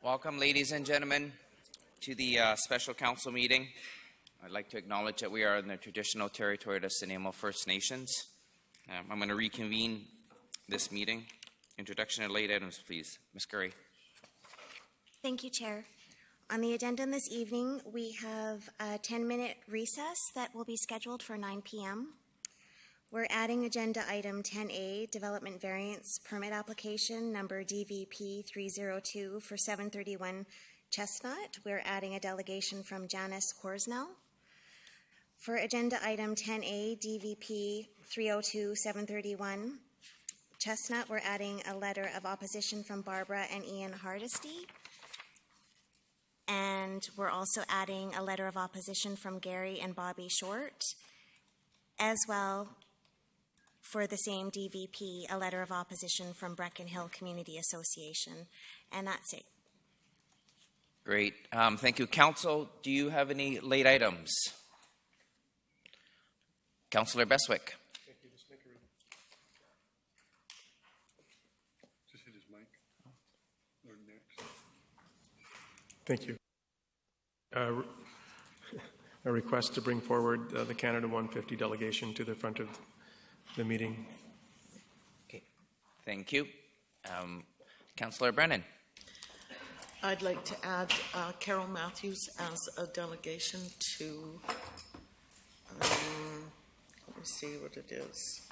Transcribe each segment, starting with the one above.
Welcome, ladies and gentlemen, to the special council meeting. I'd like to acknowledge that we are in the traditional territory of the Nanaimo First Nations. I'm going to reconvene this meeting. Introduction and late items, please. Ms. Curry. Thank you, Chair. On the agenda this evening, we have a 10-minute recess that will be scheduled for 9 p.m. We're adding agenda item 10A, Development Variance Permit Application number DVP 302 for 731 Chestnut. We're adding a delegation from Janice Korsnell. For agenda item 10A, DVP 302 731 Chestnut, we're adding a letter of opposition from Barbara and Ian Hardesty. And we're also adding a letter of opposition from Gary and Bobby Short, as well for the same DVP, a letter of opposition from Brecon Hill Community Association. And that's it. Great. Thank you. Council, do you have any late items? Councillor Beswick. Thank you. Just make a just hit his mic. Or next. Thank you. A request to bring forward the Canada 150 delegation to the front of the meeting. Okay, thank you. Councillor Brennan. I'd like to add Carol Matthews as a delegation to, let me see what it is.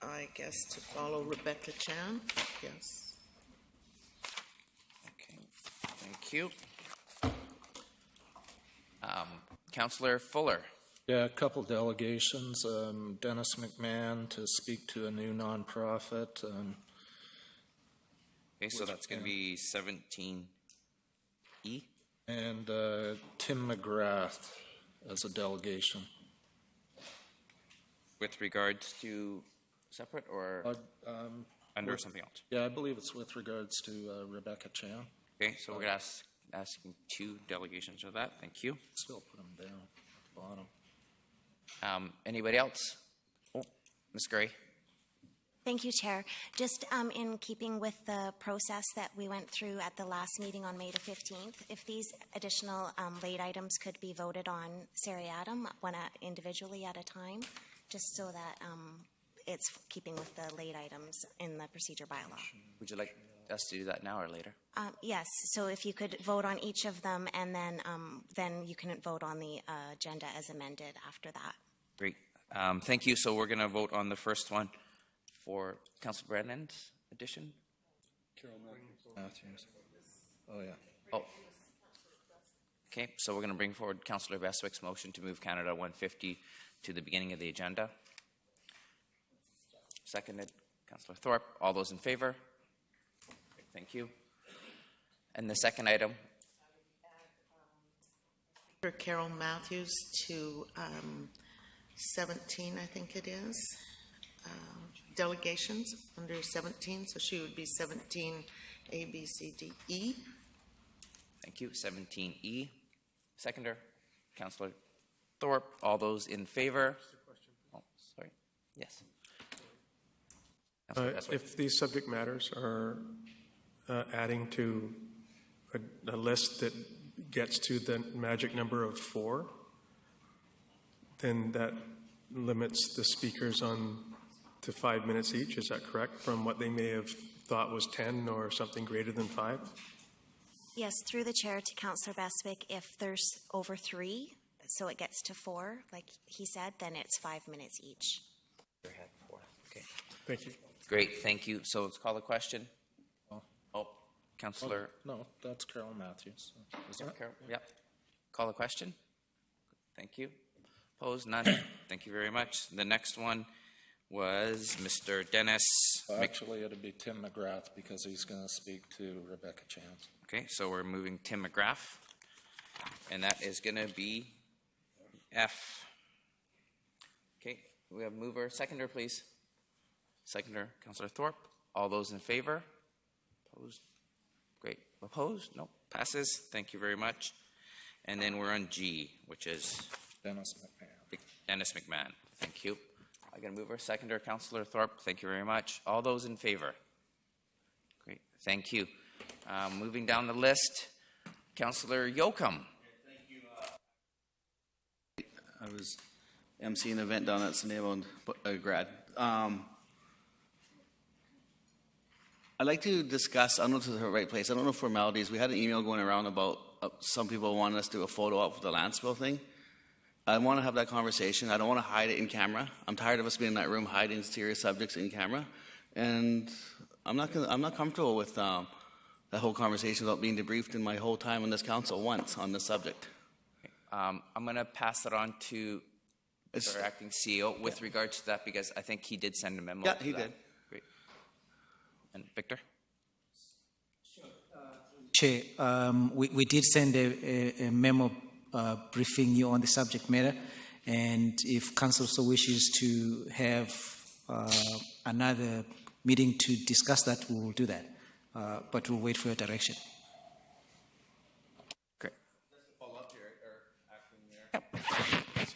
I guess to follow Rebecca Chan. Yes. Okay, thank you. Councillor Fuller. Yeah, a couple delegations. Dennis McMahon to speak to a new nonprofit. Okay, so that's going to be 17E. And Tim McGrath as a delegation. With regards to separate or under something else? Yeah, I believe it's with regards to Rebecca Chan. Okay, so we're going to asking two delegations of that. Thank you. Still put them down at the bottom. Anybody else? Oh, Ms. Gray. Thank you, Chair. Just in keeping with the process that we went through at the last meeting on May the 15th, if these additional late items could be voted on seriatim, one individually at a time, just so that it's keeping with the late items in the procedure bylaw. Would you like us to do that now or later? Yes, so if you could vote on each of them, and then you can vote on the agenda as amended after that. Great. Thank you. So we're going to vote on the first one for Councillor Brennan's addition. Carol Matthews. Oh, yeah. Oh. Okay, so we're going to bring forward Councillor Beswick's motion to move Canada 150 to the beginning of the agenda. Seconded, Councillor Thorpe. All those in favor? Thank you. And the second item? For Carol Matthews to 17, I think it is, delegations under 17, so she would be 17 A, B, C, D, E. Thank you. 17E. Seconder, Councillor Thorpe. All those in favor? Oh, sorry. Yes. If these subject matters are adding to a list that gets to the magic number of 4, then that limits the speakers on to 5 minutes each. Is that correct? From what they may have thought was 10 or something greater than 5? Yes, through the chair to Councillor Beswick, if there's over 3, so it gets to 4, like he said, then it's 5 minutes each. Your head 4. Okay. Thank you. Great. Thank you. So let's call the question. Oh, Councillor. No, that's Carol Matthews. Is that Carol? Yep. Call the question. Thank you. Opposed? None. Thank you very much. The next one was Mr. Dennis. Actually, it'd be Tim McGrath because he's going to speak to Rebecca Chance. Okay, so we're moving Tim McGrath, and that is going to be F. Okay, we have mover, seconder, please. Seconder, Councillor Thorpe. All those in favor? Opposed? Great. Opposed? No. Passes. Thank you very much. And then we're on G, which is Dennis McMahon. Dennis McMahon. Thank you. I got a mover, seconder, Councillor Thorpe. Thank you very much. All those in favor? Great. Thank you. Moving down the list, Councillor Yocum. I was emceeing an event down at Sanebo and grad. I'd like to discuss, I don't know if this is the right place, I don't know formalities. We had an email going around about some people wanting us to do a photo op for the land spill thing. I want to have that conversation. I don't want to hide it in camera. I'm tired of us being in that room hiding serious subjects in camera. And I'm not comfortable with that whole conversation without being debriefed in my whole time on this council once on this subject. I'm going to pass it on to our acting CEO with regards to that because I think he did send a memo. Yeah, to he that. did. Great. And Victor? Chair, we did send a memo briefing you on the subject matter, and if council so wishes to have another meeting to discuss that, we will do that. But we'll wait for your direction. Great. Follow up here, or acting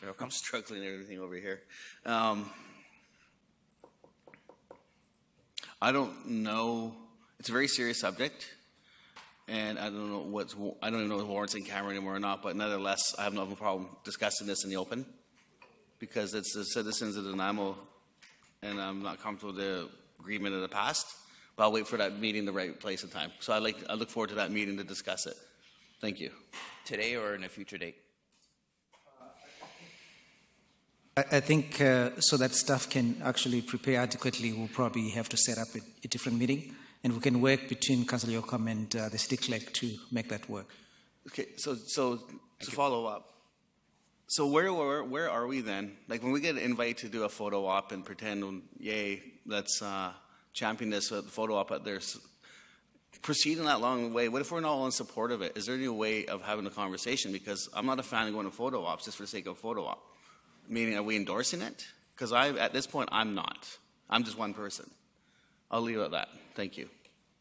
there. I'm struggling and everything over here. I don't know. It's a very serious subject, and I don't know I don't even know if warrants in camera anymore or not. But nonetheless, I have no problem discussing this in the open because it's the citizens of Nanaimo, and I'm not comfortable with the agreement of the past. But I'll wait for that meeting, the right place and time. So I look forward to that meeting to discuss it. Thank you. Today or in a future date? I think so that staff can actually prepare adequately, we'll probably have to set up a different meeting, and we can work between Councillor Yocum and the city clerk to make that work. Okay, so to follow up, so where are we then? Like when we get an invite to do a photo op and pretend, yay, let's champion this photo op out there, proceeding that long way. What if we're not all in support of it? Is there any way of having a conversation? Because I'm not a fan of going to photo ops just for the sake of photo op. Meaning, are we endorsing it? Because at this point, I'm not. I'm just one person. I'll leave it at that. Thank you.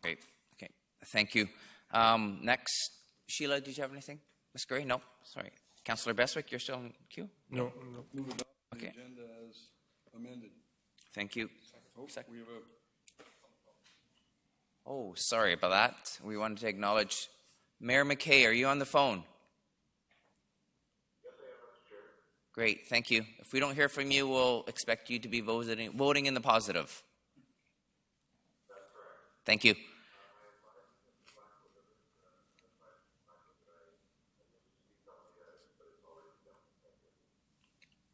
Great. Okay. Thank you. Next, Sheila, did you have anything? Ms. Gray? No. Sorry. Councillor Beswick, you're still in queue? No. Move adopt the Okay. agenda as amended. Thank you. We have Oh, sorry about that. We wanted to acknowledge Mayor McKay. Are you on the phone? Great, thank you. If we don't hear from you, we'll expect you to be voting in the positive. Thank you.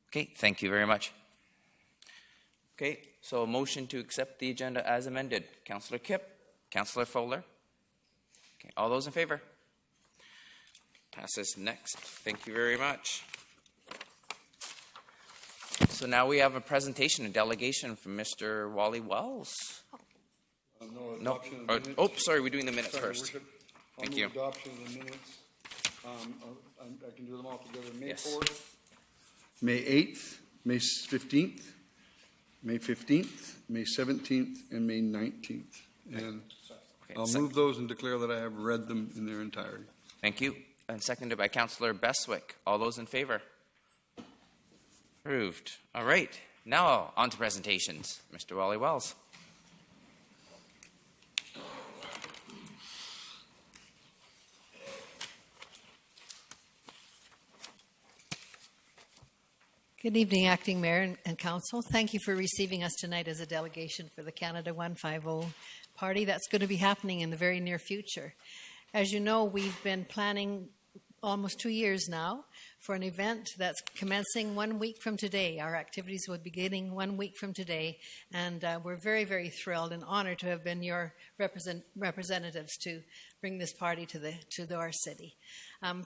Okay, thank you very much. Okay, so a motion to accept the agenda as amended. Councillor Kipp, Councillor Fowler. Okay, all those in favor? Passes next. Thank you very much. So now we have a presentation, a delegation from Mr. Wally Wells. no No, adoption of the minutes. oh, sorry, we're doing the minutes Sorry, first. Worship. I'll Thank move you. adoption of the minutes. I can do them all together. May Yes. 4th, May 8th, May 15th, May 15th, May 17th, and May 19th. And Okay, I'll move those and declare that I have read them in their entirety. Thank you. And seconded by Councillor Beswick. All those in favor? Approved. All right. Now on to presentations. Mr. Wally Wells. Good evening, Acting Mayor and Council. Thank you for receiving us tonight as a delegation for the Canada 150 party that's going to be happening in the very near future. As you know, we've been planning almost 2 years now for an event that's commencing 1 week from today. Our activities will be beginning 1 week from today, and we're very, very thrilled and honored to have been your representatives to bring this party to our city.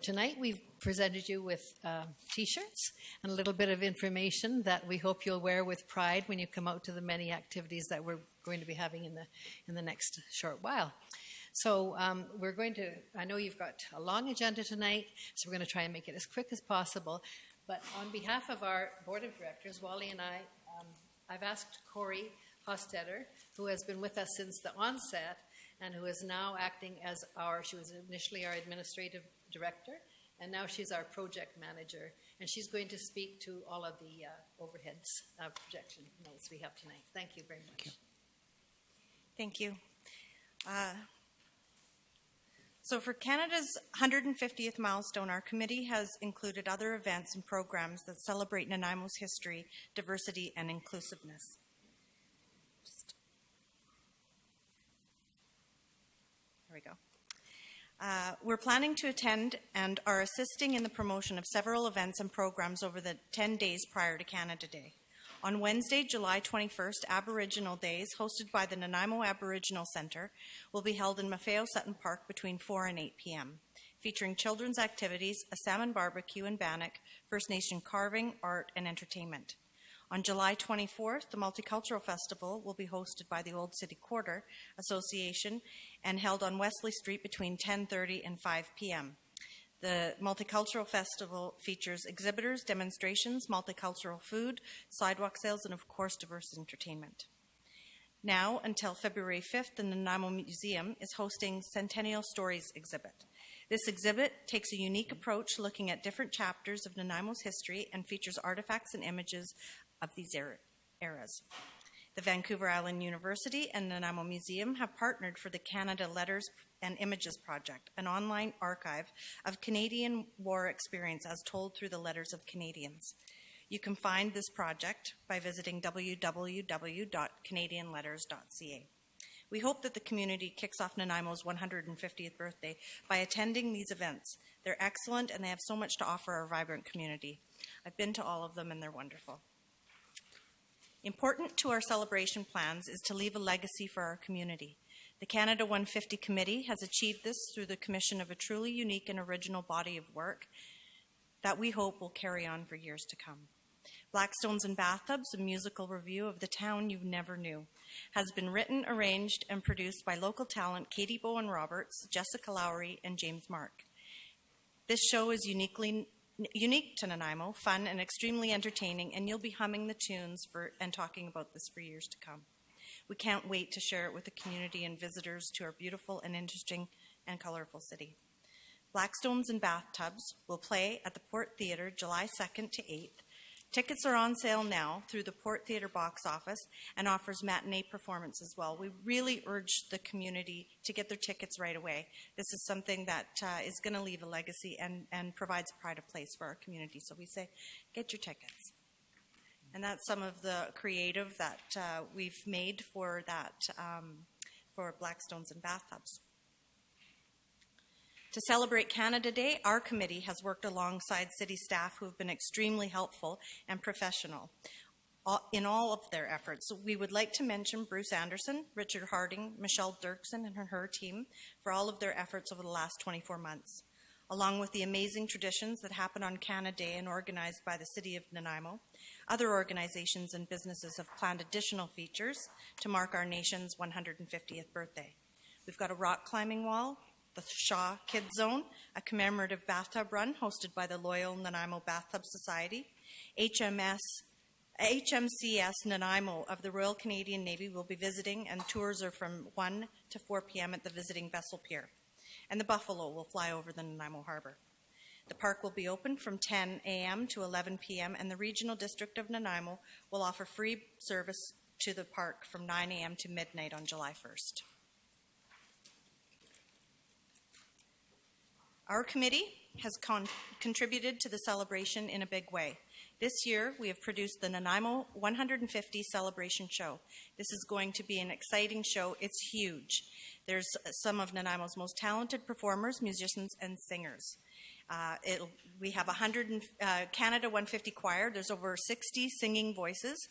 Tonight we've presented you with T-shirts and a little bit of information that we hope you'll wear with pride when you come out to the many activities that we're going to be having in the next short while. So we're going to, I know you've got a long agenda tonight, so we're going to try and make it as quick as possible. But on behalf of our board of directors, Wally and I've asked Corey Hostetter, who has been with us since the onset and who is now acting as she was initially our administrative director, and now she's our project manager. And she's going to speak to all of the overheads projection notes we have tonight. Thank you very much. Thank you. So for Canada's 150th milestone, our committee has included other events and programs that celebrate Nanaimo's history, diversity, and inclusiveness. There we go. We're planning to attend and are assisting in the promotion of several events and programs over the 10 days prior to Canada Day. On Wednesday, July 21st, Aboriginal Days, hosted by the Nanaimo Aboriginal Centre, will be held in Maffeo Sutton Park between 4 and 8 p.m., featuring children's activities, a salmon barbecue in Bannock, First Nation carving, art, and entertainment. On July 24th, the Multicultural Festival will be hosted by the Old City Quarter Association and held on Wesley Street between 10:30 and 5 p.m. The Multicultural Festival features exhibitors, demonstrations, multicultural food, sidewalk sales, and of course, diverse entertainment. Now, until February 5th, the Nanaimo Museum is hosting Centennial Stories exhibit. This exhibit takes a unique approach looking at different chapters of Nanaimo's history and features artifacts and images of these eras. The Vancouver Island University and Nanaimo Museum have partnered for the Canada Letters and Images Project, an online archive of Canadian war experience as told through the letters of Canadians. You can find this project by visiting www.canadianletters.ca. We hope that the community kicks off Nanaimo's 150th birthday by attending these events. They're excellent and they have so much to offer our vibrant community. I've been to all of them and they're wonderful. Important to our celebration plans is to leave a legacy for our community. The Canada 150 Committee has achieved this through the commission of a truly unique and original body of work that we hope will carry on for years to come. Blackstones and Bathtubs, a musical review of the town you never knew, has been written, arranged, and produced by local talent Katie Bowen Roberts, Jessica Lowry, and James Mark. This show is unique to Nanaimo, fun and extremely entertaining, and you'll be humming the tunes and talking about this for years to come. We can't wait to share it with the community and visitors to our beautiful and interesting and colorful city. Blackstones and Bathtubs will play at the Port Theatre July 2nd to 8th. Tickets are on sale now through the Port Theatre box office and offers matinee performance as well. We really urge the community to get their tickets right away. This is something that is going to leave a legacy and provides a pride of place for our community. So we say, get your tickets. And that's some of the creative that we've made for that, for Blackstones and Bathtubs. To celebrate Canada Day, our committee has worked alongside city staff who have been extremely helpful and professional in all of their efforts. We would like to mention Bruce Anderson, Richard Harding, Michelle Dirksen, and her team for all of their efforts over the last 24 months. Along with the amazing traditions that happen on Canada Day and organized by the City of Nanaimo, other organizations and businesses have planned additional features to mark our nation's 150th birthday. We've got a rock climbing wall, the Shaw Kids Zone, a commemorative bathtub run hosted by the Loyal Nanaimo Bathtub Society. HMCS Nanaimo of the Royal Canadian Navy will be visiting, and tours are from 1 to 4 p.m. at the visiting vessel pier. And the Buffalo will fly over the Nanaimo Harbor. The park will be open from 10 a.m. to 11 p.m., and the Regional District of Nanaimo will offer free service to the park from 9 a.m. to midnight on July 1st. Our committee has contributed to the celebration in a big way. This year, we have produced the Nanaimo 150 Celebration Show. This is going to be an exciting show. It's huge. There's some of Nanaimo's most talented performers, musicians, and singers. We have Canada 150 Choir. There's over 60 singing voices,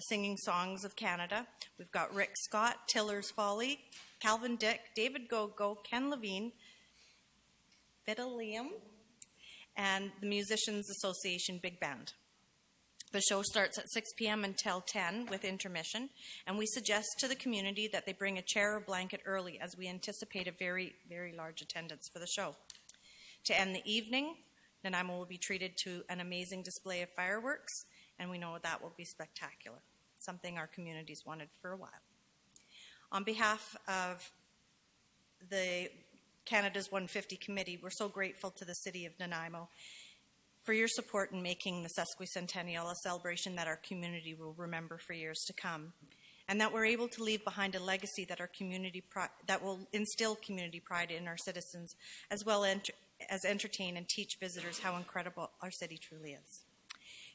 singing songs of Canada. We've got Rick Scott, Tiller's Folly, Calvin Dick, David Go-Go, Ken Levine, Fiddle Liam, and the Musicians Association Big Band. The show starts at 6 p.m. until 10 with intermission, and we suggest to the community that they bring a chair or blanket early as we anticipate a very, very large attendance for the show. To end the evening, Nanaimo will be treated to an amazing display of fireworks, and we know that will be spectacular, something our community's wanted for a while. On behalf of the Canada's 150 Committee, we're so grateful to the City of Nanaimo for your support in making the sesquicentennial a celebration that our community will remember for years to come, and that we're able to leave behind a legacy that that will instill community pride in our citizens, as well as entertain and teach visitors how incredible our city truly is.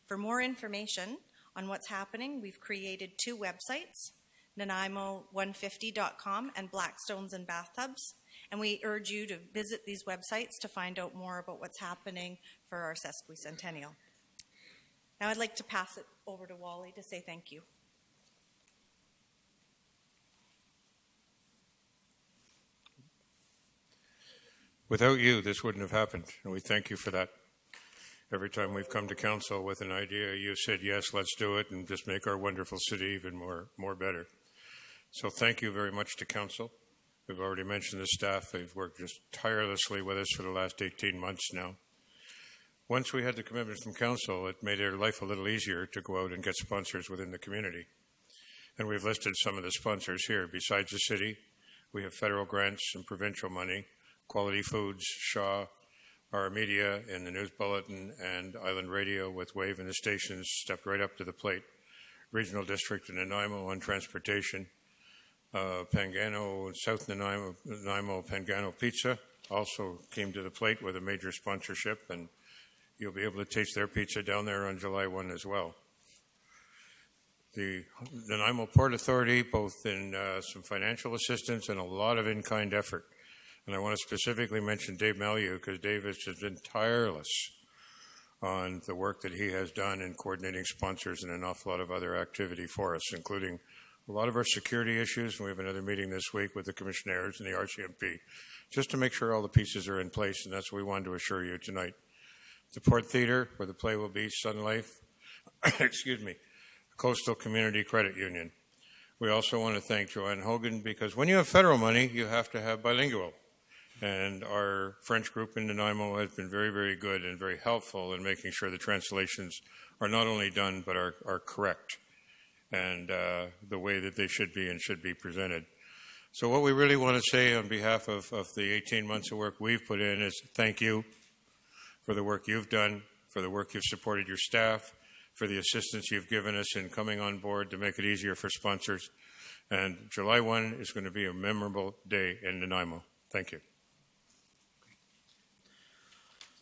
For more information on what's happening, we've created 2 websites, Nanaimo150.com and Blackstones and Bathtubs. And we urge you to visit these websites to find out more about what's happening for our sesquicentennial. Now I'd like to pass it over to Wally to say thank you. Without you, this wouldn't have happened, and we thank you for that. Every time we've come to council with an idea, you've said, yes, let's do it, and just make our wonderful city even more better. So thank you very much to council. We've already mentioned the staff. They've worked just tirelessly with us for the last 18 months now. Once we had the commitment from council, it made our life a little easier to go out and get sponsors within the community. And we've listed some of the sponsors here. Besides the city, we have federal grants and provincial money, Quality Foods, Shaw, our media in the News Bulletin, and Island Radio with Wave and the stations stepped right up to the plate. Regional District in Nanaimo on transportation. Pangano, South Nanaimo, Pangano Pizza also came to the plate with a major sponsorship, and you'll be able to taste their pizza down there on July 1 as well. The Nanaimo Port Authority, both in some financial assistance and a lot of in-kind effort. And I want to specifically mention Dave Malieu, because Dave has just been tireless on the work that he has done in coordinating sponsors and an awful lot of other activity for us, including a lot of our security issues, and we have another meeting this week with the commissioners and the RCMP, just to make sure all the pieces are in place, and that's what we wanted to assure you tonight. The Port Theatre, where the play will be, Sun Life, excuse me, Coastal Community Credit Union. We also want to thank Joanne Hogan, because when you have federal money, you have to have bilingual. And our French group in Nanaimo has been very, very good and very helpful in making sure the translations are not only done, but are correct, and the way that they should be and should be presented. So what we really want to say on behalf of the 18 months of work we've put in is thank you for the work you've done, for the work you've supported your staff, for the assistance you've given us in coming on board to make it easier for sponsors. And July 1 is going to be a memorable day in Nanaimo. Thank you.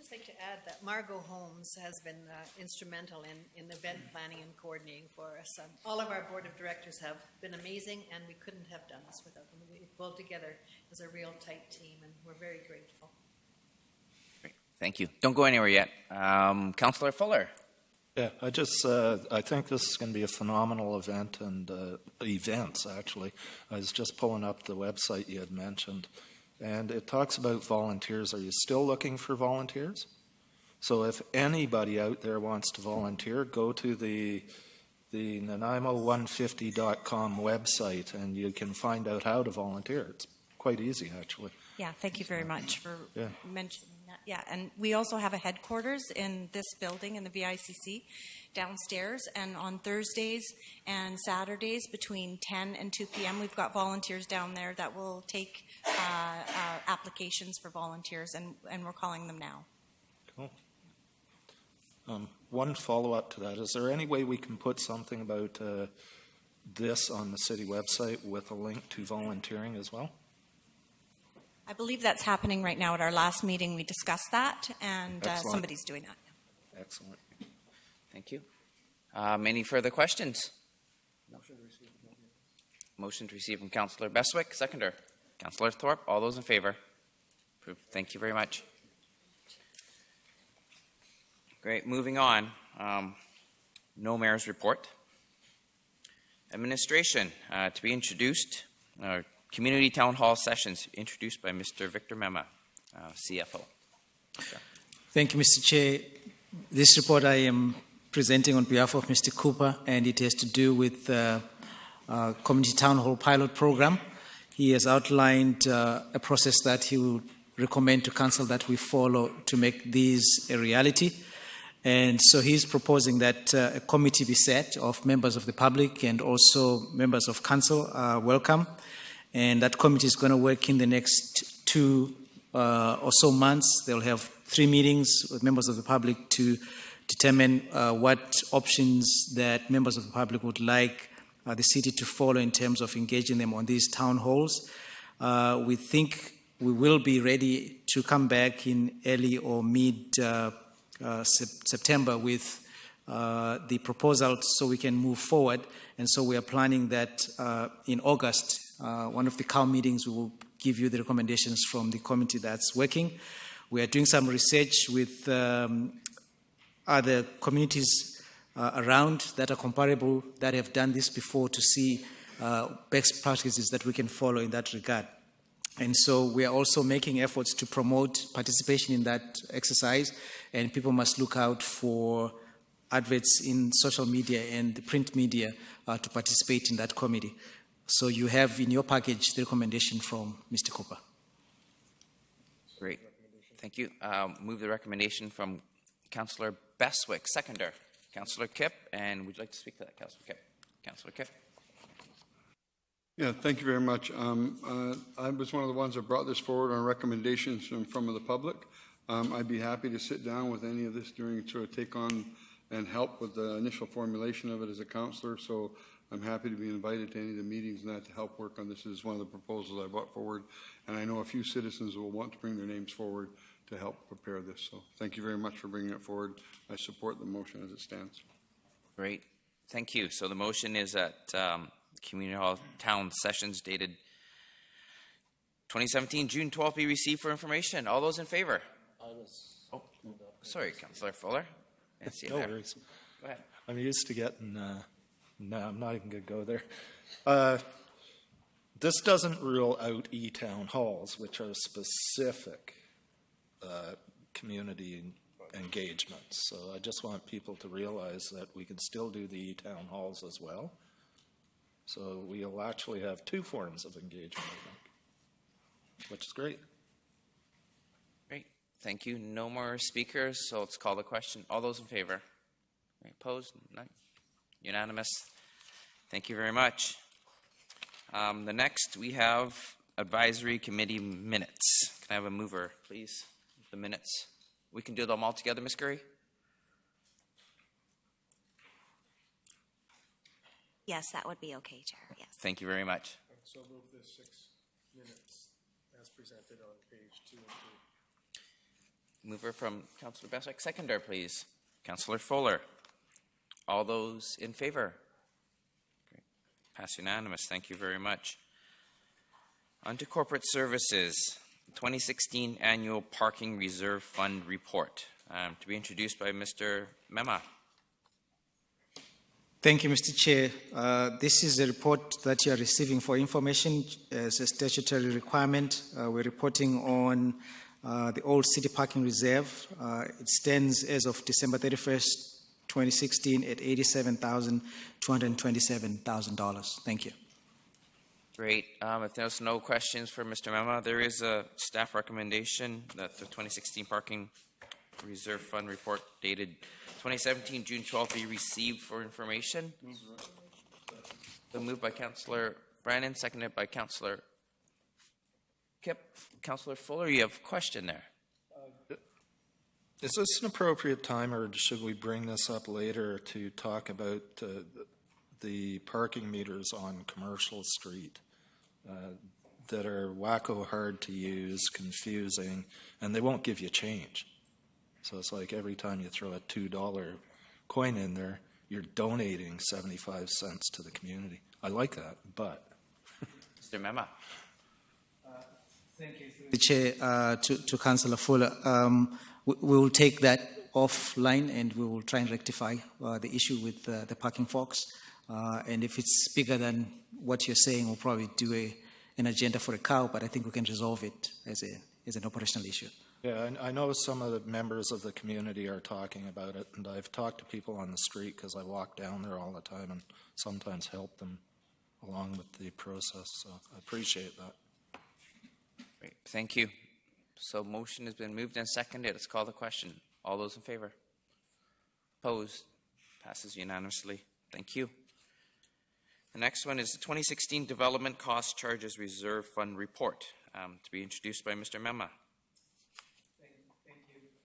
I'd like to add that Margot Holmes has been instrumental in event planning and coordinating for us. All of our board of directors have been amazing, and we couldn't have done this without them. We pulled together as a real tight team, and we're very grateful. Great. Thank you. Don't go anywhere yet. Councillor Fuller. Yeah, I think this is going to be a phenomenal event, and events, actually. I was just pulling up the website you had mentioned, and it talks about volunteers. Are you still looking for volunteers? So if anybody out there wants to volunteer, go to the Nanaimo150.com website, and you can find out how to volunteer. It's quite easy, actually. Yeah, thank you very much for mentioning that. Yeah, and we also have a headquarters in this building in the VICC downstairs, and on Thursdays and Saturdays between 10 and 2 p.m. we've got volunteers down there that will take applications for volunteers, and we're calling them now. Cool. One follow-up to that, is there any way we can put something about this on the city website with a link to volunteering as well? I believe that's happening right now. At our last meeting, we discussed that, and somebody's doing that. Excellent. Thank you. Any further questions? Motion to receive from Councillor Beswick, seconder. Councillor Thorpe, all those in favour? Approved. Thank you very much. Great. Moving on. No mayor's report. Administration to be introduced. Community town hall sessions introduced by Mr. Victor Mema, CFO. Okay. Thank you, Mr. Chair. This report I am presenting on behalf of Mr. Cooper, and it has to do with the Community Town Hall Pilot Program. He has outlined a process that he will recommend to Council that we follow to make these a reality. And so he's proposing that a committee be set of members of the public and also members of Council are welcome. And that committee is going to work in the next 2 or so months. They'll have 3 meetings with members of the public to determine what options that members of the public would like the city to follow in terms of engaging them on these town halls. We think we will be ready to come back in early or mid September with the proposal so we can move forward. And so we are planning that in August, one of the COW meetings, we will give you the recommendations from the committee that's working. We are doing some research with other communities around that are comparable, that have done this before, to see best practices that we can follow in that regard. And so we are also making efforts to promote participation in that exercise, and people must look out for adverts in social media and the print media to participate in that committee. So you have in your package the recommendation from Mr. Cooper. Great. Thank you. Move the recommendation from Councillor Beswick. Seconder, Councillor Kipp. And would you like to speak to that, Councillor Kipp? Councillor Kipp. Yeah, thank you very much. I was one of the ones that brought this forward on recommendations from the public. I'd be happy to sit down with any of this during sort of take on and help with the initial formulation of it as a councillor. So I'm happy to be invited to any of the meetings and that to help work on this. This is one of the proposals I brought forward. And I know a few citizens will want to bring their names forward to help prepare this. So thank you very much for bringing it forward. I support the motion as it stands. Great. Thank you. So the motion is that Community Hall Town Sessions dated 2017, June 12th be received for information. All those in favor? Oh, sorry, Councillor Fuller. I see you No there. worries. Go ahead. I'm used to getting, no, I'm not even going to go there. This doesn't rule out e-town halls, which are specific community engagements. So I just want people to realize that we can still do the e-town halls as well. So we'll actually have 2 forms of engagement, I think, which is great. Great. Thank you. No more speakers, so let's call the question. All those in favor? Opposed? None? Unanimous. Thank you very much. The next, we have advisory committee minutes. Can I have a mover, please? The minutes. We can do them all together, Ms. Curry? Yes, that would be okay, Chair. Yes. Thank you very much. So move the 6 minutes as presented on page 2 and 3. Mover from Councillor Beswick. Seconder, please. Councillor Fuller. All those in favor? Great. Pass unanimous. Thank you very much. On to corporate services. 2016 Annual Parking Reserve Fund Report. To be introduced by Mr. Mema. Thank you, Mr. Chair. This is a report that you are receiving for information as a statutory requirement. We're reporting on the old city parking reserve. It stands as of December 31st, 2016 at $87,227,000. Thank you. Great. If there's no questions for Mr. Mema, there is a staff recommendation that the 2016 Parking Reserve Fund report dated 2017, June 12th be received for information. So moved by Councillor Brannan, seconded by Councillor Kipp. Councillor Fuller, you have a question there. Is this an appropriate time, or should we bring this up later to talk about the parking meters on Commercial Street that are wacko hard to use, confusing, and they won't give you change? So it's like every time you throw a $2 coin in there, you're donating 75 cents to the community. I like that, but... Mr. Mema. Thank you. The Chair, to Councillor Fuller, we will take that offline, and we will try and rectify the issue with the parking folks. And if it's bigger than what you're saying, we'll probably do an agenda for a cow, but I think we can resolve it as an operational issue. Yeah, I know some of the members of the community are talking about it, and I've talked to people on the street because I walk down there all the time and sometimes help them along with the process, so I appreciate that. Great, thank you. So motion has been moved and seconded. Let's call the question. All those in favor? Opposed? Passes unanimously. Thank you. The next one is the 2016 Development Cost Charges Reserve Fund Report, to be introduced by Mr. Mema.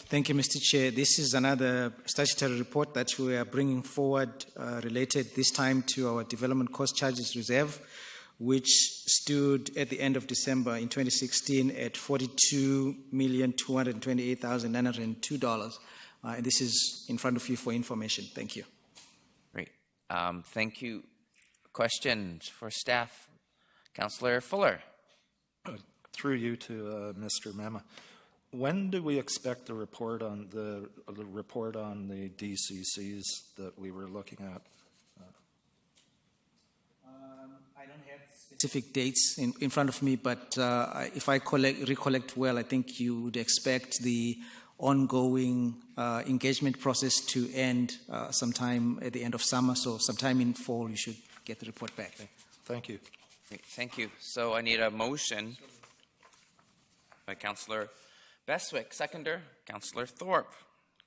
Thank you, Mr. Chair. This is another statutory report that we are bringing forward related this time to our Development Cost Charges Reserve, which stood at the end of December in 2016 at $42,228,902. And this is in front of you for information. Thank you. Great. Thank you. Questions for staff? Councillor Fuller. Through you to Mr. Mema. When do we expect the report on the DCCs that we were looking at? I don't have specific dates in front of me, but if I recollect well, I think you would expect the ongoing engagement process to end sometime at the end of summer. So sometime in fall, you should get the report back. Okay. Thank you. Great. Thank you. So I need a motion by Councillor Beswick, seconder, Councillor Thorpe.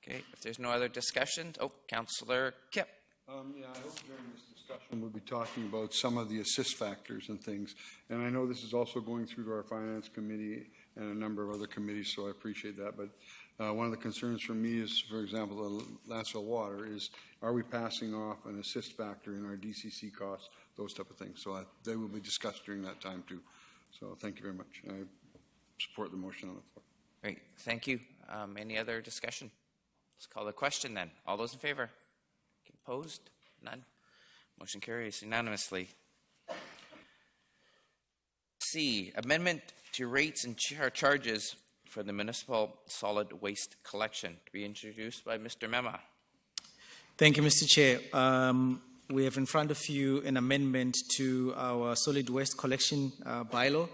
Okay, if there's no other discussion, Councillor Kipp. I hope during this discussion we'll be talking about some of the assist factors and things. And I know this is also going through to our Finance Committee and a number of other committees, so I appreciate that. But one of the concerns for me is, for example, the Lanceville Water is, are we passing off an assist factor in our DCC costs, those type of things. So they will be discussed during that time too. So thank you very much. I support the motion on the floor. Great, thank you. Any other discussion? Let's call the question then. All those in favor? Opposed? None. Motion carries unanimously. C, amendment to rates and charges for the municipal solid waste collection, to be introduced by Mr. Mema. Thank you, Mr. Chair. We have in front of you an amendment to our solid waste collection bylaw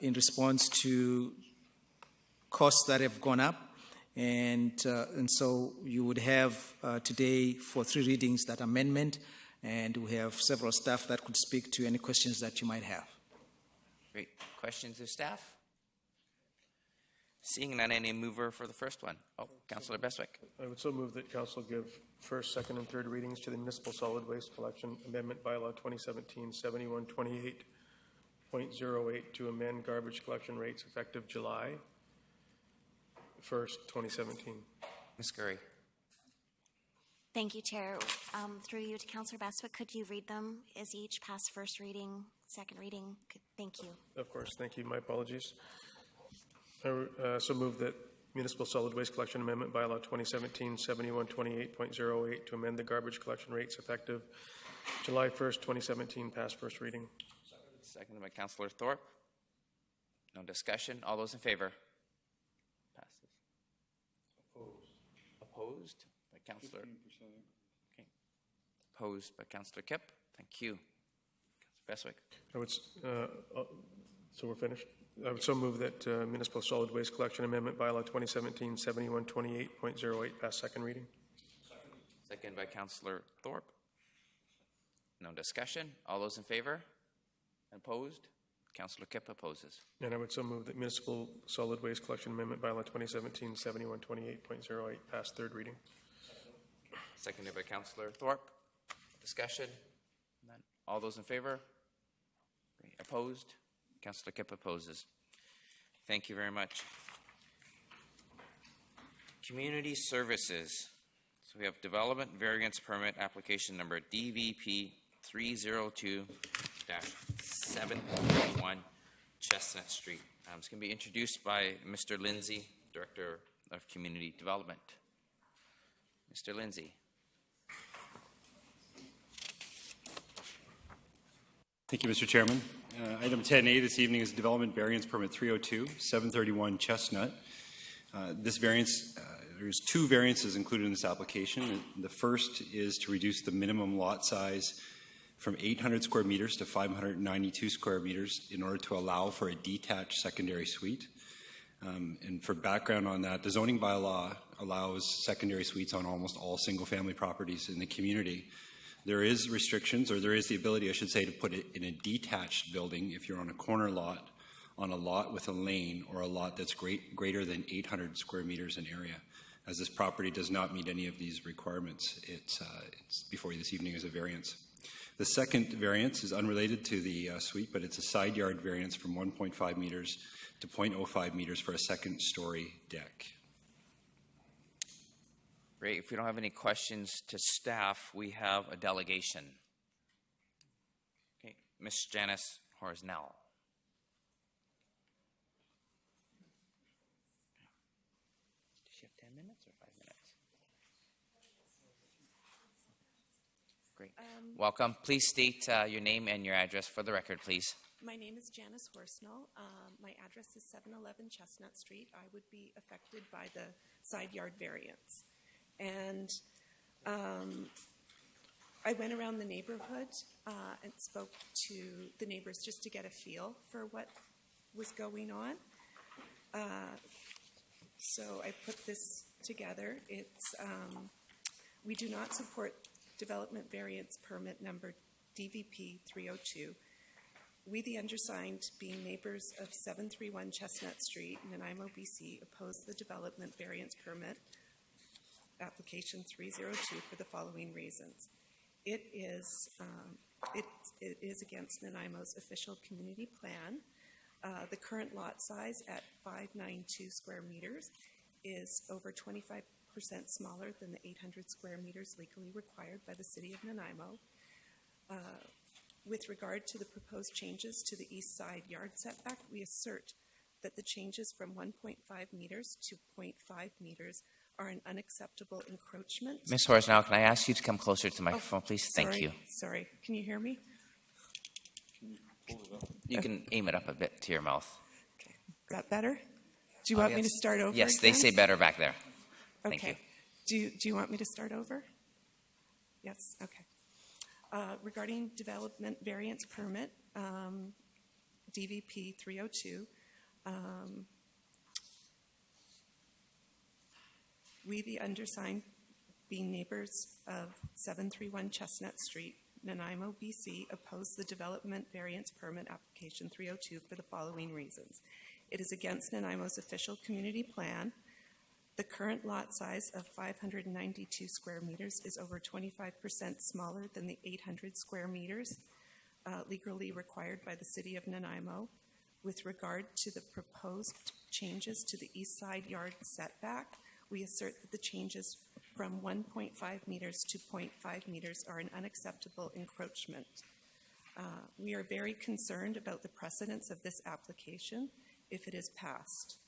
in response to costs that have gone up. And so you would have today for 3 readings that amendment, and we have several staff that could speak to any questions that you might have. Great. Questions of staff? Seeing none, any mover for the first one? Councillor Beswick. I would so move that Council give first, second, and third readings to the Municipal Solid Waste Collection Amendment Bylaw 2017-7128.08 to amend garbage collection rates effective July 1st, 2017. Ms. Curry. Thank you, Chair. Through you to Councillor Beswick, could you read them as each pass first reading, second reading? Thank you. Of course, thank you. My apologies. I so move that Municipal Solid Waste Collection Amendment Bylaw 2017-7128.08 to amend the garbage collection rates effective July 1st, 2017, pass first reading. Seconded by Councillor Thorpe. No discussion. All those in favor? Passes. Opposed by Councillor. Okay. Opposed by Councillor Kipp. Thank you. Councillor Beswick. I would, so we're finished. I would so move that Municipal Solid Waste Collection Amendment Bylaw 2017-7128.08 pass second reading. Seconded by Councillor Thorpe. No discussion. All those in favor? Opposed? Councillor Kipp opposes. And I would so move that Municipal Solid Waste Collection Amendment Bylaw 2017-7128.08 pass third reading. Seconded by Councillor Thorpe. Discussion? None. All those in favor? Great. Opposed? Councillor Kipp opposes. Thank you very much. Community Services. So we have Development Variance Permit Application Number DVP 302-731 Chestnut Street. It's going to be introduced by Mr. Lindsay, Director of Community Development. Mr. Lindsay. Thank you, Mr. Chairman. Item 10A this evening is Development Variance Permit 302-731 Chestnut. This variance There's two variances included in this application. The first is to reduce the minimum lot size from 800 square meters to 592 square meters in order to allow for a detached secondary suite. And for background on that, the zoning bylaw allows secondary suites on almost all single-family properties in the community. There is restrictions, or there is the ability, I should say, to put it in a detached building if you're on a corner lot, on a lot with a lane, or a lot that's greater than 800 square meters in area. As this property does not meet any of these requirements, it's before you this evening as a variance. The second variance is unrelated to the suite, but it's a side yard variance from 1.5 meters to 0.05 meters for a second-story deck. Great. If we don't have any questions to staff, we have a delegation. Okay, Ms. Janice Horsnell. Does she have 10 minutes or 5 minutes? Great. Welcome. Please state your name and your address for the record, please. My name is Janice Horsnell. My address is 711 Chestnut Street. I would be affected by the side yard variance. And I went around the neighborhood and spoke to the neighbors just to get a feel for what was going on. So I put this together. It's we do not support development variance permit number DVP 302. We, the undersigned, being neighbors of 731 Chestnut Street, Nanaimo, BC, oppose the development variance permit application 302 for the following reasons. It is against Nanaimo's official community plan. The current lot size at 592 square meters is over 25% smaller than the 800 square meters legally required by the city of Nanaimo. With regard to the proposed changes to the east side yard setback, we assert that the changes from 1.5 meters to 0.5 meters are an unacceptable encroachment. Ms. Horsnell, can I ask you to come closer to the microphone, please? Thank you. Sorry, can you hear me? You can aim it up a bit to your mouth. Okay, is that better? Do you want me to start over? Yes, they again? say better back there. Thank Okay. you. Do you want me to start over? Yes, okay. Regarding development variance permit, DVP 302, we, the undersigned, being neighbors of 731 Chestnut Street, Nanaimo, BC, oppose the development variance permit application 302 for the following reasons. It is against Nanaimo's official community plan. The current lot size of 592 square meters is over 25% smaller than the 800 square meters legally required by the city of Nanaimo. With regard to the proposed changes to the east side yard setback, we assert that the changes from 1.5 meters to 0.5 meters are an unacceptable encroachment. We are very concerned about the precedence of this application if it is passed.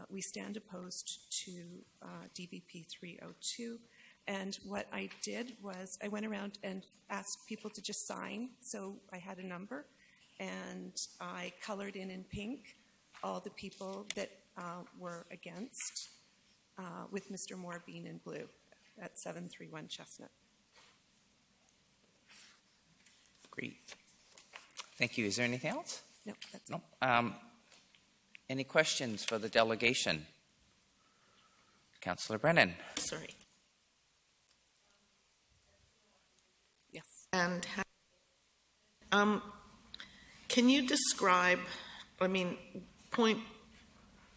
We stand opposed to DVP 302, and what I did was I went around and asked people to just sign, so I had a number, and I colored in pink all the people that were against, with Mr. Moore being in blue at 731 Chestnut. Great. Thank you. Is there anything else? No, that's No. Any questions for the delegation? Councillor Brennan. Sorry. Yes. And can you describe,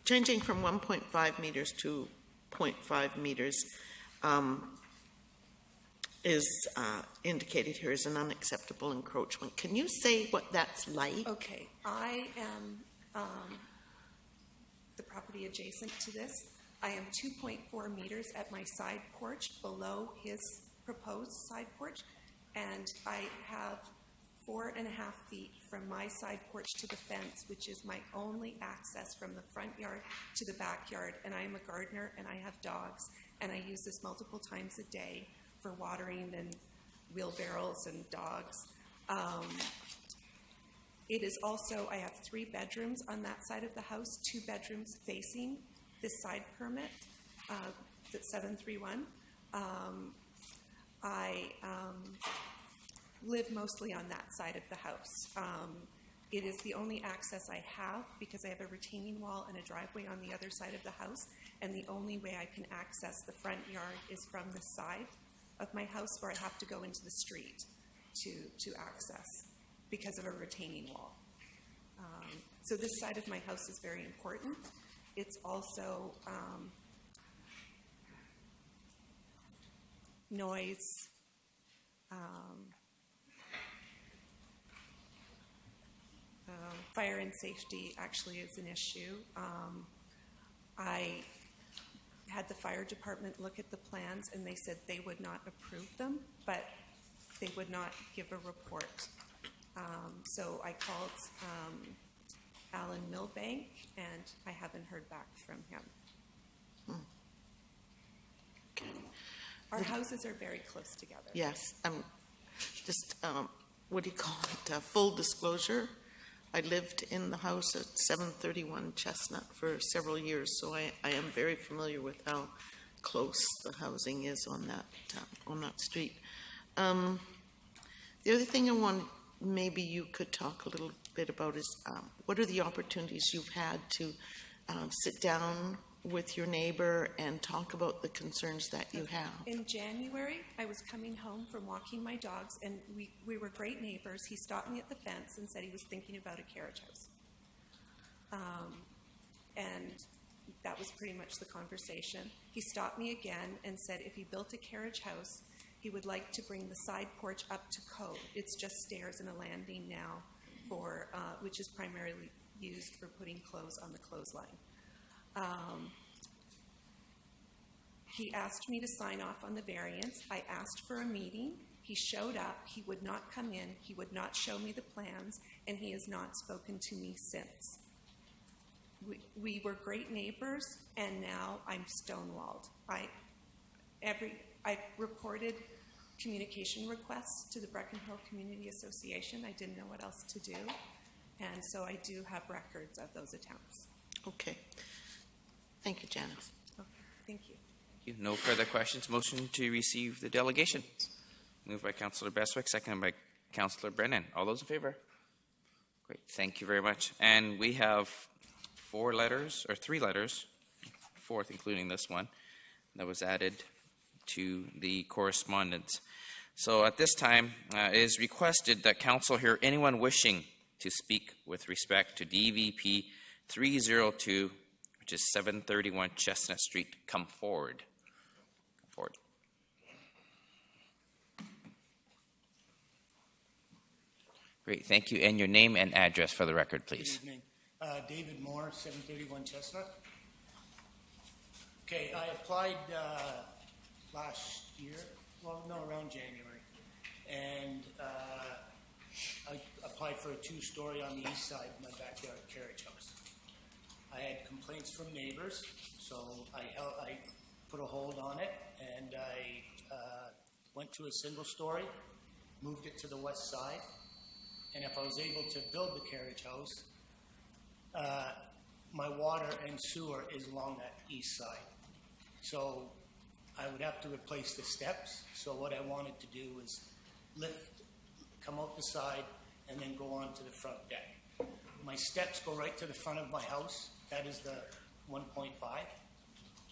changing from 1.5 meters to 0.5 meters is indicated here as an unacceptable encroachment. Can you say what that's like? Okay, I am the property adjacent to this. I am 2.4 meters at my side porch below his proposed side porch, and I have 4.5 feet from my side porch to the fence, which is my only access from the front yard to the backyard. And I am a gardener and I have dogs, and I use this multiple times a day for watering and wheelbarrows and dogs. It is also, I have 3 bedrooms on that side of the house, 2 bedrooms facing this side permit. at 731. I live mostly on that side of the house. It is the only access I have because I have a retaining wall and a driveway on the other side of the house, and the only way I can access the front yard is from the side of my house, where I have to go into the street to access because of a retaining wall. So this side of my house is very important. It's also noise, fire and safety actually is an issue. I had the fire department look at the plans, and they said they would not approve them, but they would not give a report. So I called Alan Milbank, and I haven't heard back from him. Okay. Our houses are very close together. Yes, just, what do you call it, full disclosure. I lived in the house at 731 Chestnut for several years, so I am very familiar with how close the housing is on that street. The other thing I want, maybe you could talk a little bit about is what are the opportunities you've had to sit down with your neighbor and talk about the concerns that you have? In January, I was coming home from walking my dogs, and we were great neighbors. He stopped me at the fence and said he was thinking about a carriage house. And that was pretty much the conversation. He stopped me again and said if he built a carriage house, he would like to bring the side porch up to code. It's just stairs and a landing now, for which is primarily used for putting clothes on the clothesline. He asked me to sign off on the variance. I asked for a meeting. He showed up. He would not come in. He would not show me the plans, and he has not spoken to me since. We were great neighbors, and now I'm stonewalled. I reported communication requests to the Breckenhill Community Association. I didn't know what else to do, and so I do have records of those attempts. Okay. Thank you, Janice. Okay, thank you. Thank you. No further questions. Motion to receive the delegation. Moved by Councillor Bestwick, seconded by Councillor Brennan. All those in favor? Great. Thank you very much. And we have 3 letters, fourth including this one, that was added to the correspondence. So at this time, it is requested that Council hear anyone wishing to speak with respect to DVP 302, which is 731 Chestnut Street. Come forward. Come forward. Great, thank you. And your name and address for the record, please. Good evening. David Moore, 731 Chestnut. Okay, I applied last year, around January, and I applied for a 2-story on the east side of my backyard carriage house. I had complaints from neighbors, so I put a hold on it, and I went to a 1-story, moved it to the west side, and if I was able to build the carriage house, my water and sewer is along that east side. So I would have to replace the steps. So what I wanted to do was come out the side, and then go on to the front deck. My steps go right to the front of my house. That is the 1.5,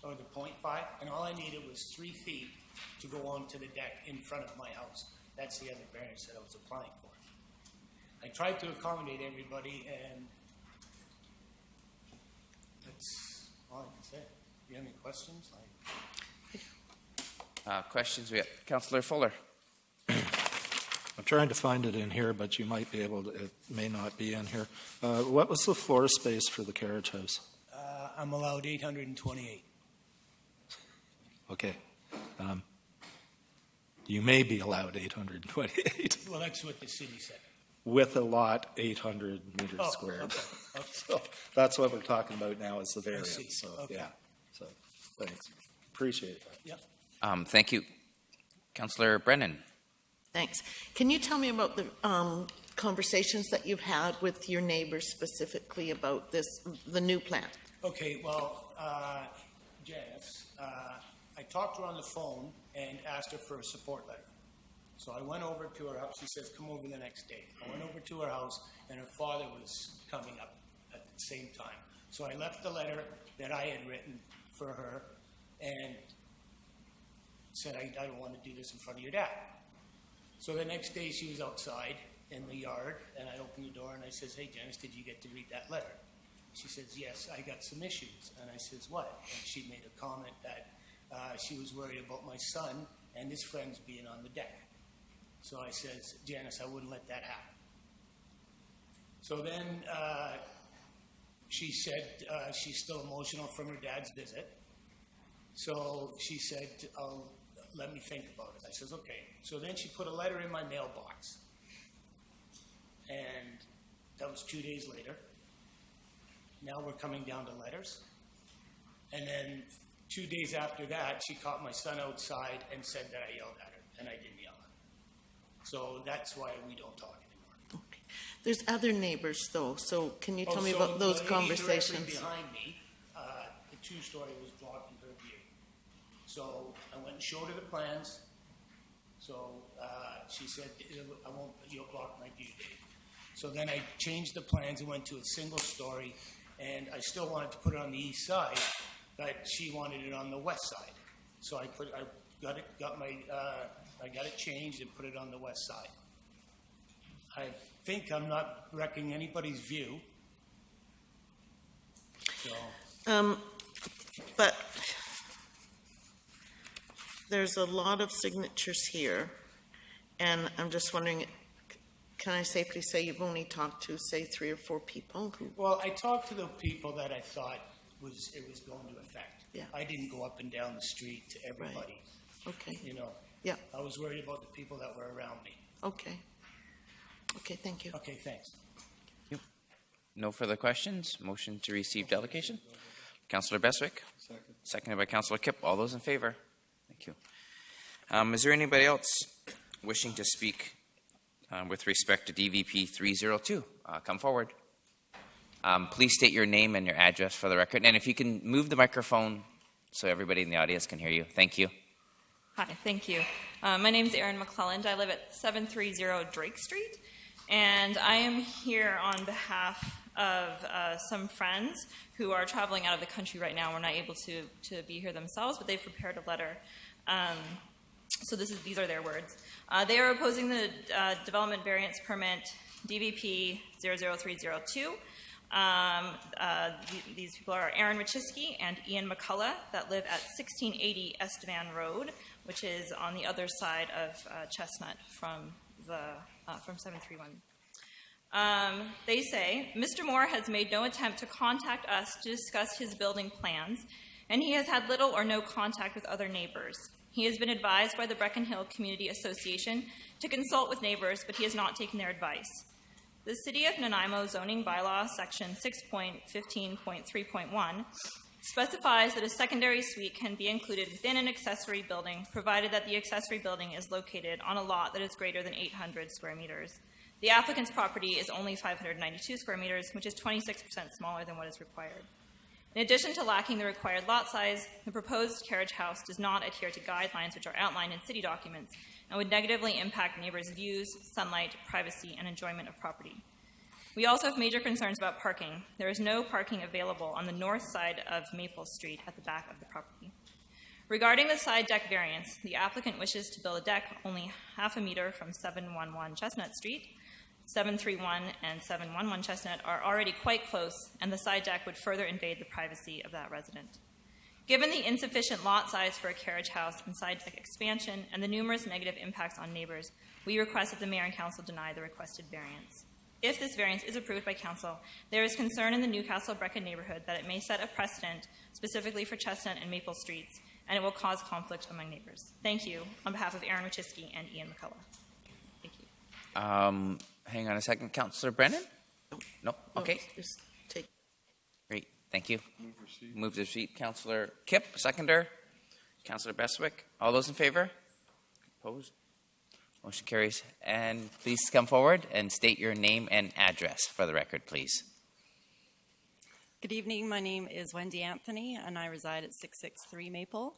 or the 0.5, and all I needed was 3 feet to go onto the deck in front of my house. That's the other variance that I was applying for. I tried to accommodate everybody, and that's all I can say. Do you have any questions? Questions? We have Councillor Fuller. I'm trying to find it in here, but you might be able to, it may not be in here. What was the floor space for the carriage house? I'm allowed 828. Okay. You may be allowed 828. Well, that's what the city said. With a lot 800 meters squared. Okay. So that's what we're talking about now is the I variance. see. So, Okay. yeah. So, thanks. Appreciate that. Yep. Thank you. Councillor Brennan. Thanks. Can you tell me about the conversations that you've had with your neighbors specifically about the new plan? Okay, well, Janice, I talked to her on the phone and asked her for a support letter. So I went over to her house. She says, come over the next day. I went over to her house, and her father was coming up at the same time. So I left the letter that I had written for her and said, I don't want to do this in front of your dad. So the next day she was outside in the yard, and I opened the door and I says, hey, Janice, did you get to read that letter? She says, yes, I got some issues. And I says, what? And she made a comment that she was worried about my son and his friends being on the deck. So I says, Janice, I wouldn't let that happen. So then she said she's still emotional from her dad's visit. So she said, let me think about it. I says, okay. So then she put a letter in my mailbox. And that was 2 days later. Now we're coming down to letters. And then 2 days after that, she caught my son outside and said that I yelled at her, and I didn't yell at her. So that's why we don't talk anymore. Okay. There's other neighbors, though, so can you tell me So about those the lady conversations? directly behind me, the two-story was blocking her view. So I went and showed her the plans. So she said, you'll block my view, Dave. So then I changed the plans and went to a single story, and I still wanted to put it on the east side, but she wanted it on the west side. So I got it changed and put it on the west side. I think I'm not wrecking anybody's view. So. But there's a lot of signatures here, and I'm just wondering, can I safely say you've only talked to, say, 3 or 4 people? Well, I talked to the people that I thought it was going to affect. Yeah. I didn't go up and down the street to everybody. Right. Okay. You know. Yeah. I was worried about the people that were around me. Okay. Okay, thank you. Okay, thanks. No further questions. Motion to receive delegation. Councillor Beswick. Second. Seconded by Councillor Kipp. All those in favor? Thank you. Is there anybody else wishing to speak with respect to DVP 302? Come forward. Please state your name and your address for the record. And if you can move the microphone so everybody in the audience can hear you. Thank you. Hi, thank you. My name is Erin McClelland. I live at 730 Drake Street, and I am here on behalf of some friends who are traveling out of the country right now. We're not able to be here themselves, but they've prepared a letter. So these are their words. They are opposing the development variance permit DVP 00302. These people are Aaron Machiski and Ian McCullough that live at 1680 Estevan Road, which is on the other side of Chestnut from 731. They say, Mr. Moore has made no attempt to contact us to discuss his building plans, and he has had little or no contact with other neighbors. He has been advised by the Brecon Hill Community Association to consult with neighbors, but he has not taken their advice. The City of Nanaimo Zoning Bylaw, Section 6.15.3.1, specifies that a secondary suite can be included within an accessory building, provided that the accessory building is located on a lot that is greater than 800 square meters. The applicant's property is only 592 square meters, which is 26% smaller than what is required. In addition to lacking the required lot size, the proposed carriage house does not adhere to guidelines which are outlined in city documents and would negatively impact neighbors' views, sunlight, privacy, and enjoyment of property. We also have major concerns about parking. There is no parking available on the north side of Maple Street at the back of the property. Regarding the side deck variance, the applicant wishes to build a deck only half a meter from 711 Chestnut Street. 731 and 711 Chestnut are already quite close, and the side deck would further invade the privacy of that resident. Given the insufficient lot size for a carriage house and side deck expansion and the numerous negative impacts on neighbors, we request that the Mayor and Council deny the requested variance. If this variance is approved by Council, there is concern in the Newcastle-Brecon neighborhood that it may set a precedent specifically for Chestnut and Maple Streets, and it will cause conflict among neighbors. Thank you. On behalf of Aaron Machiski and Ian McCullough. Thank you. Hang on a second. Councillor Brennan? No? Okay. Just take. Great. Thank you. Move to seat. Councillor Kipp, seconder. Councillor Beswick. All those in favor? Opposed? Motion carries. And please come forward and state your name and address for the record, please. Good evening. My name is Wendy Anthony, and I reside at 663 Maple.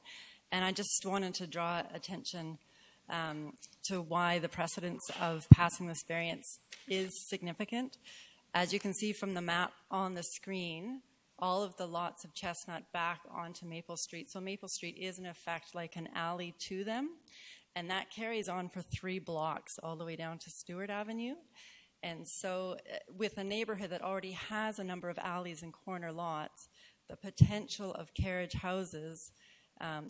And I just wanted to draw attention to why the precedence of passing this variance is significant. As you can see from the map on the screen, all of the lots of Chestnut back onto Maple Street. So Maple Street is in effect like an alley to them. And that carries on for 3 blocks all the way down to Stewart Avenue. And so with a neighborhood that already has a number of alleys and corner lots, the potential of carriage houses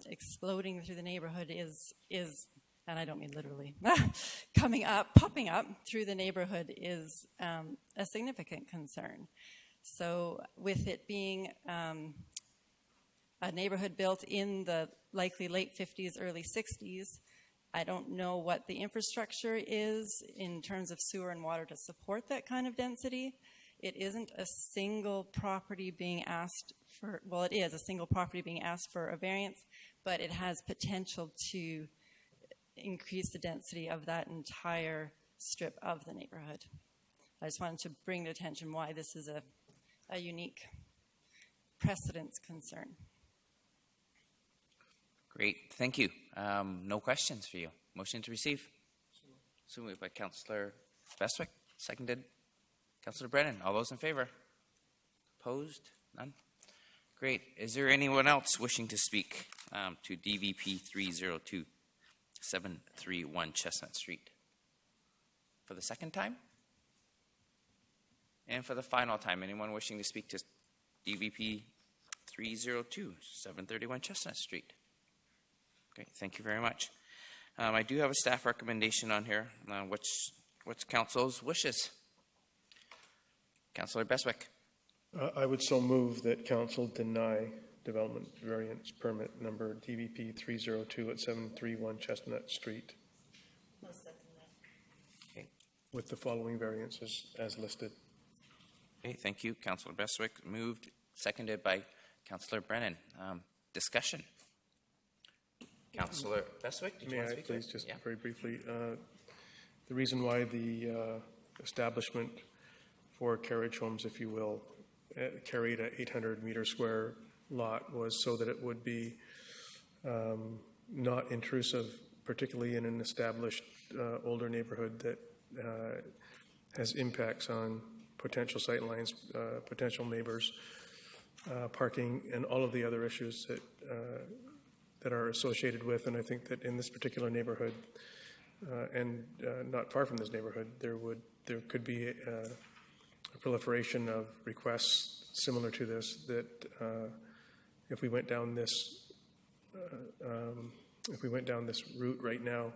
exploding through the neighborhood is, and I don't mean literally, popping up through the neighborhood is a significant concern. So with it being a neighborhood built in the likely late 50s, early 60s, I don't know what the infrastructure is in terms of sewer and water to support that kind of density. It isn't a single property being asked for, well, it is a single property being asked for a variance, but it has potential to increase the density of that entire strip of the neighborhood. I just wanted to bring to attention why this is a unique precedence concern. Great, thank you. No questions for you. Motion to receive. So moved by Councillor Bestwick, seconded. Councillor Brennan, all those in favor? Opposed? None? Great. Is there anyone else wishing to speak to DVP 302-731 Chestnut Street? For the second time? And for the final time, anyone wishing to speak to DVP 302-731 Chestnut Street? Great, thank you very much. I do have a staff recommendation on here. What's council's wishes? Councillor Bestwick. I would so move that council deny development variance permit number DVP 302 at 731 Chestnut Street. Okay. With the following variances as listed. Okay, thank you. Councillor Bestwick moved, seconded by Councillor Brennan. Discussion. Councillor Bestwick, did you want to speak? Please, just very briefly. The reason why the establishment for carriage homes, if you will, carried a 800-meter square lot was so that it would be not intrusive, particularly in an established older neighborhood that has impacts on potential sightlines, potential neighbors, parking, and all of the other issues that are associated with. And I think that in this particular neighborhood, and not far from this neighborhood, there could be a proliferation of requests similar to this that if we went down this route right now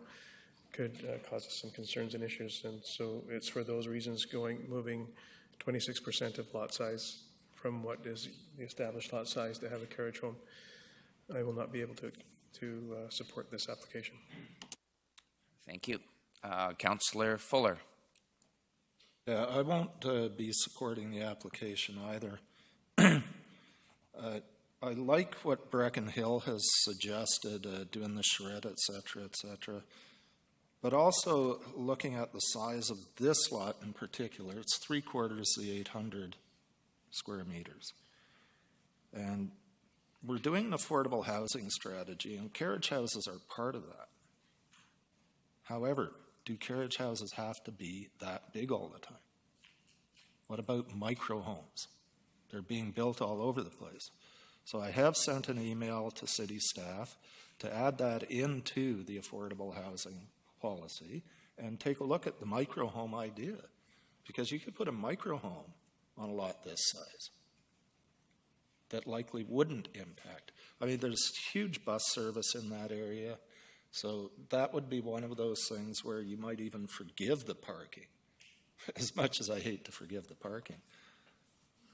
could cause us some concerns and issues. And so it's for those reasons moving 26% of lot size from what is the established lot size to have a carriage home. I will not be able to support this application. Thank you. Councillor Fuller. Yeah, I won't be supporting the application either. I like what Brecken Hill has suggested, doing the shred, et cetera, but also looking at the size of this lot in particular, it's 3/4 the 800 square meters. And we're doing an affordable housing strategy, and carriage houses are part of that. However, do carriage houses have to be that big all the time? What about micro homes? They're being built all over the place. So I have sent an email to city staff to add that into the affordable housing policy and take a look at the micro home idea, because you could put a micro home on a lot this size that likely wouldn't impact. I mean, there's huge bus service in that area, so that would be one of those things where you might even forgive the parking, as much as I hate to forgive the parking.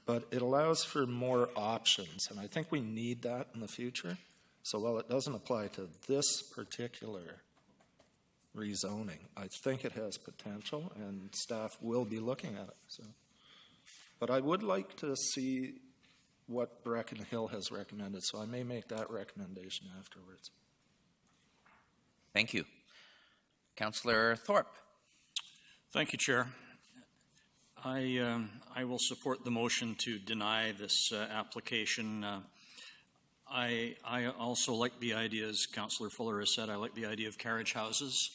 But it allows for more options, and I think we need that in the future. So while it doesn't apply to this particular rezoning, I think it has potential, and staff will be looking at it. So, but I would like to see what Brecken Hill has recommended, so I may make that recommendation afterwards. Thank you. Councillor Thorpe. Thank you, Chair. I will support the motion to deny this application. I also like the idea, as Councillor Fuller has said, I like the idea of carriage houses.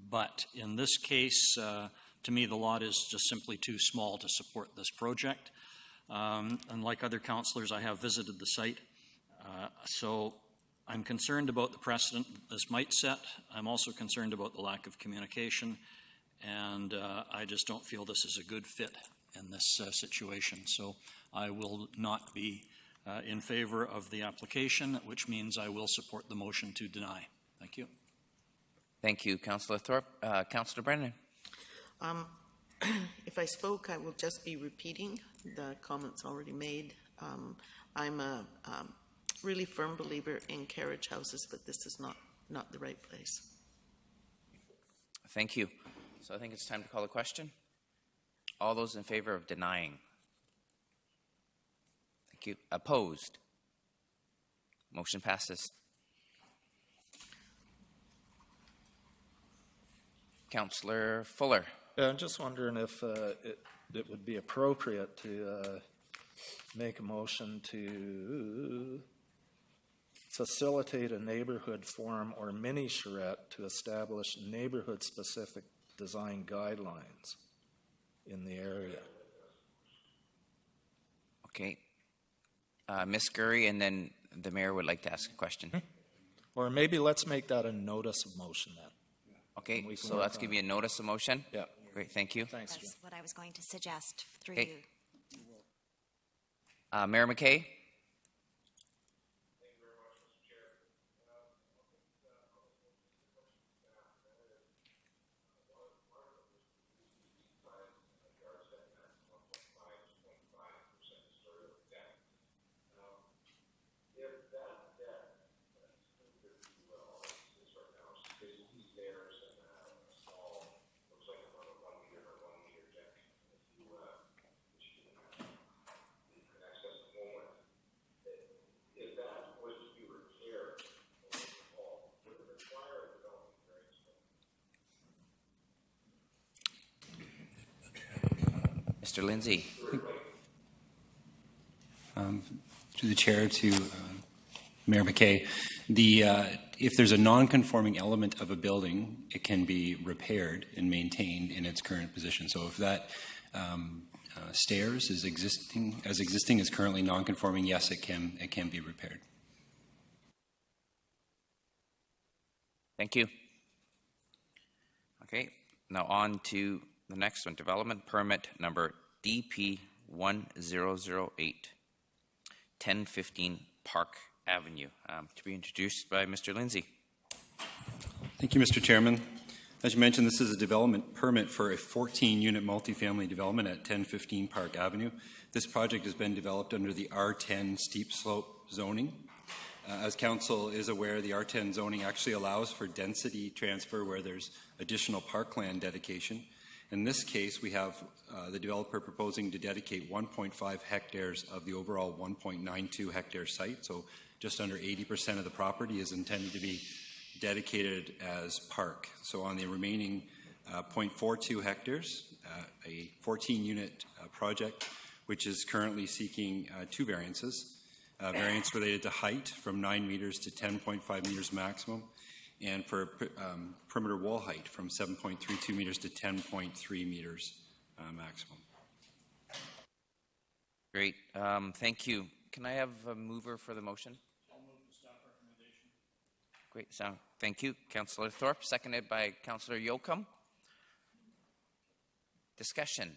But in this case, to me, the lot is just simply too small to support this project. And like other councillors, I have visited the site. So I'm concerned about the precedent that this might set. I'm also concerned about the lack of communication. And I just don't feel this is a good fit in this situation. So I will not be in favor of the application, which means I will support the motion to deny. Thank you. Thank you, Councillor Thorpe. Councillor Brennan. If I spoke, I will just be repeating the comments already made. I'm a really firm believer in carriage houses, but this is not the right place. Thank you. So I think it's time to call the question. All those in favor of denying? Thank you. Opposed? Motion passes. Councillor Fuller. Yeah, I'm just wondering if it would be appropriate to make a motion to facilitate a neighborhood forum or mini charrette to establish neighborhood-specific design guidelines in the area. Okay. Ms. Gurry, and then the mayor would like to ask a question. Or maybe let's make that a notice of motion then. Okay, so let's give you a notice of motion. Yeah. Great, thank you. Thanks, That's what I was going to suggest through Okay. you. Mayor McKay? Mr. Lindsay. Through the chair to Mayor McKay, if there's a non-conforming element of a building, it can be repaired and maintained in its current position. So if that stairs is existing as currently non-conforming, yes, it can be repaired. Thank you. Okay, now on to the next one, development permit number DP 1008, 1015 Park Avenue, to be introduced by Mr. Lindsay. Thank you, Mr. Chairman. As you mentioned, this is a development permit for a 14-unit multifamily development at 1015 Park Avenue. This project has been developed under the R10 steep slope zoning. As council is aware, the R10 zoning actually allows for density transfer where there's additional parkland dedication. In this case, we have the developer proposing to dedicate 1.5 hectares of the overall 1.92 hectare site. So just under 80% of the property is intended to be dedicated as park. So on the remaining 0.42 hectares, a 14-unit project, which is currently seeking two variances. Variance related to height from 9 meters to 10.5 meters maximum, and for perimeter wall height from 7.32 meters to 10.3 meters maximum. Great, thank you. Can I have a mover for the motion? I'll move the staff recommendation. Great, sound. Thank you, Councillor Thorpe, seconded by Councillor Yocum. Discussion.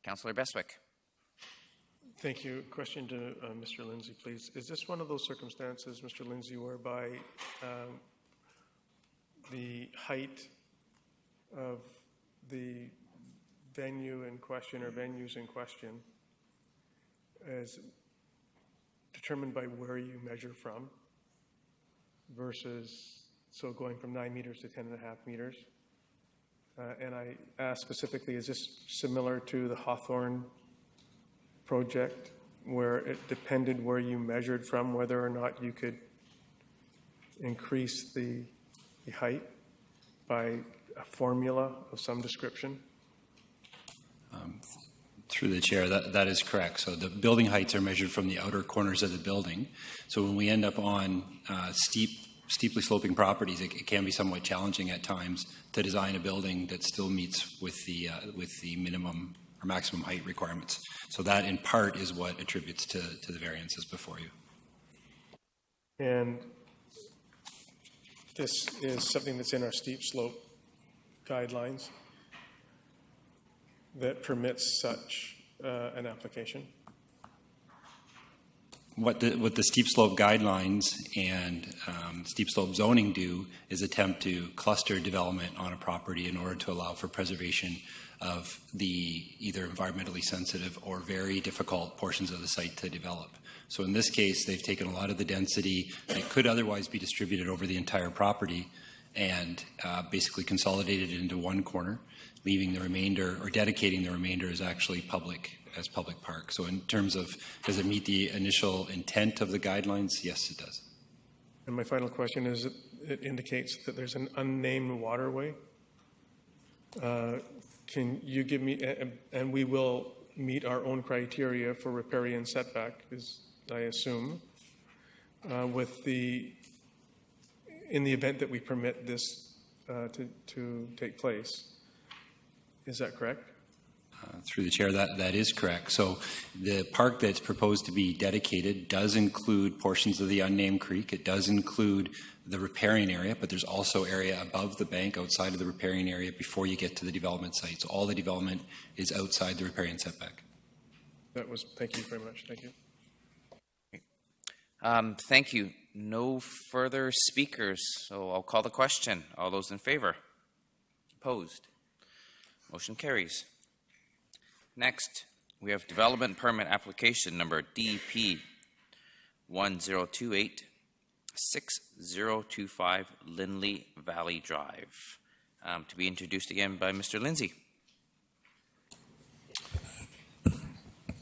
Councillor Beswick. Thank you. Question to Mr. Lindsay, please. Is this one of those circumstances, Mr. Lindsay, whereby the height of the venue in question or venues in question is determined by where you measure from versus, so going from 9 meters to 10.5 meters? And I ask specifically, is this similar to the Hawthorne project where it depended where you measured from whether or not you could increase the height by a formula of some description? Through the chair, that is correct. So the building heights are measured from the outer corners of the building. So when we end up on steeply sloping properties, it can be somewhat challenging at times to design a building that still meets with the minimum or maximum height requirements. So that in part is what attributes to the variances before you. And this is something that's in our steep slope guidelines that permits such an application. What the steep slope guidelines and steep slope zoning do is attempt to cluster development on a property in order to allow for preservation of the either environmentally sensitive or very difficult portions of the site to develop. So in this case, they've taken a lot of the density that could otherwise be distributed over the entire property and basically consolidated it into one corner, leaving the remainder or dedicating the remainder as actually public park. So in terms of, does it meet the initial intent of the guidelines? Yes, it does. And my final question is, it indicates that there's an unnamed waterway. Can you give me, and we will meet our own criteria for riparian setback, is I assume, in the event that we permit this to take place. Is that correct? Through the chair, that is correct. So the park that's proposed to be dedicated does include portions of the unnamed creek. It does include the riparian area, but there's also area above the bank outside of the riparian area before you get to the development site. So all the development is outside the riparian setback. Thank you very much. Thank you. Thank you. No further speakers, so I'll call the question. All those in favor? Opposed? Motion carries. Next, we have development permit application number DP 1028-6025 Lindley Valley Drive, to be introduced again by Mr. Lindsay.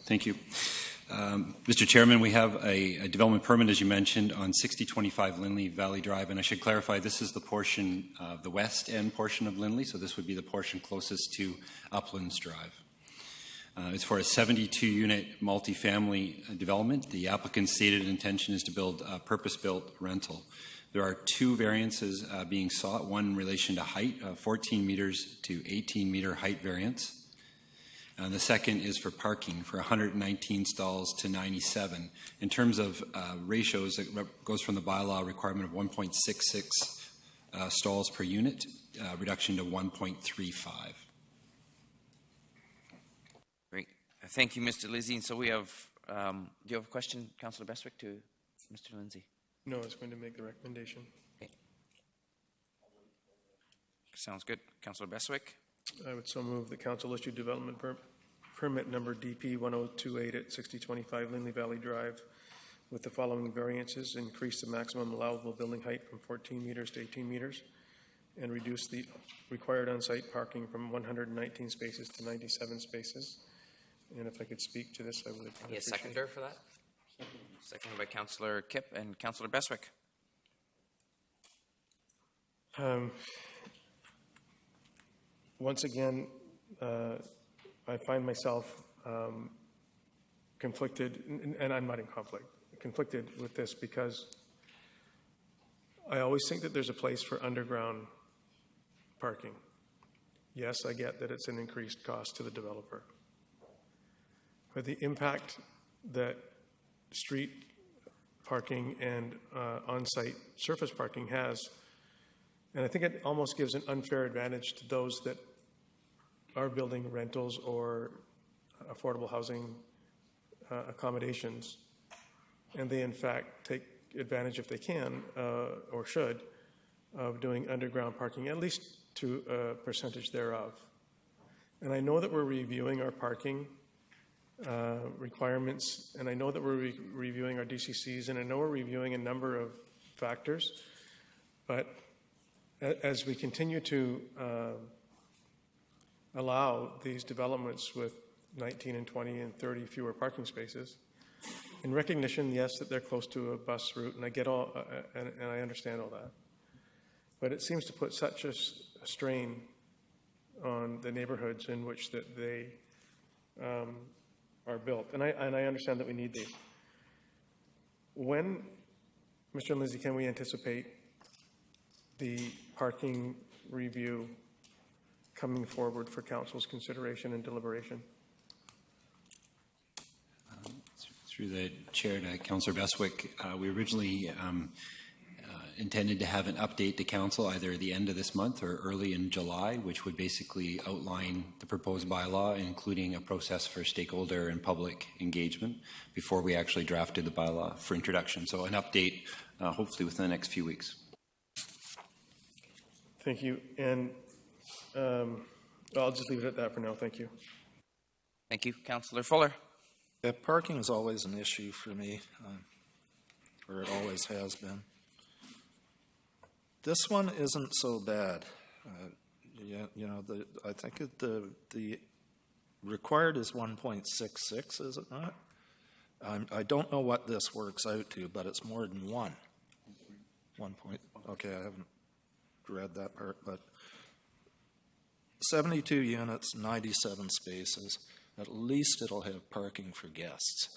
Thank you. Mr. Chairman, we have a development permit, as you mentioned, on 6025 Lindley Valley Drive, and I should clarify, this is the portion, the west end portion of Lindley, so this would be the portion closest to Uplands Drive. It's for a 72-unit multifamily development. The applicant's stated intention is to build a purpose-built rental. There are two variances being sought, one in relation to height, 14 meters to 18-meter height variance. And the second is for parking, for 119 stalls to 97. In terms of ratios, it goes from the bylaw requirement of 1.66 stalls per unit, reduction to 1.35. Great. Thank you, Mr. Lindsay. So we have, do you have a question, Councillor Bestwick, to Mr. Lindsay? No, it's going to make the recommendation. Okay. Sounds good. Councillor Bestwick? I would so move that council issue development permit number DP 1028 at 6025 Lindley Valley Drive with the following variances: increase the maximum allowable building height from 14 meters to 18 meters and reduce the required on-site parking from 119 spaces to 97 spaces. And if I could speak to this, I would appreciate it. Yes, seconder for that? Seconded by Councillor Kipp and Councillor Bestwick. Once again, I find myself conflicted, and I'm not in conflict, conflicted with this because I always think that there's a place for underground parking. Yes, I get that it's an increased cost to the developer. But the impact that street parking and on-site surface parking has, and I think it almost gives an unfair advantage to those that are building rentals or affordable housing accommodations, and they in fact take advantage, if they can or should, of doing underground parking, at least to a percentage thereof. And I know that we're reviewing our parking requirements, and I know that we're reviewing our DCCs, and I know we're reviewing a number of factors, but as we continue to allow these developments with 19 and 20 and 30 fewer parking spaces, in recognition, yes, that they're close to a bus route, and I get all, and I understand all that, but it seems to put such a strain on the neighborhoods in which that they are built. And I understand that we need these. When, Mr. and Lindsay, can we anticipate the parking review coming forward for council's consideration and deliberation? Through the chair to Councillor Beswick, we originally intended to have an update to council either at the end of this month or early in July, which would basically outline the proposed bylaw, including a process for stakeholder and public engagement before we actually drafted the bylaw for introduction. So an update hopefully within the next few weeks. Thank you. And I'll just leave it at that for now. Thank you. Thank you. Councillor Fuller. Yeah, parking is always an issue for me, or it always has been. This one isn't so bad. I think the required is 1.66, is it not? I don't know what this works out to, but it's more than one. 1 point. Okay, I haven't read that part, but 72 units, 97 spaces. At least it'll have parking for guests.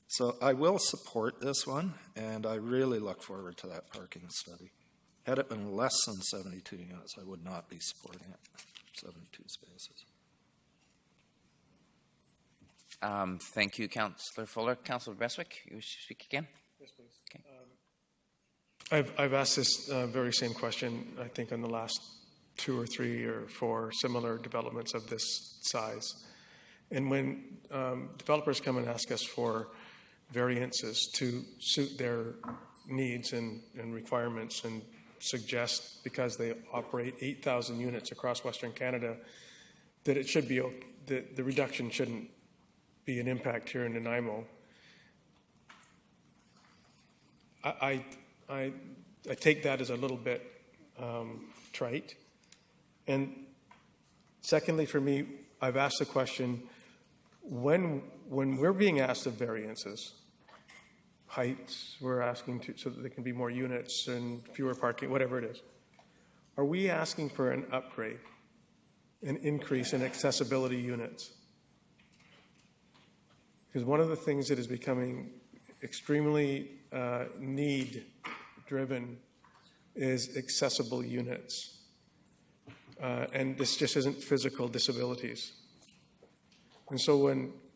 So I will support this one, and I really look forward to that parking study. Had it been less than 72 units, I would not be supporting it. 72 spaces. Thank you, Councillor Fuller. Councillor Beswick, you wish to speak again? Yes, please. Okay. I've asked this very same question, I think, on the last 2 or 3 or 4 similar developments of this size. And when developers come and ask us for variances to suit their needs and requirements and suggest, because they operate 8,000 units across Western Canada, that it should be, that the reduction shouldn't be an impact here in Nanaimo. I take that as a little bit trite. And secondly, for me, I've asked the question, when we're being asked of variances, heights, we're asking to, so that there can be more units and fewer parking, whatever it is, are we asking for an upgrade, an increase in accessibility units? Because one of the things that is becoming extremely need-driven is accessible units. And this just isn't physical disabilities. And so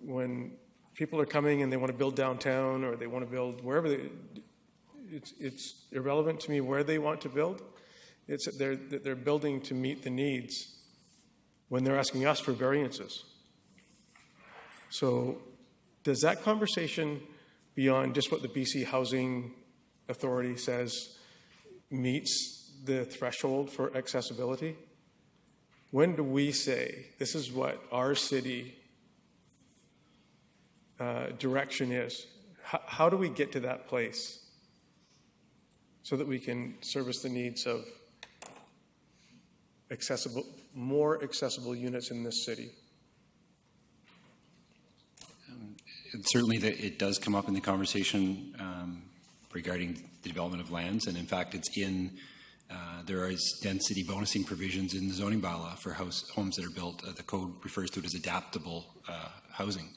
when people are coming and they want to build downtown or they want to build wherever, it's irrelevant to me where they want to build. It's that they're building to meet the needs when they're asking us for variances. So does that conversation, beyond just what the BC Housing Authority says, meets the threshold for accessibility? When do we say, this is what our city direction is? How do we get to that place so that we can service the needs of more accessible units in this city? Certainly it does come up in the conversation regarding the development of lands, and in fact it's in there is density bonusing provisions in the zoning bylaw for homes that are built. The code refers to it as adaptable housing.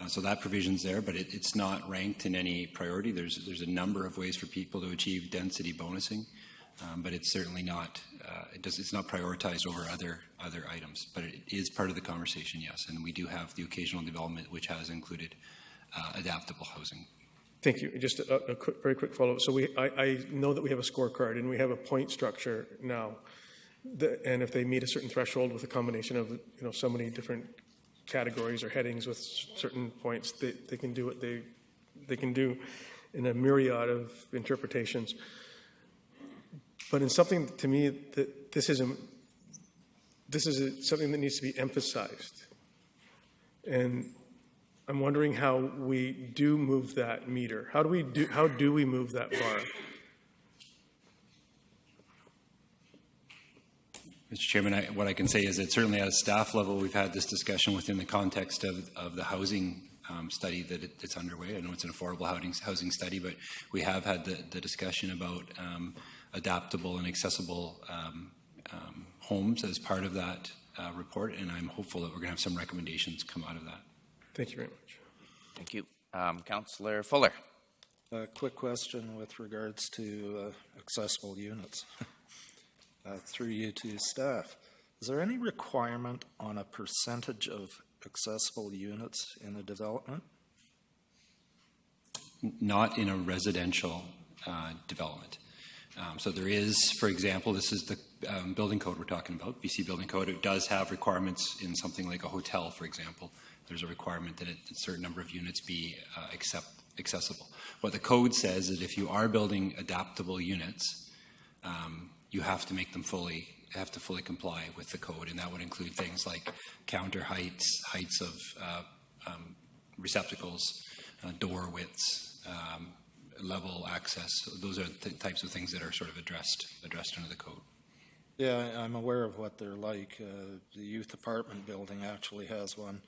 So that provision's there, but it's not ranked in any priority. There's a number of ways for people to achieve density bonusing, but it's certainly not. It's not prioritized over other items. But it is part of the conversation, yes. And we do have the occasional development which has included adaptable housing. Thank you. Just a very quick follow-up. So I know that we have a scorecard and we have a point structure now. And if they meet a certain threshold with a combination of so many different categories or headings with certain points, they can do what they can do in a myriad of interpretations. But in something, to me, that this is something that needs to be emphasized. And I'm wondering how we do move that meter. How do we move that bar? Mr. Chairman, what I can say is that certainly at a staff level, we've had this discussion within the context of the housing study that's underway. I know it's an affordable housing study, but we have had the discussion about adaptable and accessible homes as part of that report, and I'm hopeful that we're going to have some recommendations come out of that. Thank you very much. Thank you. Councillor Fuller. A quick question with regards to accessible units. Through you to staff, is there any requirement on a percentage of accessible units in a development? Not in a residential development. So there is, for example, this is the building code we're talking about, BC Building Code. It does have requirements in something like a hotel, for example. There's a requirement that a certain number of units be accessible. What the code says is if you are building adaptable units, you have to make them fully comply with the code, and that would include things like counter heights, heights of receptacles, door widths, level access. Those are the types of things that are sort of addressed under the code. Yeah, I'm aware of what they're like. The youth apartment building actually has one,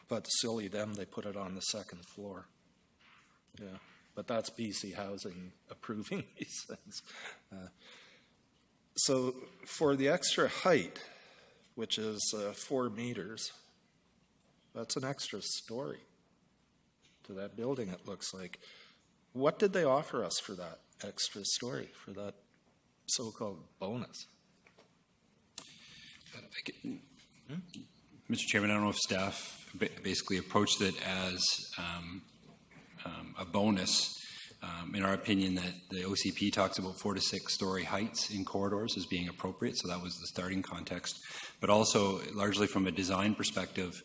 but silly them, they put it on the second floor. Yeah, but that's BC Housing approving these things. So for the extra height, which is 4 meters, that's an extra story to that building, it looks like. What did they offer us for that extra story, for that so-called bonus? Mr. Chairman, I don't know if staff basically approached it as a bonus. In our opinion, that the OCP talks about 4 to 6 story heights in corridors as being appropriate, so that was the starting context. But also, largely from a design perspective,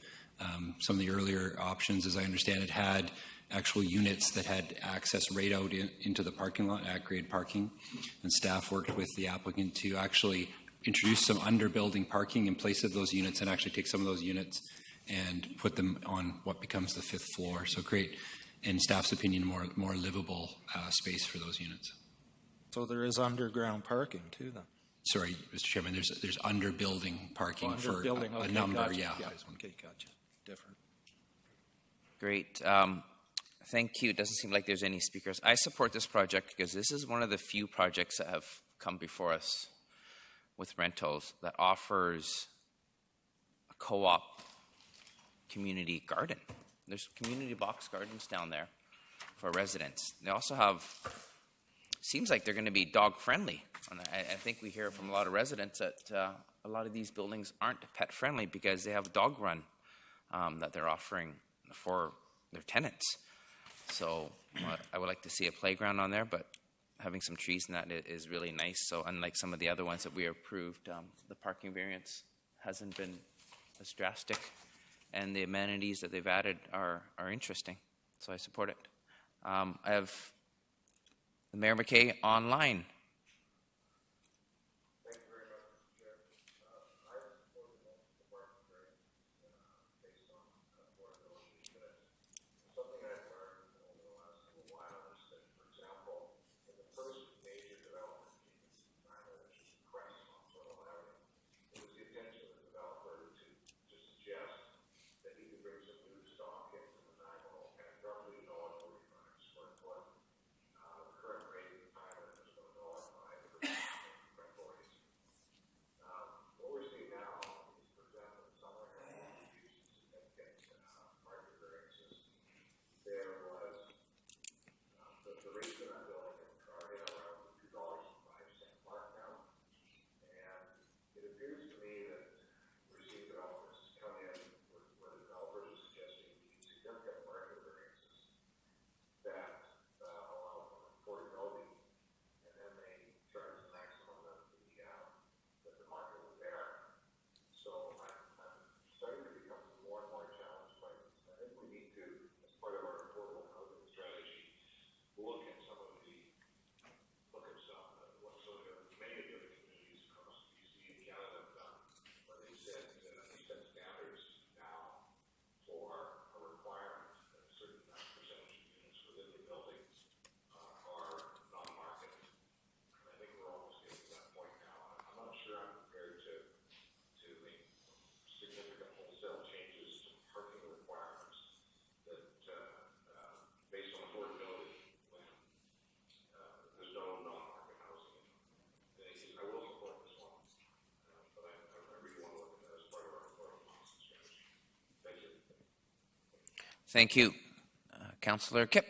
some of the earlier options, as I understand it, had actual units that had access right out into the parking lot, at-grade parking, and staff worked with the applicant to actually introduce some under-building parking in place of those units and actually take some of those units and put them on what becomes the 5th floor. So create, in staff's opinion, more livable space for those units. So there is underground parking too, then? Sorry, Mr. Chairman, there's under-building parking for under-building, a number, gotcha. yeah. Okay, gotcha. Different. Great. Thank you. It doesn't seem like there's any speakers. I support this project because this is one of the few projects that have come before us with rentals that offers a co-op community garden. There's community box gardens down there for residents. They also have, seems like they're going to be dog friendly. And I think we hear from a lot of residents that a lot of these buildings aren't pet friendly because they have a dog run that they're offering for their tenants. So I would like to see a playground on there, but having some trees in that is really nice. So unlike some of the other ones that we approved, the parking variance hasn't been as drastic, and the amenities that they've added are interesting. So I support it. I have Mayor McKay online. Thank you. Councillor Kipp.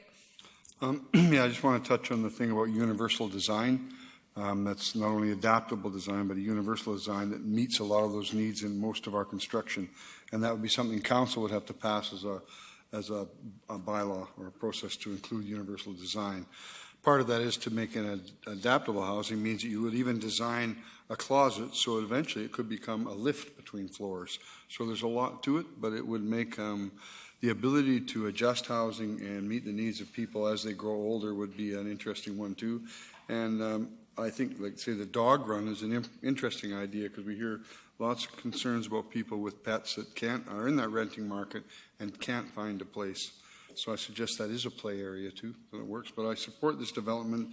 Yeah, I just want to touch on the thing about universal design. That's not only adaptable design, but a universal design that meets a lot of those needs in most of our construction. And that would be something council would have to pass as a bylaw or a process to include universal design. Part of that is to make an adaptable housing means that you would even design a closet so eventually it could become a lift between floors. So there's a lot to it, but it would make the ability to adjust housing and meet the needs of people as they grow older would be an interesting one too. And I think, like say, the dog run is an interesting idea because we hear lots of concerns about people with pets that are in that renting market and can't find a place. So I suggest that is a play area too, that it works. But I support this development.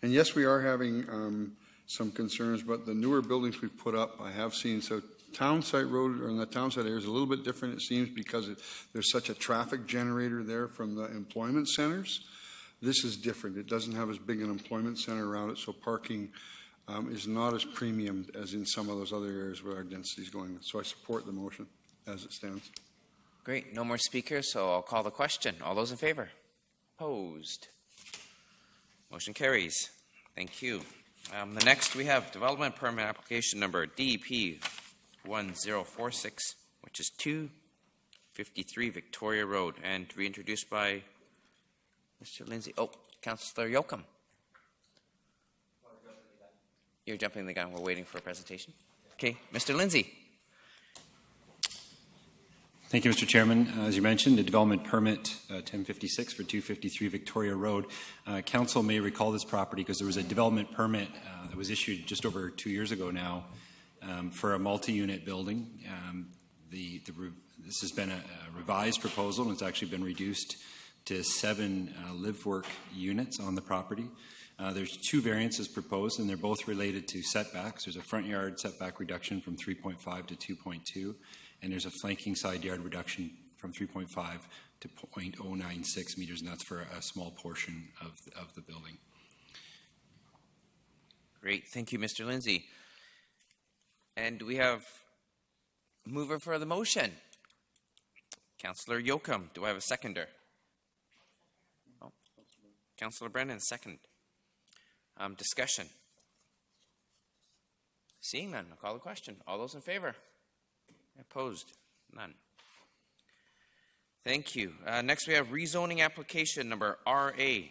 And yes, we are having some concerns, but the newer buildings we've put up, I have seen. So Townsite Road, or in the Townsite area, is a little bit different, it seems, because there's such a traffic generator there from the employment centers. This is different. It doesn't have as big an employment center around it, so parking is not as premium as in some of those other areas where our density is going. So I support the motion as it stands. Great. No more speakers, so I'll call the question. All those in favor? Opposed? Motion carries. Thank you. The next we have development permit application number DP 1046, which is 253 Victoria Road, and to be introduced by Mr. Lindsay. Oh, Councillor Yoakum. You're jumping the gun. We're waiting for a presentation. Okay, Mr. Lindsay. Thank you, Mr. Chairman. As you mentioned, the development permit 1056 for 253 Victoria Road. Council may recall this property because there was a development permit that was issued just over 2 years ago now for a multi-unit building. This has been a revised proposal, and it's actually been reduced to 7 live-work units on the property. There's 2 variances proposed, and they're both related to setbacks. There's a front yard setback reduction from 3.5 to 2.2, and there's a flanking side yard reduction from 3.5 to 0.096 meters, and that's for a small portion of the building. Great. Thank you, Mr. Lindsay. And we have mover for the motion, Councillor Yoakum. Do I have a seconder? Oh. Councillor Brennan, second. Discussion. Seeing none, I'll call the question. All those in favor? Opposed? None. Thank you. Next, we have rezoning application number RA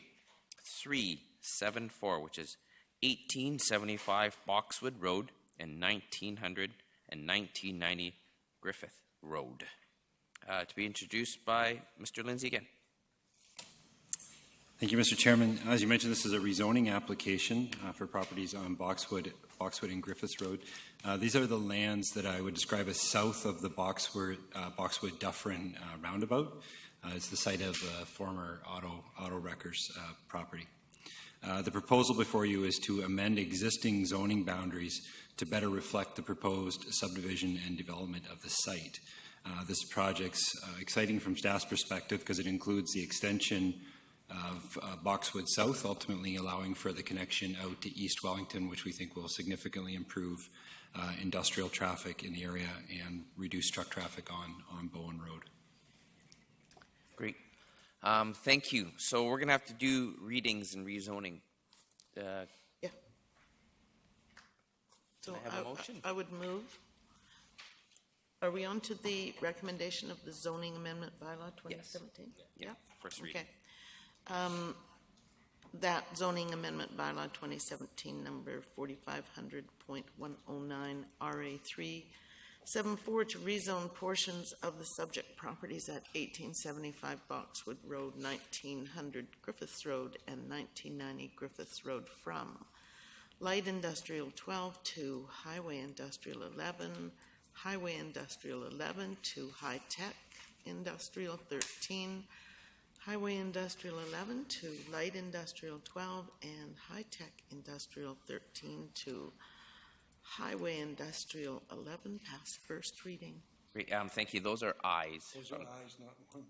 374, which is 1875 Boxwood Road and 1900 and 1990 Griffith Road. To be introduced by Mr. Lindsay again. Thank you, Mr. Chairman. As you mentioned, this is a rezoning application for properties on Boxwood and Griffiths Road. These are the lands that I would describe as south of the Boxwood Dufferin roundabout. It's the site of the former auto wreckers property. The proposal before you is to amend existing zoning boundaries to better reflect the proposed subdivision and development of the site. This project's exciting from staff's perspective because it includes the extension of Boxwood South, ultimately allowing for the connection out to East Wellington, which we think will significantly improve industrial traffic in the area and reduce truck traffic on Bowen Road. Great. Thank you. So we're going to have to do readings and rezoning. Yeah. So I have a motion? I would move. Are we on to the recommendation of the zoning amendment bylaw 2017? Yes. Yeah. First reading. Okay. That zoning amendment bylaw 2017 number 4500.109 RA374 to rezone portions of the subject properties at 1875 Boxwood Road, 1900 Griffiths Road, and 1990 Griffiths Road from Light Industrial 12 to Highway Industrial 11, Highway Industrial 11 to High Tech Industrial 13, Highway Industrial 11 to Light Industrial 12, and High Tech Industrial 13 to Highway Industrial 11. Pass first reading. Great. Thank you. Those are ayes. Those are ayes, not one.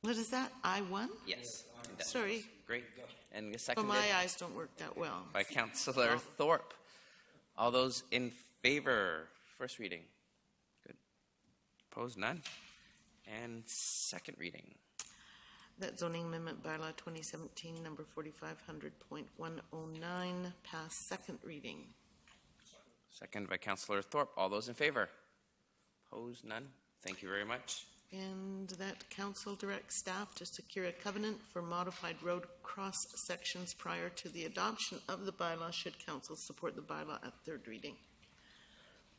What is that? I-1? Yes. Sorry. Great. And the But second my eyes don't work that well. by Councillor Thorpe. All those in favor? First reading. Good. Opposed? None. And second reading. That zoning amendment bylaw 2017, number 4500.109, pass second reading. Second by Councillor Thorpe. All those in favor? Opposed? None? Thank you very much. And that council directs staff to secure a covenant for modified road cross sections prior to the adoption of the bylaw should council support the bylaw at third reading.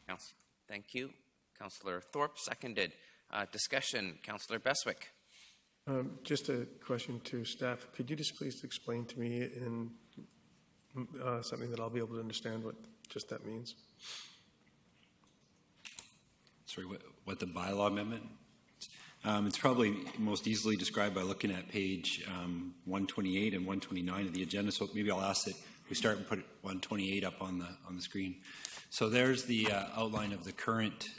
Council. Thank you. Councillor Thorpe, seconded. Discussion. Councillor Beswick. Just a question to staff. Could you just please explain to me in something that I'll be able to understand what just that means? Sorry, what the bylaw amendment? It's probably most easily described by looking at page 128 and 129 of the agenda. So maybe I'll ask that we start and put 128 up on the screen. So there's the outline of the current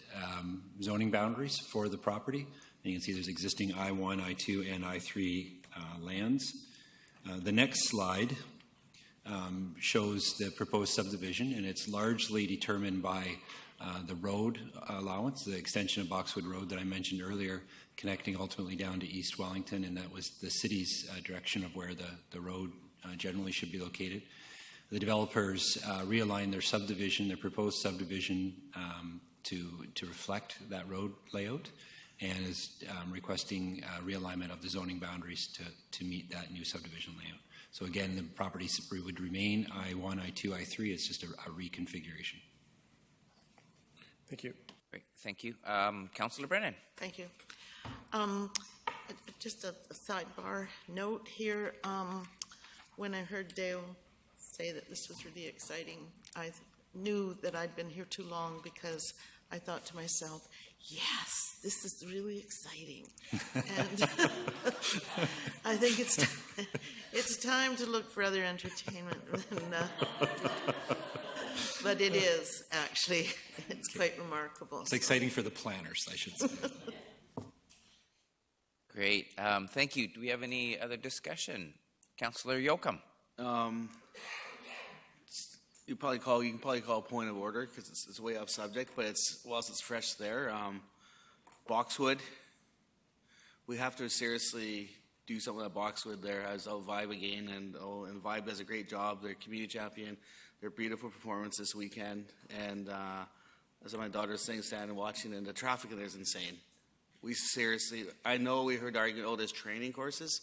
zoning boundaries for the property. And you can see there's existing I-1, I-2, and I-3 lands. The next slide shows the proposed subdivision, and it's largely determined by the road allowance, the extension of Boxwood Road that I mentioned earlier, connecting ultimately down to East Wellington, and that was the city's direction of where the road generally should be located. The developers realigned their subdivision, their proposed subdivision, to reflect that road layout, and is requesting realignment of the zoning boundaries to meet that new subdivision layout. So again, the property would remain I-1, I-2, I-3. It's just a reconfiguration. Thank you. Great. Thank you. Councillor Brennan. Thank you. Just a sidebar note here. When I heard Dale say that this was really exciting, I knew that I'd been here too long because I thought to myself, yes, this is really exciting. And I think it's time to look for other entertainment. But it is, actually. It's quite remarkable. It's exciting for the planners, I should say. Great. Thank you. Do we have any other discussion? Councillor Yoakum. You can probably call a point of order because it's way off subject, but whilst it's fresh there, Boxwood, we have to seriously do something at Boxwood there as Vibe again, and Vibe does a great job. They're community champion. They're beautiful performance this weekend, and as my daughter was saying, standing and watching, and the traffic in there is insane. We seriously, I know we heard the argument, there's training courses.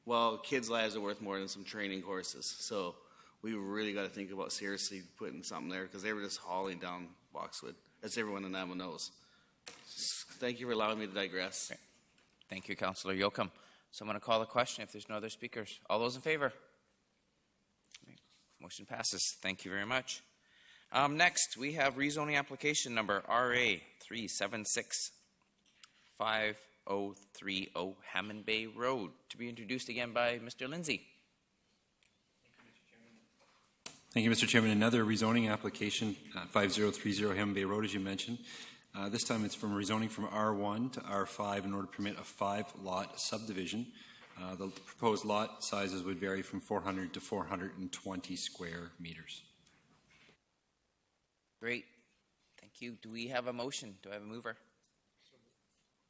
Well, kids' lives are worth more than some training courses, so we really got to think about seriously putting something there because they were just hauling down Boxwood, as everyone in Nanaimo knows. Thank you for allowing me to digress. Okay. Thank you, Councillor Yoakum. So I'm going to call the question if there's no other speakers. All those in favor? Motion passes. Thank you very much. Next, we have rezoning application number RA 3765030 Hammond Bay Road to be introduced again by Mr. Lindsay. Thank you, Mr. Chairman. Another rezoning application, 5030 Hammond Bay Road, as you mentioned. This time it's from rezoning from R1 to R5 in order to permit a 5-lot subdivision. The proposed lot sizes would vary from 400 to 420 square meters. Great. Thank you. Do we have a motion? Do I have a mover?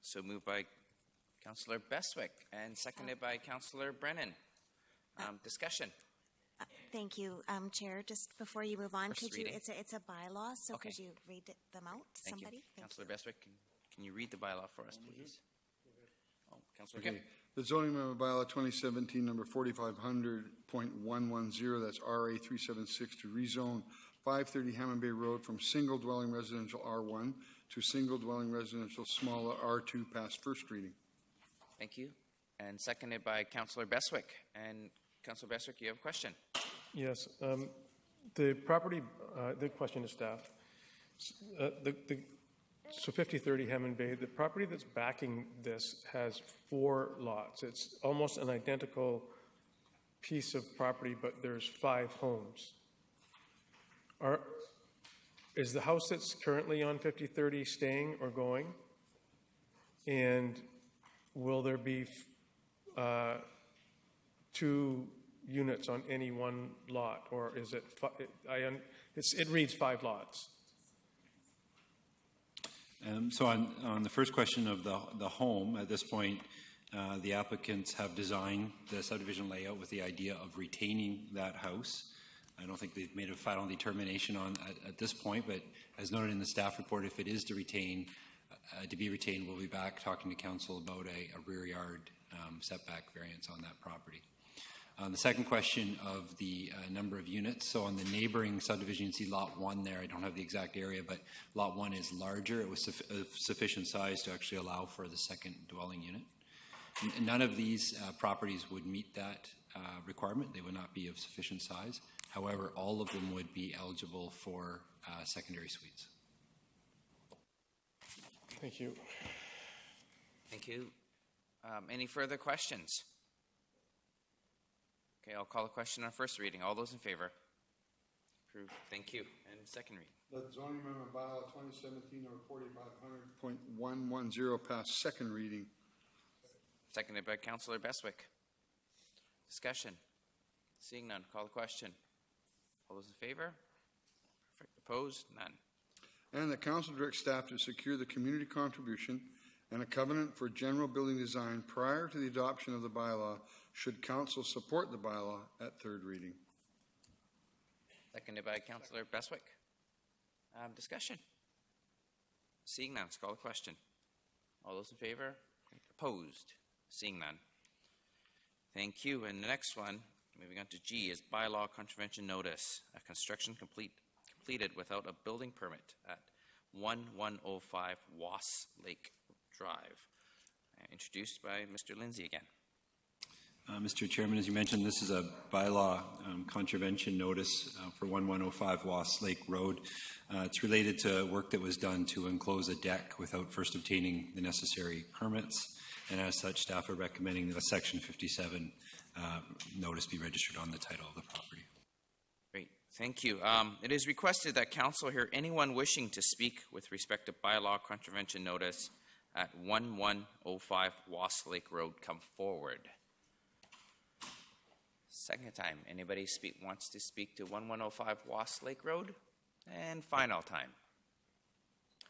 So moved by Councillor Beswick and seconded by Councillor Brennan. Discussion. Thank you, Chair. Just before you move on, First could you? reading. It's a bylaw, so Okay. could you read them out? Thank Somebody. you. Councillor Beswick, can you read the bylaw for us, please? Oh, Councillor Okay. Kim. The zoning amendment bylaw 2017, number 4500.110, that's RA 376, to rezone 530 Hammond Bay Road from single dwelling residential R1 to single dwelling residential smaller R2, past first reading. Thank you. And seconded by Councillor Beswick. And Councillor Beswick, you have a question? Yes. The property, the question to staff. So 5030 Hammond Bay, the property that's backing this has 4 lots. It's almost an identical piece of property, but there's 5 homes. Is the house that's currently on 5030 staying or going? And will there be 2 units on any one lot, or is it? It reads 5 lots. So on the first question of the home, at this point, the applicants have designed the subdivision layout with the idea of retaining that house. I don't think they've made a final determination on at this point, but as noted in the staff report, if it is to be retained, we'll be back talking to council about a rear yard setback variance on that property. The second question of the number of units. So on the neighboring subdivision, you see lot 1 there. I don't have the exact area, but lot 1 is larger. It was sufficient size to actually allow for the second dwelling unit. None of these properties would meet that requirement. They would not be of sufficient size. However, all of them would be eligible for secondary suites. Thank you. Thank you. Any further questions? Okay, I'll call a question on first reading. All those in favor? Approved. Thank you. And second reading. That zoning amendment bylaw 2017 or 4500.110 pass second reading. Seconded by Councillor Bestwick. Discussion. Seeing none, call the question. All those in favor? Perfect. Opposed? None. And the council directs staff to secure the community contribution and a covenant for general building design prior to the adoption of the bylaw, should council support the bylaw at third reading. Seconded by Councillor Bestwick. Discussion. Seeing none, call the question. All those in favor? Opposed? Seeing none. Thank you. And the next one, moving on to G, is bylaw contravention notice. A construction completed without a building permit at 1105 Wass Lake Drive. Introduced by Mr. Lindsay again. Mr. Chairman, as you mentioned, this is a bylaw contravention notice for 1105 Wass Lake Road. It's related to work that was done to enclose a deck without first obtaining the necessary permits. And as such, staff are recommending that a Section 57 notice be registered on the title of the property. Great. Thank you. It is requested that council hear anyone wishing to speak with respect to bylaw contravention notice at 1105 Wass Lake Road come forward. Second time, anybody wants to speak to 1105 Wass Lake Road? And final time.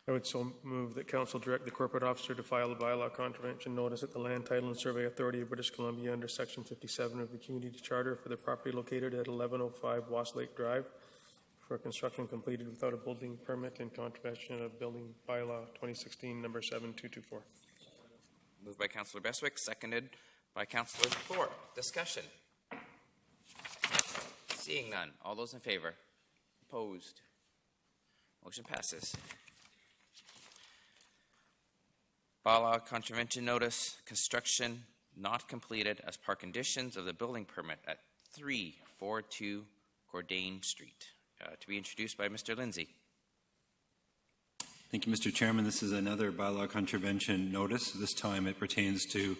I would so move that council direct the corporate officer to file a bylaw contravention notice at the Land Title and Survey Authority of British Columbia under Section 57 of the Community Charter for the property located at 1105 Wass Lake Drive for construction completed without a building permit in contravention of Building Bylaw 2016 number 7224. Moved by Councillor Bestwick, seconded by Councillor Thorpe. Discussion. Seeing none. All those in favor? Opposed? Motion passes. Bylaw contravention notice, construction not completed as per conditions of the building permit at 342 Cordain Street. To be introduced by Mr. Lindsay. Thank you, Mr. Chairman. This is another bylaw contravention notice. This time it pertains to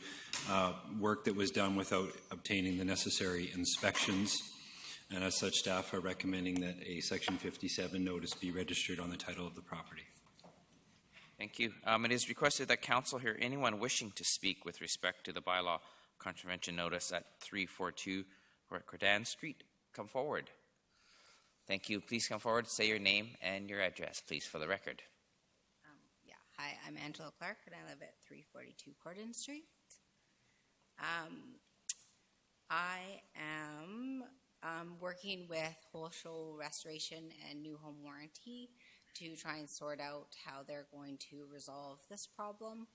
work that was done without obtaining the necessary inspections. And as such, staff are recommending that a Section 57 notice be registered on the title of the property. Thank you. It is requested that council hear anyone wishing to speak with respect to the bylaw contravention notice at 342 Cordain Street come forward. Thank you. Please come forward, say your name and your address, please, for the record. Hi, I'm Angela Clark, and I live at 342 Cordain Street. I am working with Whole Show Restoration and New Home Warranty to try and sort out how they're going to resolve this problem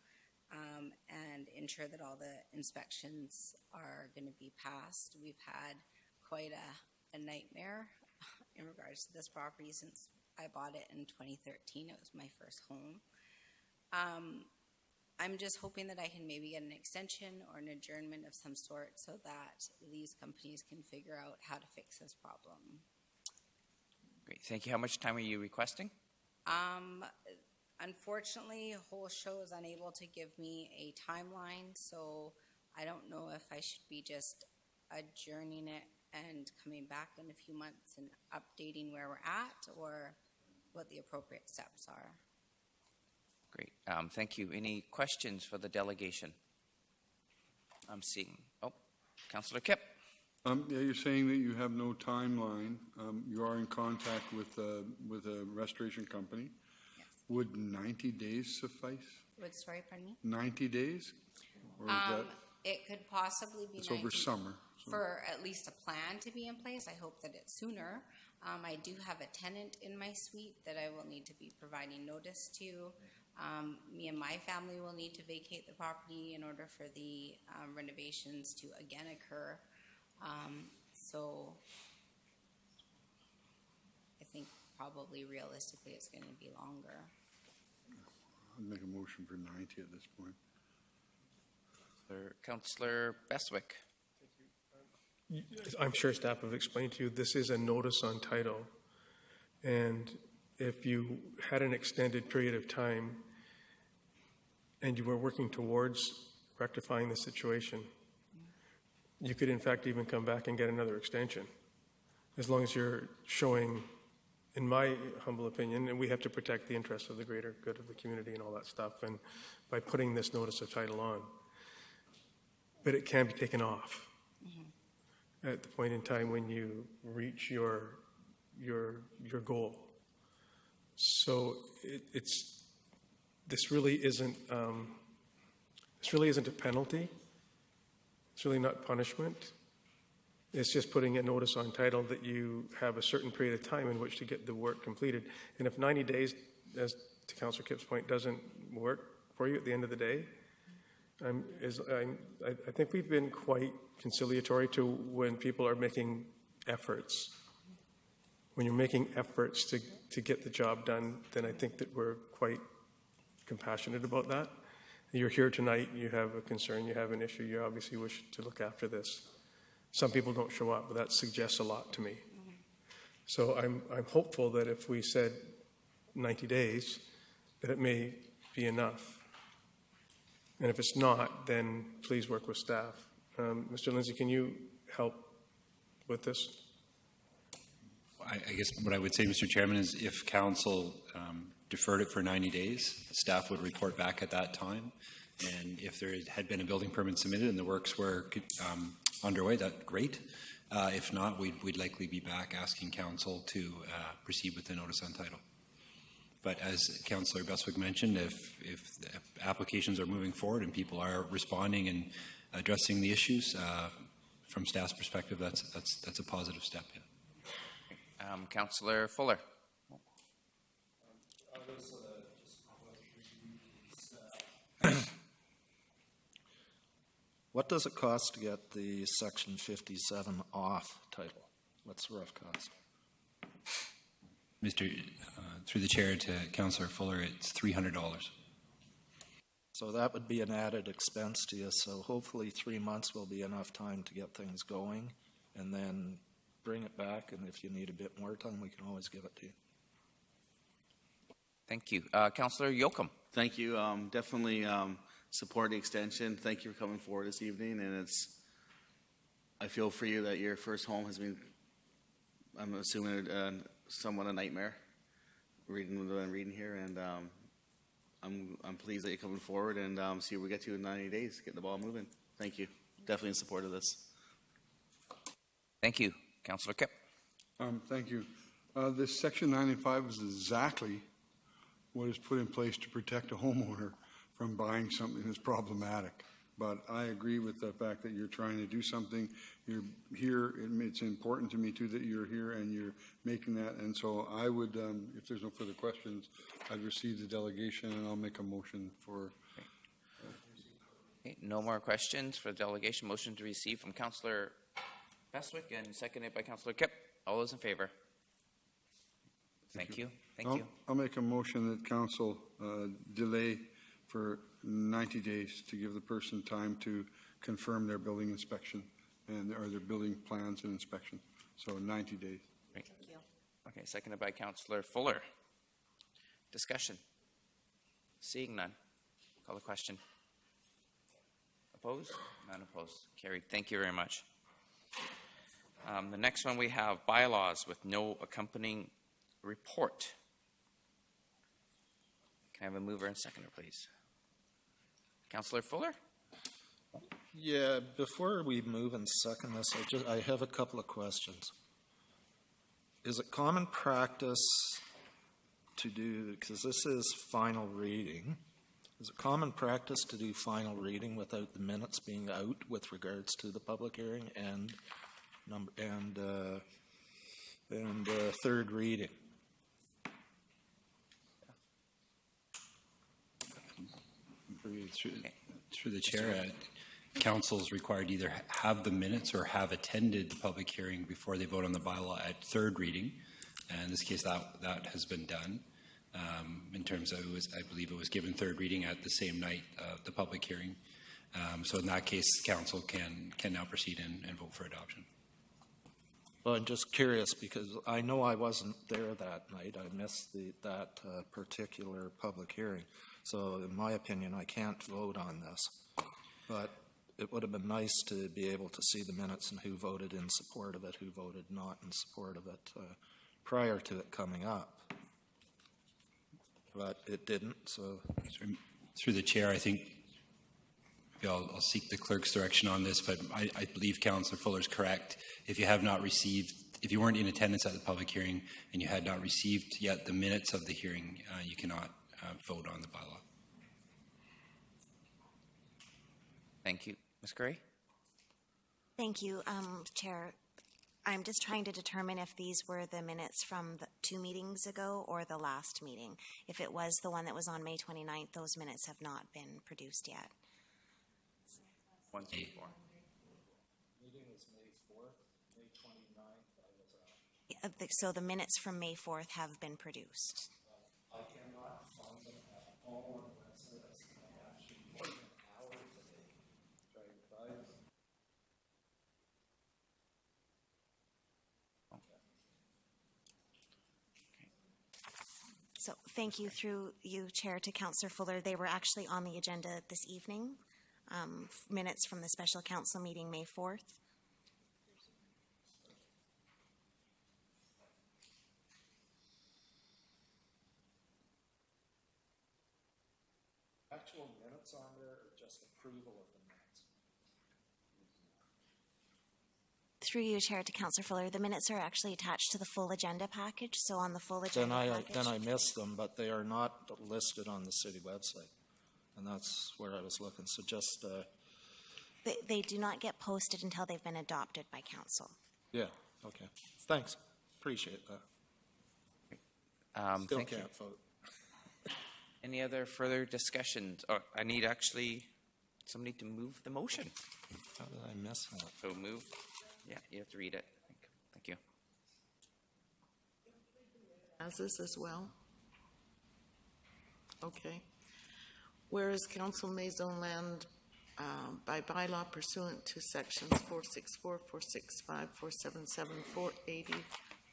and ensure that all the inspections are going to be passed. We've had quite a nightmare in regards to this property since I bought it in 2013. It was my first home. I'm just hoping that I can maybe get an extension or an adjournment of some sort so that these companies can figure out how to fix this problem. Great. Thank you. How much time are you requesting? Unfortunately, Whole Show is unable to give me a timeline, so I don't know if I should be just adjourning it and coming back in a few months and updating where we're at, or what the appropriate steps are. Great. Thank you. Any questions for the delegation? I'm seeing. Oh, Councillor Kipp. Yeah, you're saying that you have no timeline. You are in contact with a restoration company. Yes. Would 90 days suffice? Sorry, pardon me? 90 days? Or is that, It could possibly be it's 90 over summer? So- for at least a plan to be in place. I hope that it's sooner. I do have a tenant in my suite that I will need to be providing notice to. Me and my family will need to vacate the property in order for the renovations to again occur. So I think probably realistically it's going to be longer. I'd make a motion for 90 at this point. Councillor Bestwick. I'm sure staff have explained to you, this is a notice on title. And if you had an extended period of time and you were working towards rectifying the situation, you could in fact even come back and get another extension. As long as you're showing, in my humble opinion, and we have to protect the interests of the greater good of the community and all that stuff, and by putting this notice of title on. But it can be taken off at the point in time when you reach your goal. So this really isn't a penalty. It's really not punishment. It's just putting a notice on title that you have a certain period of time in which to get the work completed. And if 90 days, as to Councillor Kipp's point, doesn't work for you at the end of the day, I think we've been quite conciliatory to when people are making efforts. When you're making efforts to get the job done, then I think that we're quite compassionate about that. You're here tonight, you have a concern, you have an issue, you obviously wish to look after this. Some people don't show up, but that suggests a lot to me. So I'm hopeful that if we said 90 days, that it may be enough. And if it's not, then please work with staff. Mr. Lindsay, can you help with this? I guess what I would say, Mr. Chairman, is if council deferred it for 90 days, staff would report back at that time. And if there had been a building permit submitted and the works were underway, that's great. If not, we'd likely be back asking council to proceed with the notice on title. But as Councillor Bestwick mentioned, if the applications are moving forward and people are responding and addressing the issues, from staff's perspective, that's a positive step. Yeah. Councillor Fuller. What does it cost to get the Section 57 off title? What's the rough cost? Through the chair to Councillor Fuller, it's $300. So that would be an added expense to you. So hopefully 3 months will be enough time to get things going, and then bring it back. And if you need a bit more time, we can always give it to you. Thank you. Councillor Yoakum. Thank you. Definitely support the extension. Thank you for coming forward this evening. And I feel for you that your first home has been, I'm assuming, somewhat a nightmare. Reading here, and I'm pleased that you're coming forward and see where we get to in 90 days. Get the ball moving. Thank you. Definitely in support of this. Thank you. Councillor Kipp. Thank you. This Section 95 is exactly what is put in place to protect a homeowner from buying something that's problematic. But I agree with the fact that you're trying to do something. You're here. It's important to me, too, that you're here and you're making that. And so I would, if there's no further questions, I'd receive the delegation and I'll make a motion for. Okay, no more questions for the delegation. Motion to receive from Councillor Bestwick and seconded by Councillor Kipp. All those in favor? Thank you. Thank you. I'll make a motion that council delay for 90 days to give the person time to confirm their building inspection or their building plans and inspection. So 90 days. Great. Thank you. Okay, seconded by Councillor Fuller. Discussion. Seeing none. Call the question. Opposed? None opposed. Carried. Thank you very much. The next one we have bylaws with no accompanying report. Can I have a mover and seconder, please? Councillor Fuller? Yeah, before we move and second this, I have a couple of questions. Is it common practice to do, because this is final reading, is it common practice to do final reading without the minutes being out with regards to the public hearing and third reading? Through the chair, council's required to either have the minutes or have attended the public hearing before they vote on the bylaw at third reading. And in this case, that has been done. In terms of, I believe it was given third reading at the same night of the public hearing. So in that case, council can now proceed and vote for adoption. Well, I'm just curious because I know I wasn't there that night. I missed that particular public hearing. So in my opinion, I can't vote on this. But it would have been nice to be able to see the minutes and who voted in support of it, who voted not in support of it prior to it coming up. But it didn't, so. Through the chair, I think I'll seek the clerk's direction on this, but I believe Councillor Fuller is correct. If you have not received, if you weren't in attendance at the public hearing and you had not received yet the minutes of the hearing, you cannot vote on the bylaw. Thank you. Ms. Gray? Thank you, Chair. I'm just trying to determine if these were the minutes from the 2 meetings ago or the last meeting. If it was the one that was on May 29th, those minutes have not been produced yet. 1 through 4. Meeting was May 4th, May 29th. I was out. So the minutes from May 4th have been produced. I cannot find them at all on the website. I actually worked an hour today trying to find them. So thank you through you, Chair, to Councillor Fuller. They were actually on the agenda this evening, minutes from the special council meeting May 4th. Actual minutes on there or just approval of the minutes? Through you, Chair, to Councillor Fuller, the minutes are actually attached to the full agenda package. So on the full agenda package. Then I missed them, but they are not listed on the city website. And that's where I was looking. So just, They do not get posted until they've been adopted by council. yeah, okay. Thanks. Appreciate that. Still Thank you. can't vote. Any other further discussions? Oh, I need actually somebody to move the motion. How did I miss that? So move. Yeah, you have to read it. Thank you. As is as well? Okay. Whereas council may zone land by bylaw pursuant to sections 464, 465, 477, 480,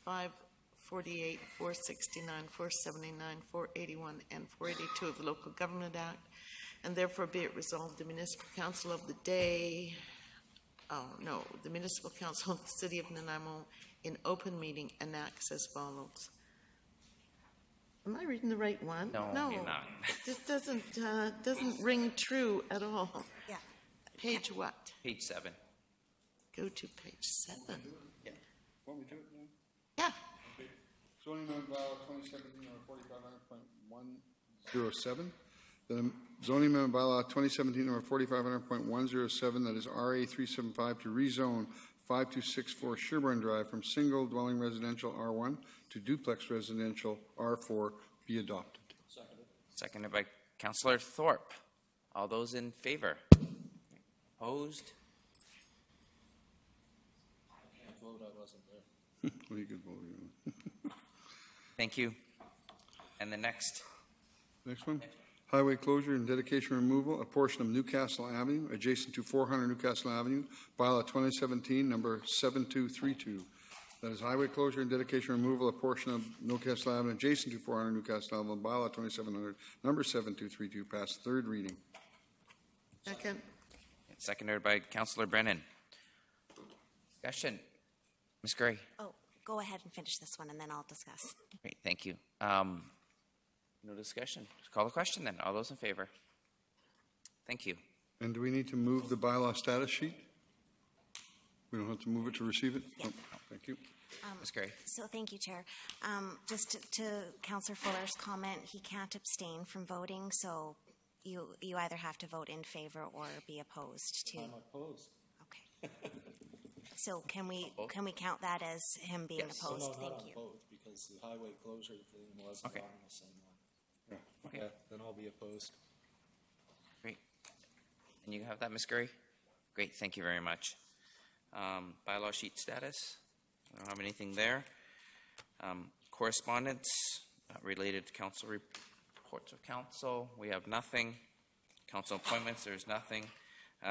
548, 469, 479, 481, and 482 of the Local Government Act, and therefore be it resolved, the municipal council of the day, the municipal council of the city of Nanaimo in open meeting enacts as follows. Am I reading the right one? No, you're not. This doesn't ring true at all. Yeah. Page what? Page 7. Go to page 7. Yeah. Want me to do it then? Yeah. Zoning amendment bylaw 2017 4500.107. The zoning amendment bylaw 2017 4500.107, that is RA 375, to rezone 5264 Sherburne Drive from single dwelling residential R1 to duplex residential R4 be adopted. Seconded by Councillor Thorpe. All those in favor? Opposed? I can't vote, I wasn't there. Well, you could vote, yeah. Thank you. And the next. Next one. Highway closure and dedication removal, a portion of Newcastle Avenue adjacent to 400 Newcastle Avenue, bylaw 2017, number 7232. That is highway closure and dedication removal, a portion of Newcastle Avenue adjacent to 400 Newcastle Avenue, bylaw 2700, number 7232, passed third reading. Second. Seconded by Councillor Brennan. Discussion. Ms. Gray. Oh, go ahead and finish this one and then I'll discuss. Great, thank you. No discussion. Just call the question then. All those in favor? Thank you. And do we need to move the bylaw status sheet? We don't have to move it to receive it? Oh, thank you. Ms. Gray. So thank you, Chair. Just to Councillor Fuller's comment, he can't abstain from voting, so you either have to vote in favor or be opposed to. I'm opposed. Okay. So can we count that as him being opposed? No, Thank not you. on both, because the highway closure thing wasn't Okay. on the same one. Okay. Yeah, then I'll be opposed. Great. And you have that, Ms. Gray? Great, thank you very much. Bylaw sheet status, I don't have anything there. Correspondence related to council reports of council, we have nothing. Council appointments, there's nothing.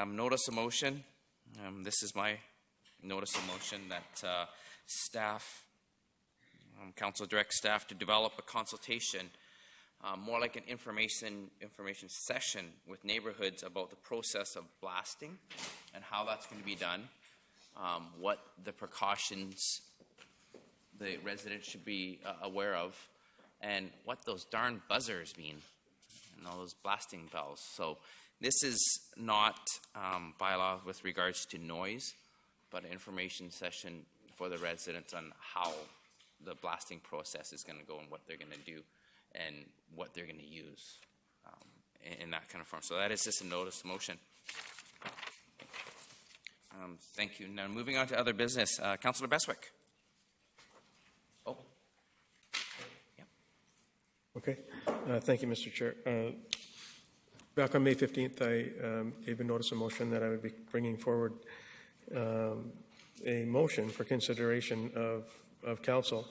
Notice of motion, this is my notice of motion that staff, council directs staff to develop a consultation, more like an information session with neighborhoods about the process of blasting and how that's going to be done, what the precautions the residents should be aware of, and what those darn buzzers mean, and all those blasting bells. So this is not bylaw with regards to noise, but an information session for the residents on how the blasting process is going to go and what they're going to do and what they're going to use in that kind of form. So that is just a notice of motion. Thank you. Now moving on to other business. Councillor Beswick. Oh. Yep. Okay. Thank you, Mr. Chair. Back on May 15th, I gave a notice of motion that I would be bringing forward a motion for consideration of council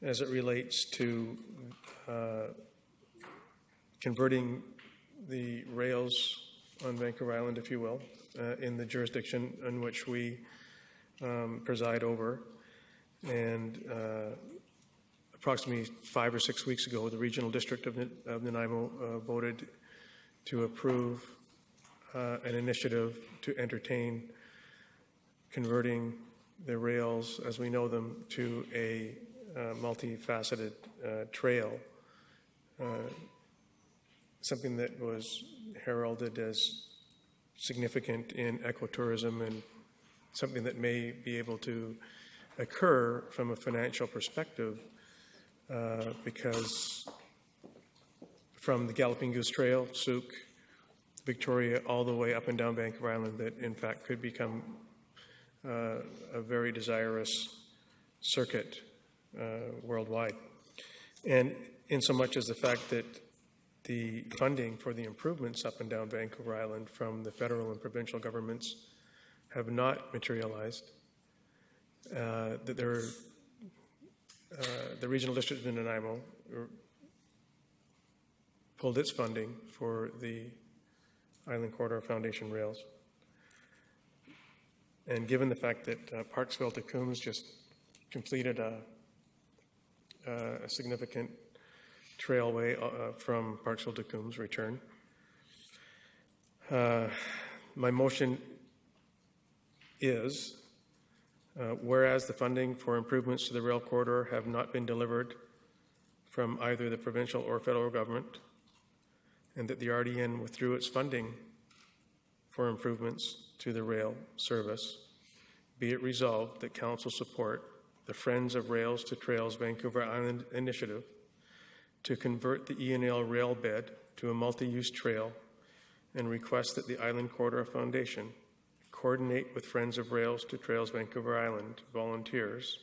as it relates to converting the rails on Vancouver Island, if you will, in the jurisdiction in which we preside over. And approximately 5 or 6 weeks ago, the Regional District of Nanaimo voted to approve an initiative to entertain converting the rails as we know them to a multifaceted trail, something that was heralded as significant in ecotourism and something that may be able to occur from a financial perspective because from the Galloping Goose Trail, Souk, Victoria, all the way up and down Vancouver Island, that in fact could become a very desirous circuit worldwide. And in so much as the fact that the funding for the improvements up and down Vancouver Island from the federal and provincial governments have not materialized, that the Regional District of Nanaimo pulled its funding for the Island Corridor Foundation rails. And given the fact that Parksville to Coombs just completed a significant trailway from Parksville to Coombs return, my motion is, whereas the funding for improvements to the rail corridor have not been delivered from either the provincial or federal government, and that the RDN withdrew its funding for improvements to the rail service, be it resolved that Council support the Friends of Rails to Trails Vancouver Island initiative to convert the ENL rail bed to a multi-use trail, and request that the Island Corridor Foundation coordinate with Friends of Rails to Trails Vancouver Island volunteers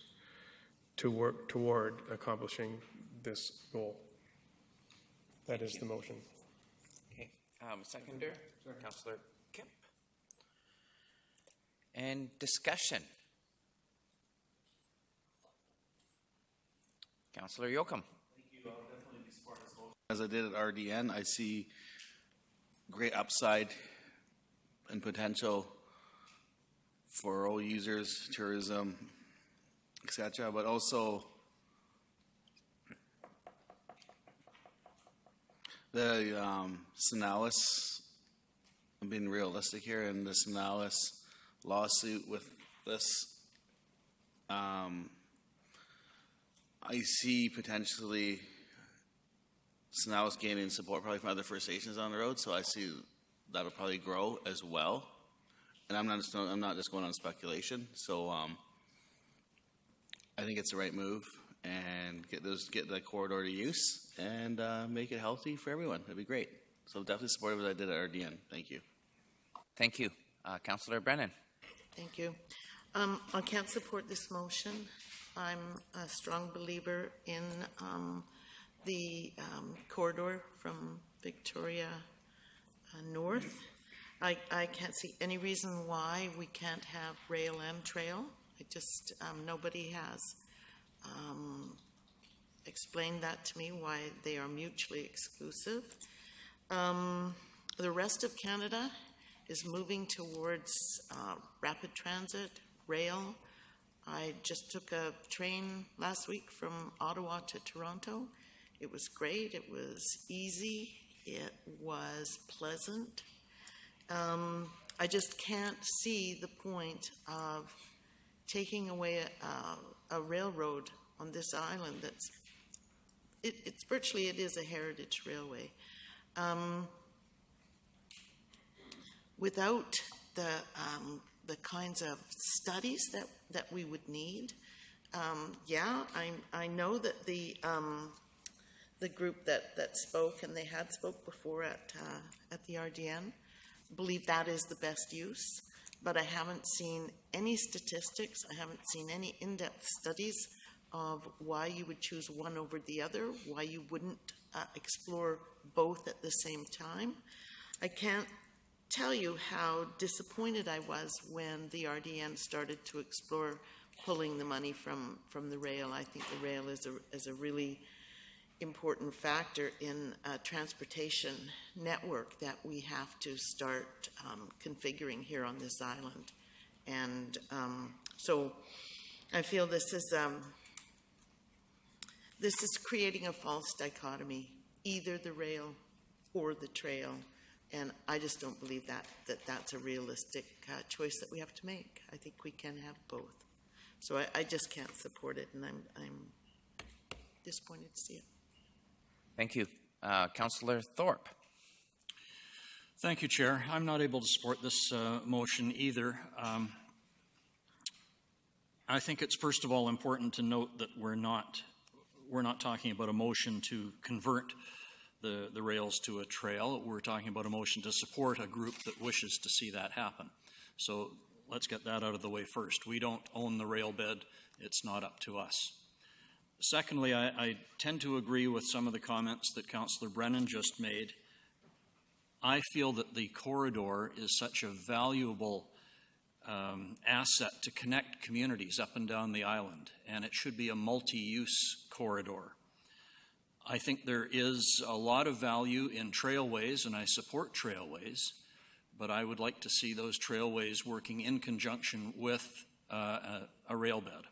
to work toward accomplishing this goal. That is the motion. Okay. Seconder, Councillor Kemp. And discussion. Councillor Yocum. As I did at RDN, I see great upside and potential for all users, tourism, etc., but also the Sonalis, I'm being realistic here, and the Sonalis lawsuit with this, I see potentially Sonalis gaining support probably from other First Nations on the road, so I see that'll probably grow as well. And I'm not just going on speculation. So I think it's the right move, and get the corridor to use and make it healthy for everyone. That'd be great. So definitely supportive of what I did at RDN. Thank you. Thank you. Councillor Brennan. Thank you. I can't support this motion. I'm a strong believer in the corridor from Victoria north. I can't see any reason why we can't have rail and trail. I just, nobody has explained that to me, why they are mutually exclusive. The rest of Canada is moving towards rapid transit, rail. I just took a train last week from Ottawa to Toronto. It was great. It was easy. It was pleasant. I just can't see the point of taking away a railroad on this island that's, it's virtually, it is a heritage railway. Without the kinds of studies that we would need, I know that the group that spoke, and they had spoke before at the RDN, believe that is the best use, but I haven't seen any statistics, I haven't seen any in-depth studies of why you would choose one over the other, why you wouldn't explore both at the same time. I can't tell you how disappointed I was when the RDN started to explore pulling the money from the rail. I think the rail is a really important factor in a transportation network that we have to start configuring here on this island. And so I feel this is creating a false dichotomy, either the rail or the trail. And I just don't believe that's a realistic choice that we have to make. I think we can have both. So I just can't support it, and I'm disappointed to see it. Thank you. Councillor Thorpe. Thank you, Chair. I'm not able to support this motion either. I think it's first of all important to note that we're not talking about a motion to convert the rails to a trail. We're talking about a motion to support a group that wishes to see that happen. So let's get that out of the way first. We don't own the rail bed. It's not up to us. Secondly, I tend to agree with some of the comments that Councillor Brennan just made. I feel that the corridor is such a valuable asset to connect communities up and down the island, and it should be a multi-use corridor. I think there is a lot of value in trailways, and I support trailways, but I would like to see those trailways working in conjunction with a rail bed.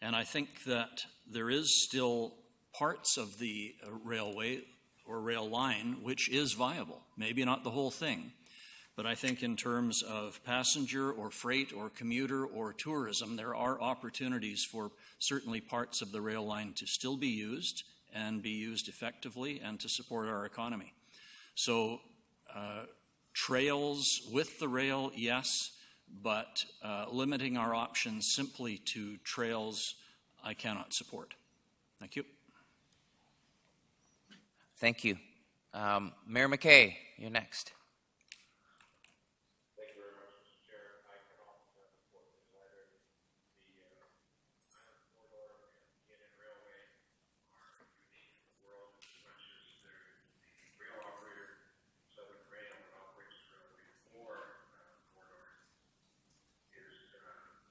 And I think that there is still parts of the railway or rail line which is viable, maybe not the whole thing, but I think in terms of passenger or freight or commuter or tourism, there are opportunities for certainly parts of the rail line to still be used and be used effectively and to support our economy. So trails with the rail, yes, but limiting our options simply to trails, I cannot support. Thank you. Thank you. Mayor McKay, you're next. Thank you very much, Mr. Chair. I cannot support this either. The Island Corridor and PNN Railway are unique in the world as much as the rail operator, Southern Rail, that operates the Railway 4 corridor, is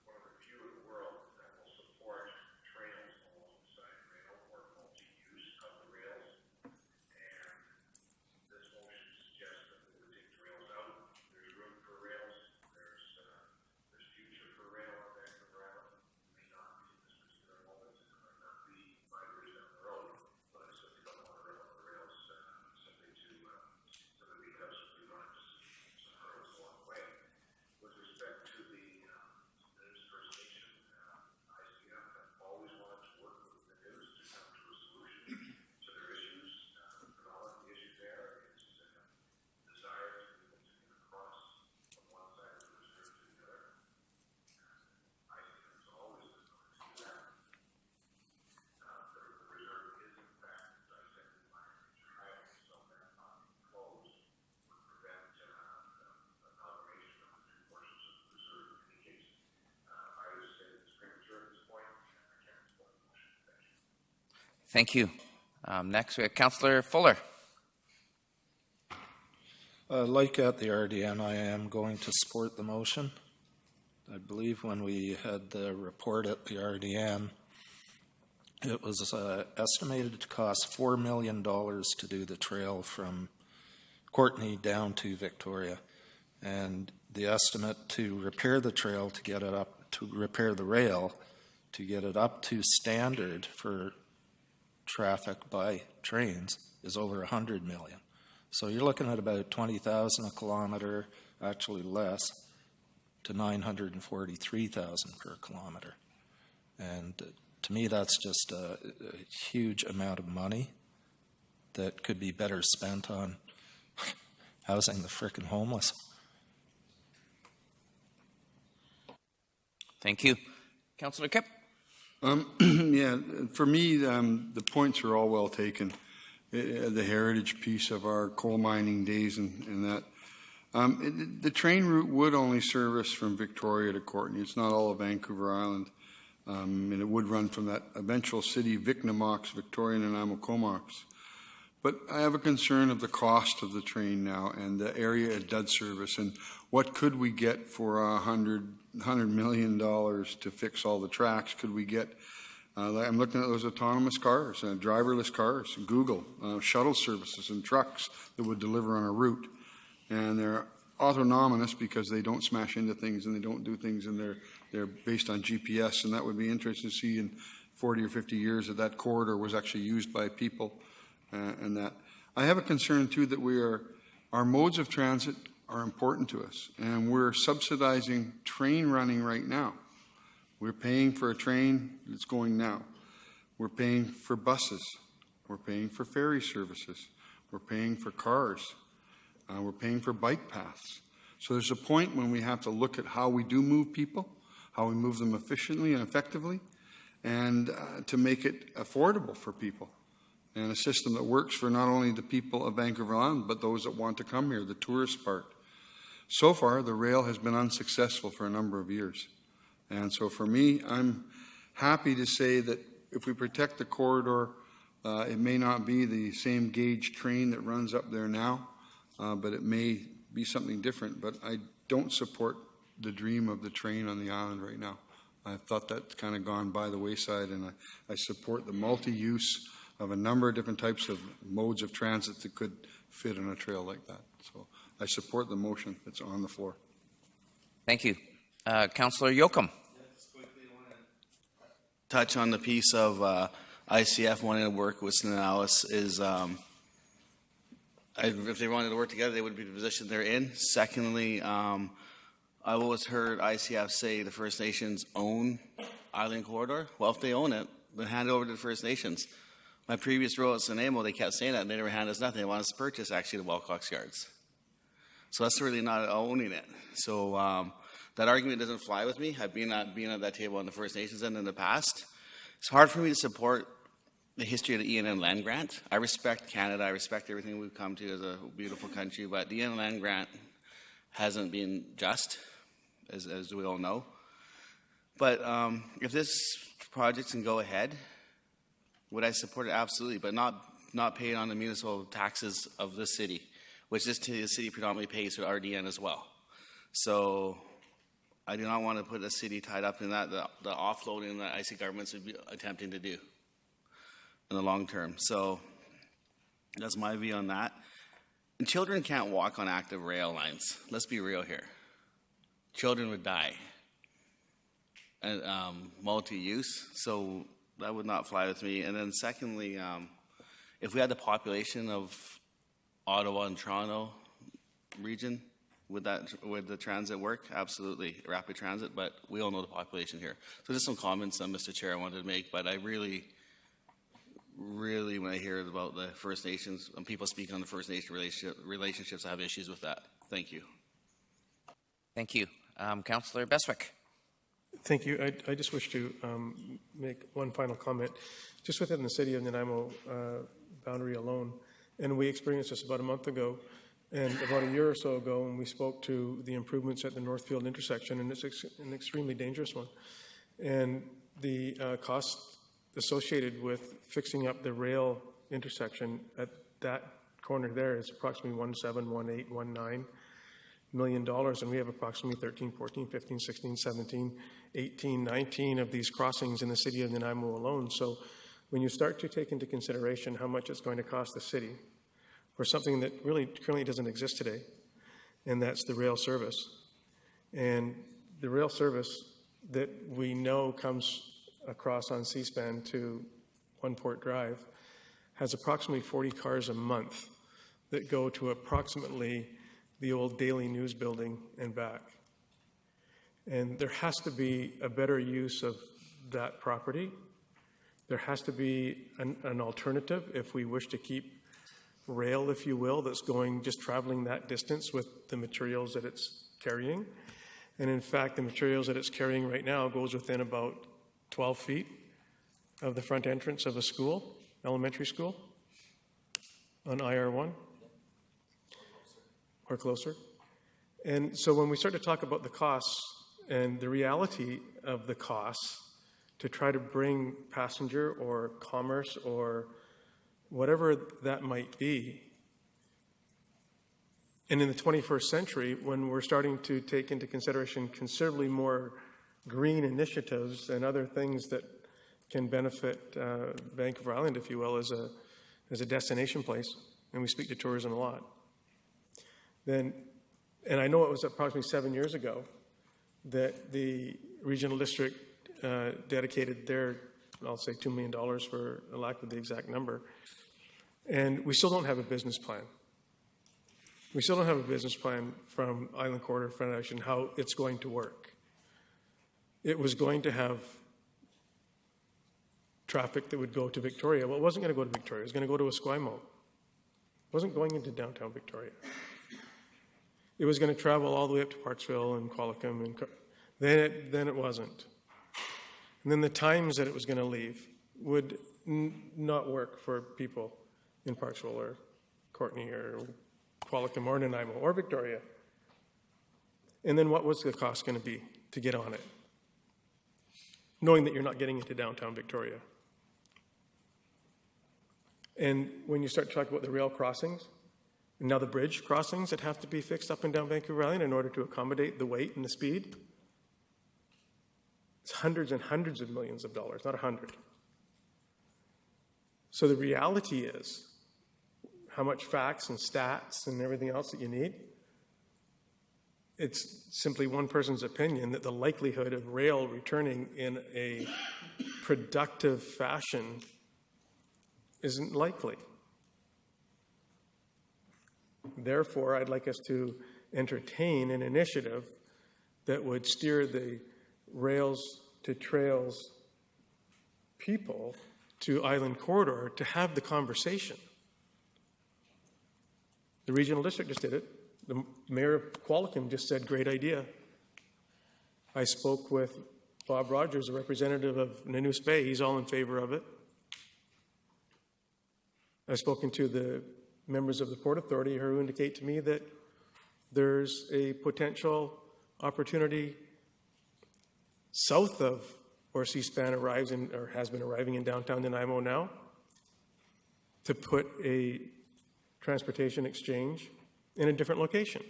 one of the few in the world that will support trails alongside rail or multi-use of the rails. And this motion suggests that we Thank you. Next, we have Councillor Fuller. Like at the RDN, I am going to support the motion. I believe when we had the report at the RDN, it was estimated to cost $4 million to do the trail from Courtenay down to Victoria. And the estimate to repair the trail, to get it up, to repair the rail, to get it up to standard for traffic by trains is over $100 million. So you're looking at about $20,000 a kilometer, actually less, to $943,000 per kilometer. And to me, that's just a huge amount of money that could be better spent on housing the frickin' homeless. Thank you. Councillor Kipp. Yeah, for me, the points are all well taken. The heritage piece of our coal mining days and that. The train route would only service from Victoria to Courtenay. It's not all of Vancouver Island. And it would run from that eventual city, Vicnamox, Victoria, and Nanaimo Comox. But I have a concern of the cost of the train now and the area it does service, and what could we get for $100 million to fix all the tracks? Could we get, I'm looking at those autonomous cars, driverless cars, Google, shuttle services and trucks that would deliver on a route. And they're autonomous because they don't smash into things and they don't do things, and they're based on GPS, and that would be interesting to see in 40 or 50 years that corridor was actually used by people. And that I have a concern too that our modes of transit are important to us, and we're subsidizing train running right now. We're paying for a train that's going now. We're paying for buses. We're paying for ferry services. We're paying for cars. We're paying for bike paths. So there's a point when we have to look at how we do move people, how we move them efficiently and effectively, and to make it affordable for people. And a system that works for not only the people of Vancouver Island, but those that want to come here, the tourist part. So far, the rail has been unsuccessful for a number of years. And so for me, I'm happy to say that if we protect the corridor, it may not be the same gauge train that runs up there now, but it may be something different. But I don't support the dream of the train on the island right now. I thought that's kind of gone by the wayside, and I support the multi-use of a number of different types of modes of transit that could fit on a trail like that. So I support the motion that's on the floor. Thank you. Councillor Yoakum. Touch on the piece of ICF wanting to work with Nanalis is if they wanted to work together, they would be the position they're in. Secondly, I've always heard ICF say the First Nations own Island Corridor. Well, if they own it, then hand it over to the First Nations. My previous role at Nanaimo, they kept saying that, and they never handed us nothing. They wanted us to purchase, actually, the Wilcox Yards. So that's really not owning it. So that argument doesn't fly with me. I've been at that table on the First Nations end in the past. It's hard for me to support the history of the ENN land grant. I respect Canada. I respect everything we've come to as a beautiful country, but the ENN land grant hasn't been just, as we all know. But if this project can go ahead, would I support it? Absolutely, but not pay on the municipal taxes of the city, which the city predominantly pays with RDN as well. So I do not want to put the city tied up in that, the offloading that IC governments would be attempting to do in the long term. So that's my view on that. And children can't walk on active rail lines. Let's be real here. Children would die. And multi-use, so that would not fly with me. And then secondly, if we had the population of Ottawa and Toronto region, would the transit work? Absolutely, rapid transit, but we all know the population here. So just some comments, Mr. Chair, I wanted to make, but I really, when I hear about the First Nations, when people speak on the First Nation relationships, I have issues with that. Thank you. Thank you. Councillor Beswick. Thank you. I just wish to make one final comment. Just within the city of Nanaimo boundary alone, and we experienced this about a month ago, and about a year or so ago, when we spoke to the improvements at the Northfield intersection, and it's an extremely dangerous one. And the cost associated with fixing up the rail intersection at that corner there is approximately $17, $19 million, and we have approximately 13, 14, 15, 16, 17, 18, 19 of these crossings in the city of Nanaimo alone. So when you start to take into consideration how much it's going to cost the city for something that really currently doesn't exist today, and that's the rail service. And the rail service that we know comes across on C-SPAN to One Port Drive has approximately 40 cars a month that go to approximately the old Daily News building and back. And there has to be a better use of that property. There has to be an alternative if we wish to keep rail, if you will, that's going, just traveling that distance with the materials that it's carrying. And in fact, the materials that it's carrying right now goes within about 12 feet of the front entrance of a school, elementary school, on IR1, or closer. And so when we start to talk about the costs and the reality of the costs to try to bring passenger or commerce or whatever that might be, and in the 21st century, when we're starting to take into consideration considerably more green initiatives and other things that can benefit Vancouver Island, if you will, as a destination place, and we speak to tourism a lot, then, and I know it was approximately 7 years ago that the regional district dedicated their, I'll say $2 million for a lack of the exact number, and we still don't have a business plan. We still don't have a business plan from Island Corridor Foundation how it's going to work. It was going to have traffic that would go to Victoria. Well, it wasn't going to go to Victoria. It was going to go to Esquimalt. It wasn't going into downtown Victoria. It was going to travel all the way up to Parksville and Qualicum, and then it wasn't. And then the times that it was going to leave would not work for people in Parksville or Courtenay or Qualicum or Nanaimo or Victoria. And then what was the cost going to be to get on it, knowing that you're not getting into downtown Victoria? And when you start to talk about the rail crossings, and now the bridge crossings that have to be fixed up and down Vancouver Island in order to accommodate the weight and the speed, it's hundreds and hundreds of millions of dollars, not 100. So the reality is, how much facts and stats and everything else that you need, it's simply one person's opinion that the likelihood of rail returning in a productive fashion isn't likely. Therefore, I'd like us to entertain an initiative that would steer the rails to trails people to Island Corridor to have the conversation. The regional district just did it. The mayor of Qualicum just said, great idea. I spoke with Bob Rogers, a representative of Nanoose Bay. He's all in favor of it. I've spoken to the members of the Port Authority who indicate to me that there's a potential opportunity south of where C-SPAN arrives in, or has been arriving in downtown Nanaimo now, to put a transportation exchange in a different location.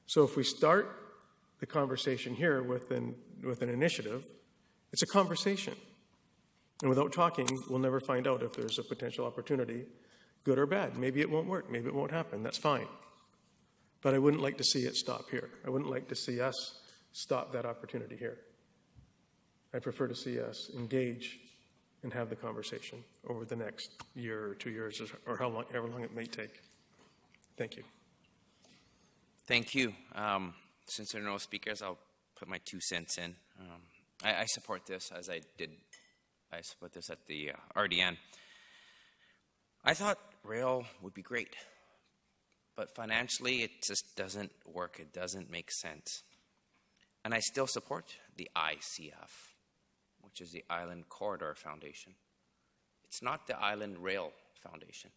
So if we start the conversation here with an initiative, it's a conversation. And without talking, we'll never find out if there's a potential opportunity, good or bad. Maybe it won't work. Maybe it won't happen. That's fine. But I wouldn't like to see it stop here. I wouldn't like to see us stop that opportunity here. I prefer to see us engage and have the conversation over the next year or 2 years or however long it may take. Thank you. Thank you. Since there are no speakers, I'll put my 2 cents in. I support this, as I did. I support this at the RDN. I thought rail would be great, but financially it just doesn't work. It doesn't make sense. And I still support the ICF, which is the Island Corridor Foundation. It's not the Island Rail Foundation.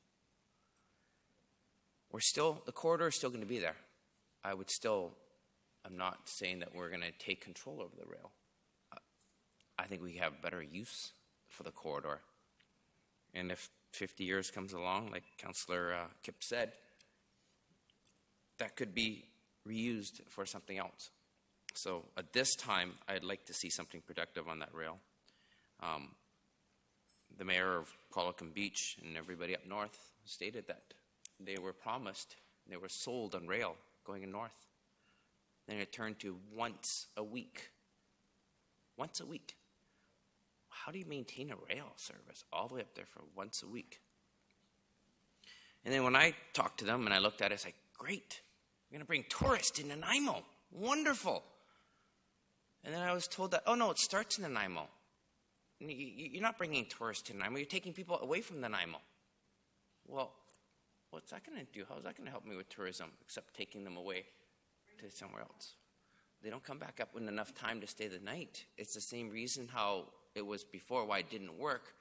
The corridor is still going to be there. I'm not saying that we're going to take control over the rail. I think we have better use for the corridor. And if 50 years comes along, like Councillor Kipp said, that could be reused for something else. So at this time, I'd like to see something productive on that rail. The mayor of Qualicum Beach and everybody up north stated that they were promised, they were sold on rail going north. Then it turned to once a week. Once a week. How do you maintain a rail service all the way up there for once a week? And then when I talked to them and I looked at it, it's like, great, we're going to bring tourists in Nanaimo. Wonderful. And then I was told that, oh no, it starts in Nanaimo. You're not bringing tourists to Nanaimo, you're taking people away from Nanaimo. Well, what's that going to do? How is that going to help me with tourism, except taking them away to somewhere else? They don't come back up with enough time to stay the night. It's the same reason how it was before, why it didn't work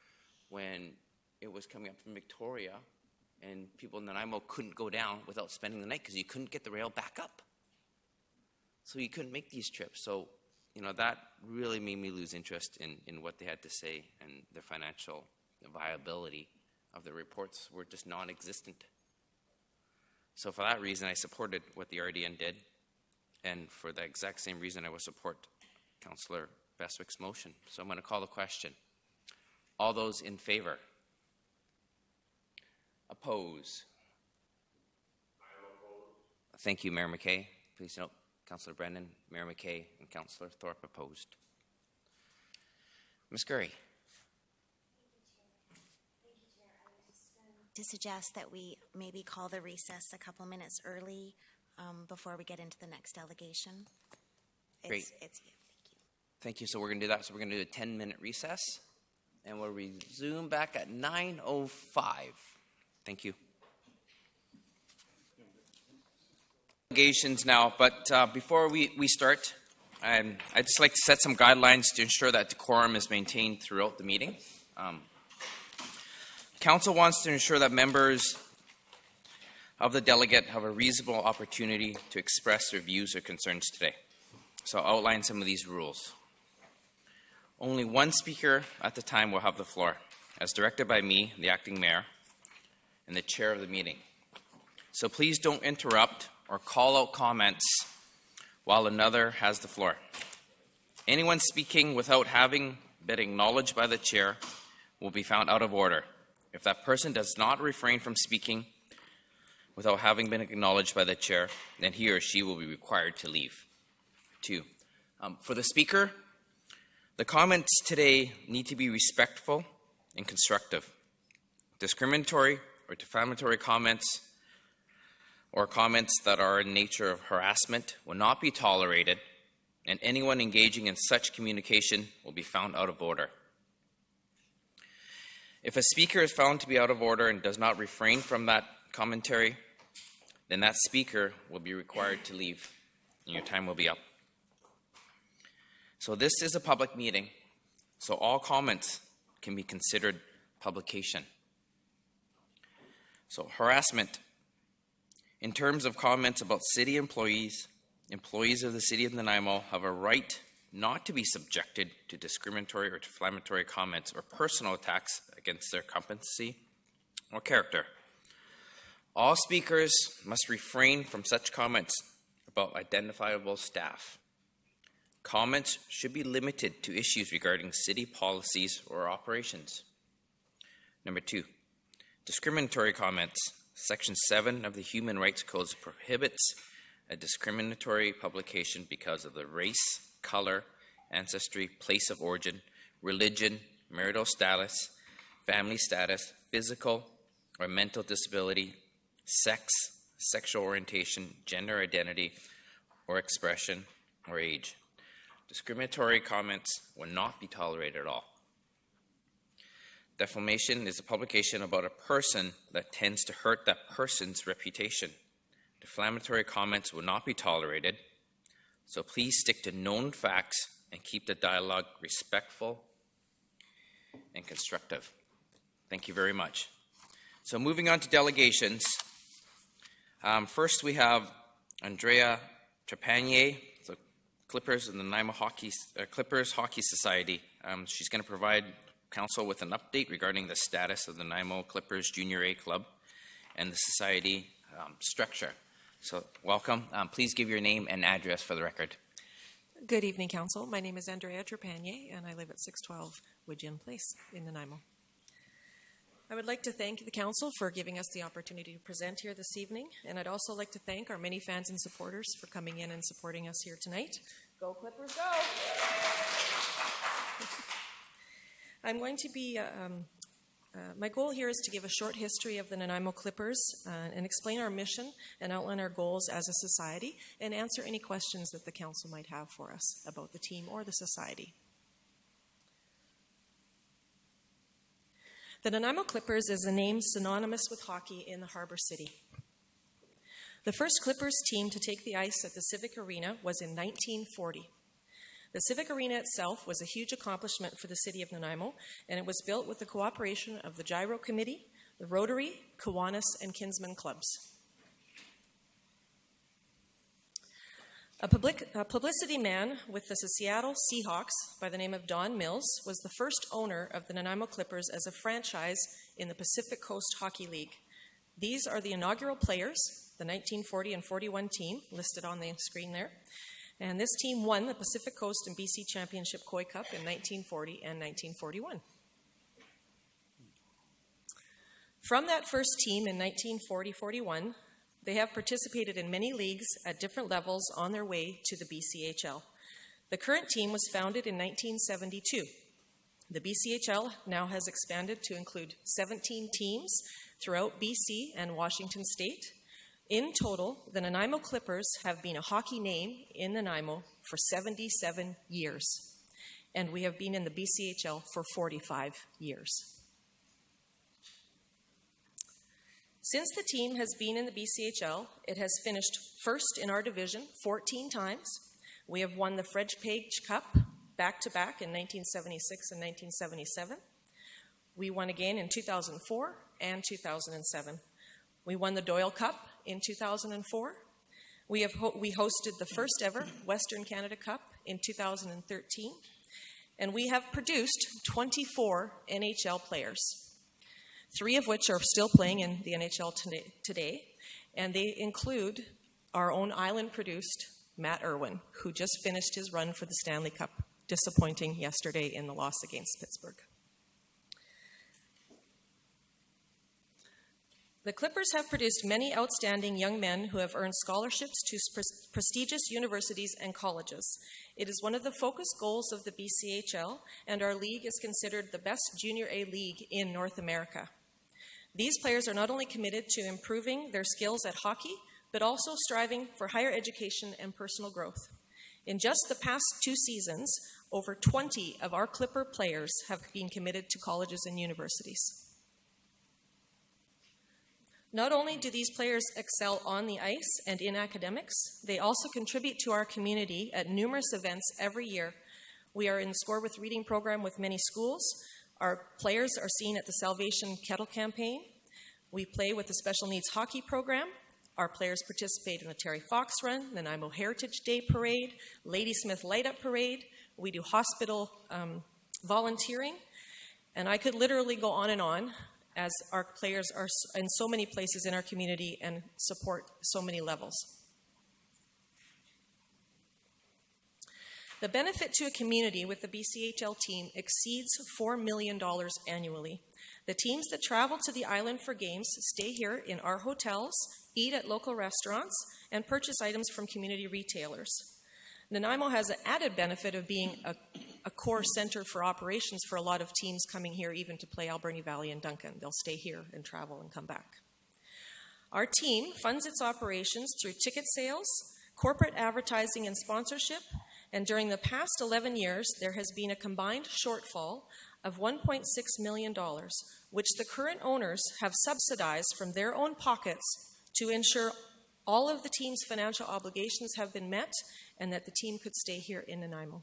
when it was coming up from Victoria and people in Nanaimo couldn't go down without spending the night because you couldn't get the rail back up. So you couldn't make these trips. So, that really made me lose interest in what they had to say, and the financial viability of the reports were just non-existent. So for that reason, I supported what the RDN did, and for the exact same reason, I will support Councillor Bestwick's motion. So I'm going to call the question. All those in favor? Oppose? Thank you, Mayor McKay. Please note, Councillor Brennan, Mayor McKay, and Councillor Thorpe opposed. Ms. Gurry. To suggest that we maybe call the recess a couple minutes early before we get into the next delegation. Great. Thank you. So we're going to do that. So we're going to do a 10-minute recess, and we'll resume back at 9:05. Thank you. Delegations now, but before we start, I'd just like to set some guidelines to ensure that decorum is maintained throughout the meeting. Council wants to ensure that members of the delegate have a reasonable opportunity to express their views or concerns today. So I'll outline some of these rules. Only one speaker at the time will have the floor, as directed by me, the acting mayor, and the chair of the meeting. So please don't interrupt or call out comments while another has the floor. Anyone speaking without having been acknowledged by the chair will be found out of order. If that person does not refrain from speaking without having been acknowledged by the chair, then he or she will be required to leave. 2, for the speaker, the comments today need to be respectful and constructive. Discriminatory or defamatory comments or comments that are in nature of harassment will not be tolerated, and anyone engaging in such communication will be found out of order. If a speaker is found to be out of order and does not refrain from that commentary, then that speaker will be required to leave, and your time will be up. So this is a public meeting, so all comments can be considered publication. So harassment. In terms of comments about city employees, employees of the City of Nanaimo have a right not to be subjected to discriminatory or defamatory comments or personal attacks against their competency or character. All speakers must refrain from such comments about identifiable staff. Comments should be limited to issues regarding city policies or operations. Number 2, discriminatory comments. Section 7 of the Human Rights Code prohibits a discriminatory publication because of the race, color, ancestry, place of origin, religion, marital status, family status, physical or mental disability, sex, sexual orientation, gender identity or expression, or age. Discriminatory comments will not be tolerated at all. Defamation is a publication about a person that tends to hurt that person's reputation. Defamatory comments will not be tolerated, so please stick to known facts and keep the dialogue respectful and constructive. Thank you very much. So moving on to delegations. First we have Andrea Trepanier, the Clippers and the Nanaimo Clippers Hockey Society. She's going to provide council with an update regarding the status of the Nanaimo Clippers Junior A Club and the society structure. So welcome. Please give your name and address for the record. Good evening, Council. My name is Andrea Trepanier, and I live at 612 Woodgen Place in Nanaimo. I would like to thank the Council for giving us the opportunity to present here this evening, and I'd also like to thank our many fans and supporters for coming in and supporting us here tonight. Go Clippers, go! I'm going to be, my goal here is to give a short history of the Nanaimo Clippers and explain our mission and outline our goals as a society and answer any questions that the Council might have for us about the team or the society. The Nanaimo Clippers is a name synonymous with hockey in the Harbor City. The first Clippers team to take the ice at the Civic Arena was in 1940. The Civic Arena itself was a huge accomplishment for the city of Nanaimo, and it was built with the cooperation of the Gyro Committee, the Rotary, Kiwanis, and Kinsman clubs. A publicity man with the Seattle Seahawks by the name of Don Mills was the first owner of the Nanaimo Clippers as a franchise in the Pacific Coast Hockey League. These are the inaugural players, the 1940 and 41 team listed on the screen there. And this team won the Pacific Coast and BC Championship Koi Cup in 1940 and 1941. From that first team in 1940-41, they have participated in many leagues at different levels on their way to the BCHL. The current team was founded in 1972. The BCHL now has expanded to include 17 teams throughout BC and Washington State. In total, the Nanaimo Clippers have been a hockey name in Nanaimo for 77 years, and we have been in the BCHL for 45 years. Since the team has been in the BCHL, it has finished first in our division 14 times. We have won the Fred Page Cup back-to-back in 1976 and 1977. We won again in 2004 and 2007. We won the Doyle Cup in 2004. We hosted the first ever Western Canada Cup in 2013. And we have produced 24 NHL players, 3 of which are still playing in the NHL today, and they include our own island-produced Matt Irwin, who just finished his run for the Stanley Cup, disappointing yesterday in the loss against Pittsburgh. The Clippers have produced many outstanding young men who have earned scholarships to prestigious universities and colleges. It is one of the focus goals of the BCHL, and our league is considered the best junior A league in North America. These players are not only committed to improving their skills at hockey, but also striving for higher education and personal growth. In just the past 2 seasons, over 20 of our Clipper players have been committed to colleges and universities. Not only do these players excel on the ice and in academics, they also contribute to our community at numerous events every year. We are in the Score with Reading program with many schools. Our players are seen at the Salvation Kettle campaign. We play with the Special Needs Hockey program. Our players participate in the Terry Fox Run, the Nanaimo Heritage Day Parade, Ladysmith Light Up Parade. We do hospital volunteering. And I could literally go on, as our players are in so many places in our community and support so many levels. The benefit to a community with the BCHL team exceeds $4 million annually. The teams that travel to the island for games stay here in our hotels, eat at local restaurants, and purchase items from community retailers. Nanaimo has an added benefit of being a core center for operations for a lot of teams coming here even to play Alberni Valley and Duncan. They'll stay here and travel and come back. Our team funds its operations through ticket sales, corporate advertising and sponsorship, and during the past 11 years, there has been a combined shortfall of $1.6 million, which the current owners have subsidized from their own pockets to ensure all of the team's financial obligations have been met and that the team could stay here in Nanaimo.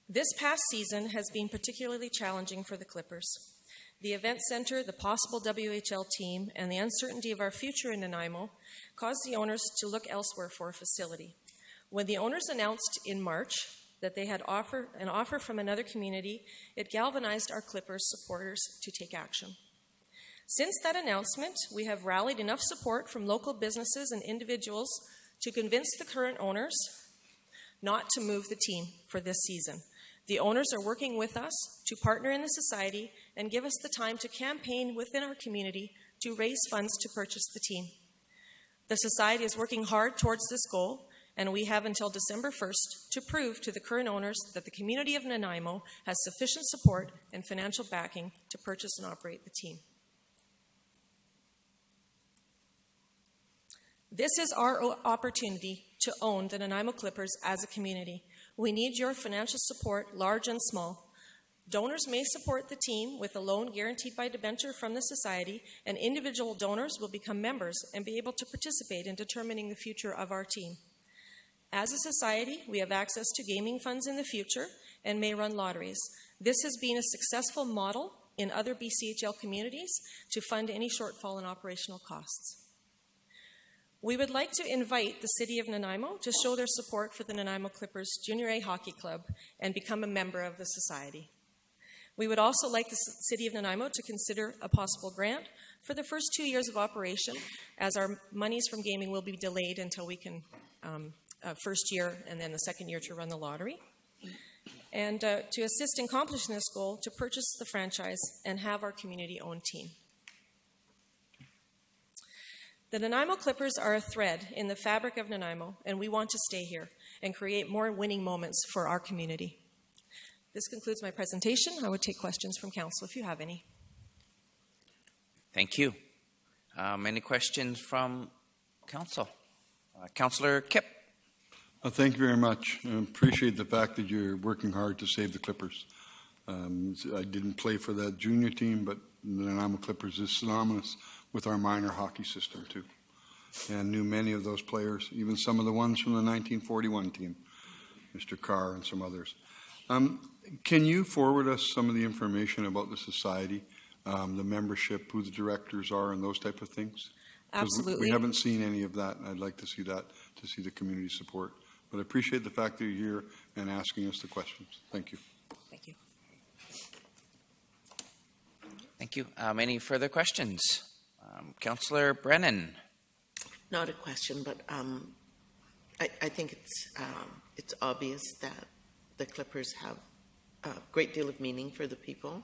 This past season has been particularly challenging for the Clippers. The event center, the possible WHL team, and the uncertainty of our future in Nanaimo caused the owners to look elsewhere for a facility. When the owners announced in March that they had an offer from another community, it galvanized our Clippers supporters to take action. Since that announcement, we have rallied enough support from local businesses and individuals to convince the current owners not to move the team for this season. The owners are working with us to partner in the society and give us the time to campaign within our community to raise funds to purchase the team. The society is working hard towards this goal, and we have until December 1st to prove to the current owners that the community of Nanaimo has sufficient support and financial backing to purchase and operate the team. This is our opportunity to own the Nanaimo Clippers as a community. We need your financial support, large and small. Donors may support the team with a loan guaranteed by debenture from the society, and individual donors will become members and be able to participate in determining the future of our team. As a society, we have access to gaming funds in the future and may run lotteries. This has been a successful model in other BCHL communities to fund any shortfall in operational costs. We would like to invite the City of Nanaimo to show their support for the Nanaimo Clippers Junior A Hockey Club and become a member of the society. We would also like the City of Nanaimo to consider a possible grant for the first 2 years of operation, as our monies from gaming will be delayed until we can, first year and then the second year to run the lottery. And to assist in accomplishing this goal, to purchase the franchise and have our community-owned team. The Nanaimo Clippers are a thread in the fabric of Nanaimo, and we want to stay here and create more winning moments for our community. This concludes my presentation. I would take questions from council if you have any. Thank you. Any questions from council? Councillor Kipp. Thank you very much. I appreciate the fact that you're working hard to save the Clippers. I didn't play for that junior team, but the Nanaimo Clippers is synonymous with our minor hockey system too, and knew many of those players, even some of the ones from the 1941 team, Mr. Carr and some others. Can you forward us some of the information about the society, the membership, who the directors are, and those type of things? Absolutely. We haven't seen any of that, and I'd like to see that, to see the community support. But I appreciate the fact that you're here and asking us the questions. Thank you. Thank you. Thank you. Any further questions? Councillor Brennan. Not a question, but I think it's obvious that the Clippers have a great deal of meaning for the people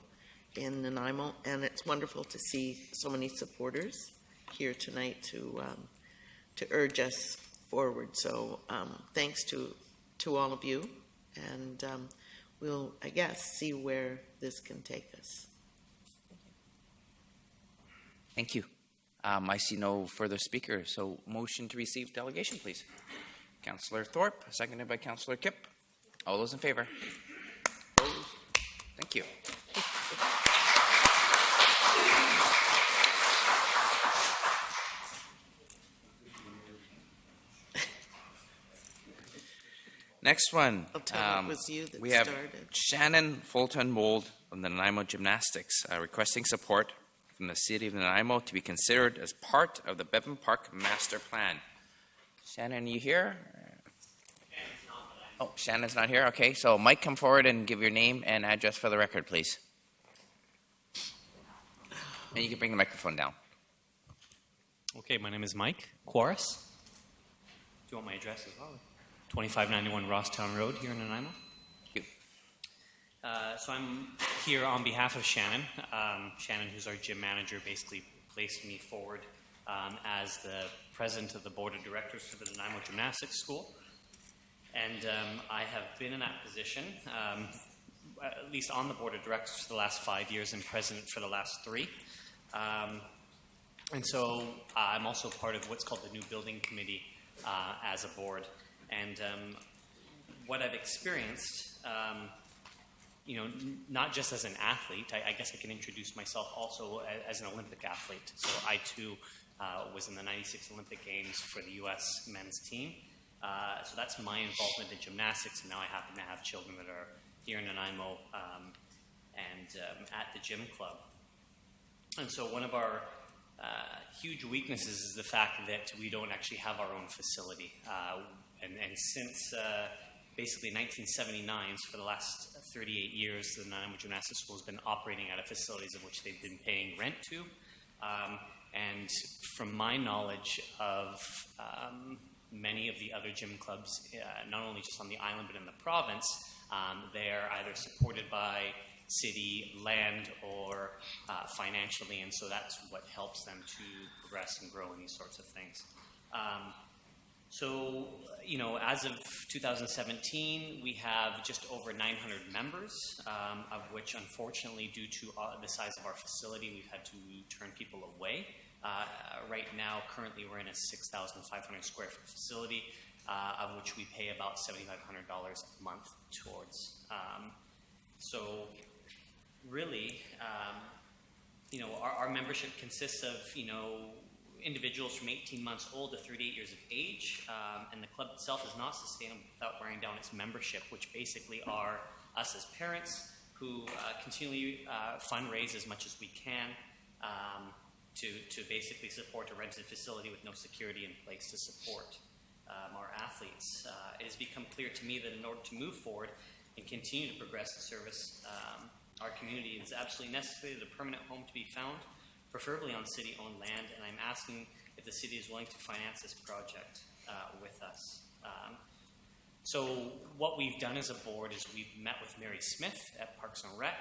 in Nanaimo, and it's wonderful to see so many supporters here tonight to urge us forward. So thanks to all of you, and we'll, I guess, see where this can take us. Thank you. I see no further speakers, so motion to receive delegation, please. Councillor Thorpe, seconded by Councillor Kipp. All those in favor? Opposed? Thank you. Next one. I'll tell it was you that we have started. Shannon Fulton-Mold from the Nanaimo Gymnastics requesting support from the City of Nanaimo to be considered as part of the Bevan Park Master Plan. Shannon, you here? Oh, Shannon's not here? Okay, so Mike, come forward and give your name and address for the record, please. And you can bring the microphone down. Okay, my name is Mike Quares. Do you want my address as well? 2591 Rosstown Road here in Nanaimo. Thank you. So I'm here on behalf of Shannon. Shannon, who's our gym manager, basically placed me forward as the president of the board of directors for the Nanaimo Gymnastics School. And I have been in that position, at least on the board of directors for the last 5 years and president for the last 3. And so I'm also part of what's called the New Building Committee as a board. And what I've experienced, not just as an athlete, I guess I can introduce myself also as an Olympic athlete. So I too was in the 96 Olympic Games for the U.S. men's team. So that's my involvement in gymnastics, and now I happen to have children that are here in Nanaimo and at the gym club. And so one of our huge weaknesses is the fact that we don't actually have our own facility. And since basically 1979, so for the last 38 years, the Nanaimo Gymnastics School has been operating out of facilities of which they've been paying rent to. And from my knowledge of many of the other gym clubs, not only just on the island but in the province, they are either supported by city land or financially, and so that's what helps them to progress and grow in these sorts of things. So, you know, as of 2017, we have just over 900 members, of which, unfortunately, due to the size of our facility, we've had to turn people away. Right now, currently, we're in a 6,500 square foot facility, of which we pay about $7,500 a month towards. So, really, you know, our membership consists of, you know, individuals from 18 months old to 38 years of age, and the club itself is not sustainable without wearing down its membership, which basically are us as parents who continually fundraise as much as we can to basically support a rented facility with no security in place to support our athletes. It has become clear to me that in order to move forward and continue to progress the service, our community is absolutely necessary that a permanent home to be found, preferably on city-owned land, and I'm asking if the city is willing to finance this project with us. So what we've done as a board is we've met with Mary Smith at Parks and Rec,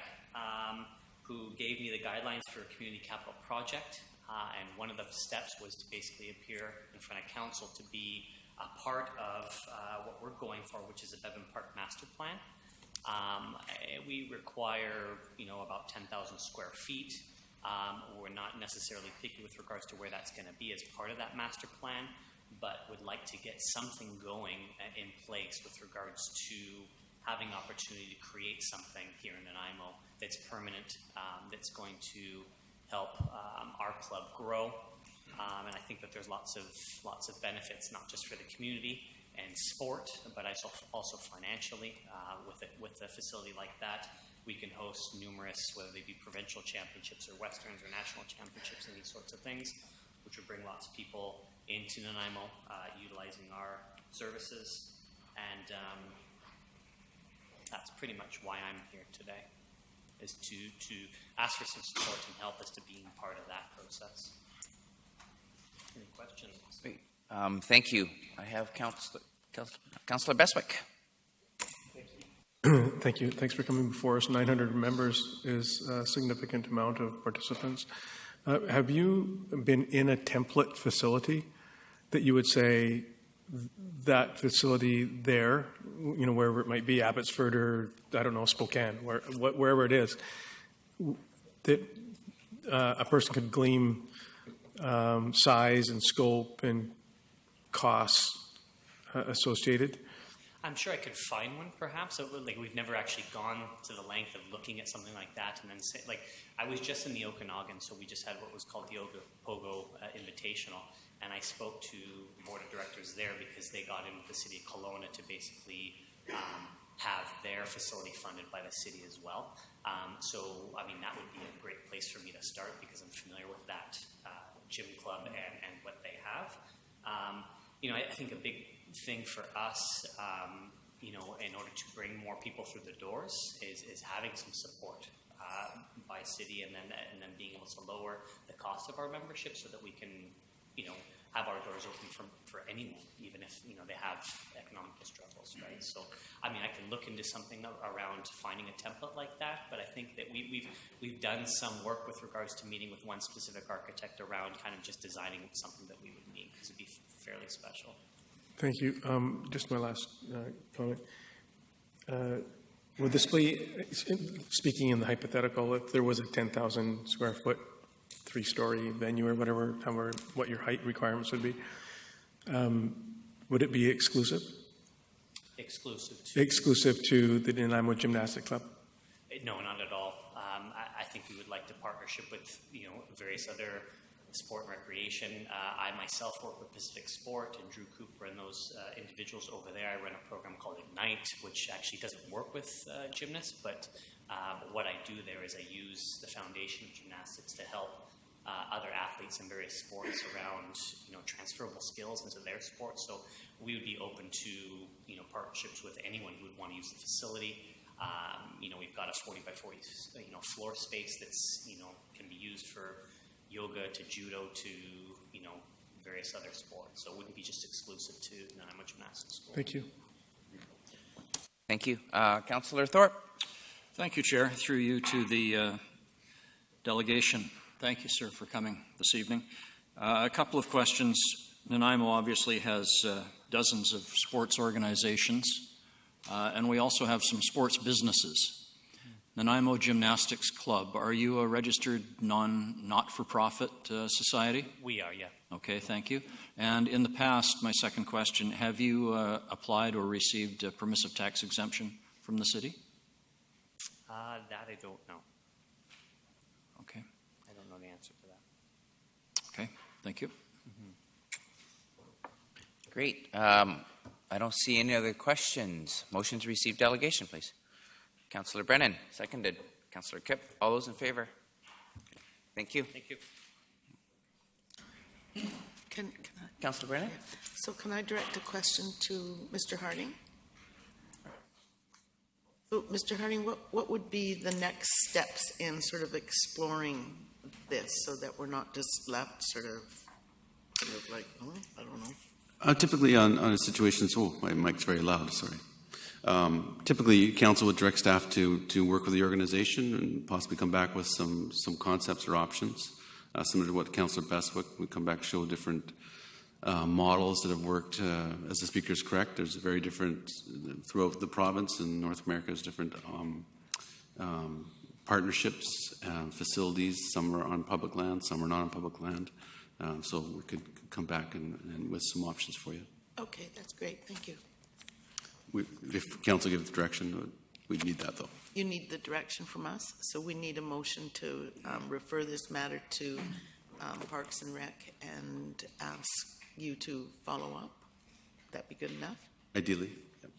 who gave me the guidelines for a community capital project, and one of the steps was to basically appear in front of council to be a part of what we're going for, which is a Bevan Park master plan. We require, you know, about 10,000 square feet. We're not necessarily picky with regards to where that's going to be as part of that master plan, but would like to get something going in place with regards to having opportunity to create something here in Nanaimo that's permanent, that's going to help our club grow. And I think that there's lots of benefits, not just for the community and sport, but also financially with a facility like that. We can host numerous, whether they be provincial championships or westerns or national championships and these sorts of things, which would bring lots of people into Nanaimo utilizing our services. And that's pretty much why I'm here today, is to ask for some support and help us to being part of that process. Any questions? Great. Thank you. I have Councillor Beswick. Thank you. Thanks for coming before us. 900 members is a significant amount of participants. Have you been in a template facility that you would say that facility there, you know, wherever it might be, Abbotsford or, I don't know, Spokane, wherever it is, that a person could glean size and scope and costs associated? I'm sure I could find one, perhaps. So, like, we've never actually gone to the length of looking at something like that, and then say, like, I was just in the Okanagan, so we just had what was called the Pogo Invitational, and I spoke to the board of directors there because they got in with the city of Kelowna to basically have their facility funded by the city as well. So, I mean, that would be a great place for me to start because I'm familiar with that gym club and what they have. You know, I think a big thing for us, you know, in order to bring more people through the doors is having some support by city and then being able to lower the cost of our membership so that we can, you know, have our doors open for anyone, even if, you know, they have economical struggles, right? So, I mean, I can look into something around finding a template like that, but I think that we've done some work with regards to meeting with one specific architect around kind of just designing something that we would need because it'd be fairly special. Thank you. Just my last comment. Would this be, speaking in the hypothetical, if there was a 10,000 square foot, 3-story venue or whatever, what your height requirements would be, would it be exclusive? Exclusive to the Nanaimo Gymnastic Club? No, not at all. I think we would like to partnership with, you know, various other sport and recreation. I myself work with Pacific Sport and Drew Cooper and those individuals over there. I run a program called Ignite, which actually doesn't work with gymnasts, but what I do there is I use the Foundation of Gymnastics to help other athletes in various sports around, transferable skills into their sport. So we would be open to, partnerships with anyone who would want to use the facility. We've got a 40 by 40, floor space that's, can be used for yoga to judo to, various other sports. So it wouldn't be just exclusive to Nanaimo Gymnastics School. Thank you. Thank you. Councillor Thorpe. Thank you, Chair. Through you to the delegation. Thank you, sir, for coming this evening. A couple of questions. Nanaimo obviously has dozens of sports organizations, and we also have some sports businesses. Nanaimo Gymnastics Club, are you a registered not-for-profit society? We are, yeah. Okay, thank you. And in the past, my second question, have you applied or received a permissive tax exemption from the city? That I don't know. Okay. I don't know the answer to that. Okay, thank you. Great. I don't see any other questions. Motion to receive delegation, please. Councillor Brennan, seconded. Councillor Kipp, all those in favor? Thank you. Thank you. Can I? Councillor Brennan? So can I direct a question to Mr. Harding? So, Mr. Harding, what would be the next steps in sort of exploring this so that we're not just left sort of like, oh, I don't know? Typically on a situation, my mic's very loud, sorry. Typically, council would direct staff to work with the organization and possibly come back with some concepts or options, similar to what Councillor Bestwick would come back, show different models that have worked. As the speaker is correct, there's very different, throughout the province and North America, there's different partnerships, facilities. Some are on public land, some are not on public land. So we could come back and with some options for you. Okay, that's great. Thank you. If council gives direction, we'd need that though. You need the direction from us, so we need a motion to refer this matter to Parks and Rec and ask you to follow up. That be good enough? Ideally. Yep.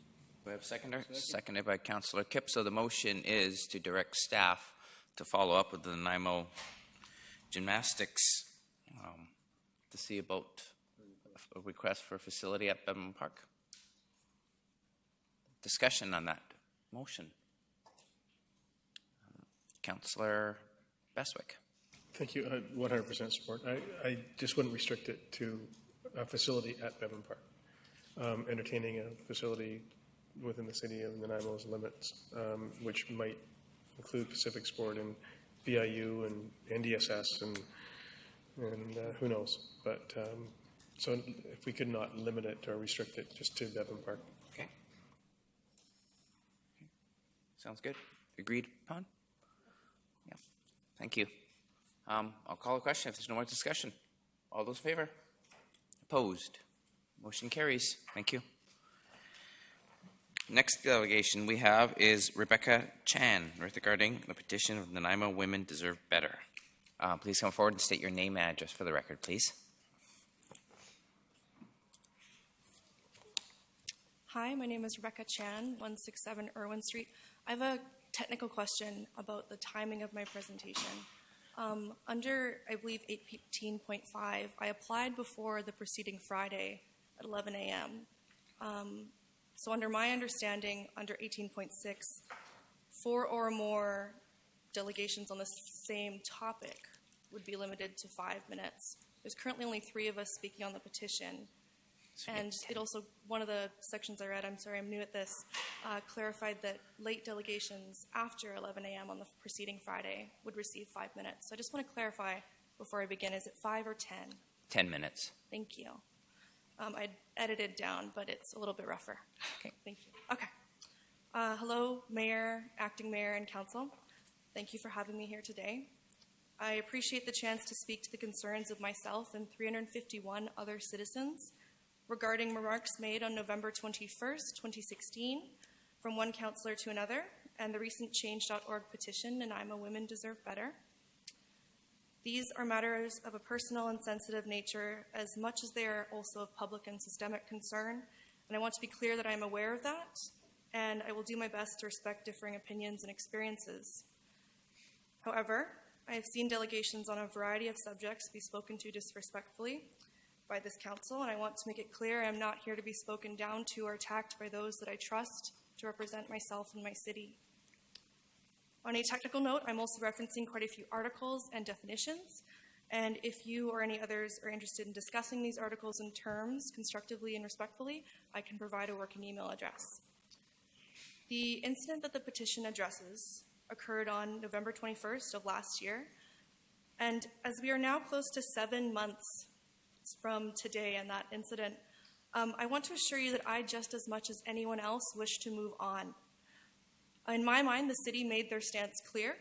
We have a seconder? Seconded by Councillor Kipp. So the motion is to direct staff to follow up with the Nanaimo Gymnastics to see about a request for a facility at Bevan Park. Discussion on that motion. Councillor Bestwick. Thank you. 100% support. I just wouldn't restrict it to a facility at Bevan Park. Entertaining a facility within the city of Nanaimo's limits, which might include Pacific Sport and BIU and NDSS and who knows. But so if we could not limit it or restrict it just to Bevan Park. Okay. Sounds good. Agreed upon? Yeah. Thank you. I'll call a question if there's no more discussion. All those in favor? Opposed? Motion carries. Thank you. Next delegation we have is Rebecca Chan regarding the petition of Nanaimo Women Deserve Better. Please come forward and state your name and address for the record, please. Hi, my name is Rebecca Chan, 167 Irwin Street. I have a technical question about the timing of my presentation. Under, I believe, 8.15.5, I applied before the preceding Friday at 11 a.m. So under my understanding, under 18.6, 4 or more delegations on the same topic would be limited to 5 minutes. There's currently only 3 of us speaking on the petition. And it also, one of the sections I read, I'm sorry, I'm new at this, clarified that late delegations after 11 a.m. on the preceding Friday would receive 5 minutes. So I just want to clarify before I begin, is it 5 or 10? 10 minutes. Thank you. I edited down, but it's a little bit rougher. Okay. Thank you. Okay. Hello, Mayor, Acting Mayor, and Council. Thank you for having me here today. I appreciate the chance to speak to the concerns of myself and 351 other citizens regarding remarks made on November 21st, 2016, from one councillor to another, and the recent Change.org petition, Nanaimo Women Deserve Better. These are matters of a personal and sensitive nature as much as they are also of public and systemic concern, and I want to be clear that I am aware of that, and I will do my best to respect differing opinions and experiences. However, I have seen delegations on a variety of subjects be spoken to disrespectfully by this council, and I want to make it clear I am not here to be spoken down to or attacked by those that I trust to represent myself and my city. On a technical note, I'm also referencing quite a few articles and definitions, and if you or any others are interested in discussing these articles and terms constructively and respectfully, I can provide a working email address. The incident that the petition addresses occurred on November 21st of last year, and as we are now close to 7 months from today and that incident, I want to assure you that I, just as much as anyone else, wish to move on. In my mind, the city made their stance clear,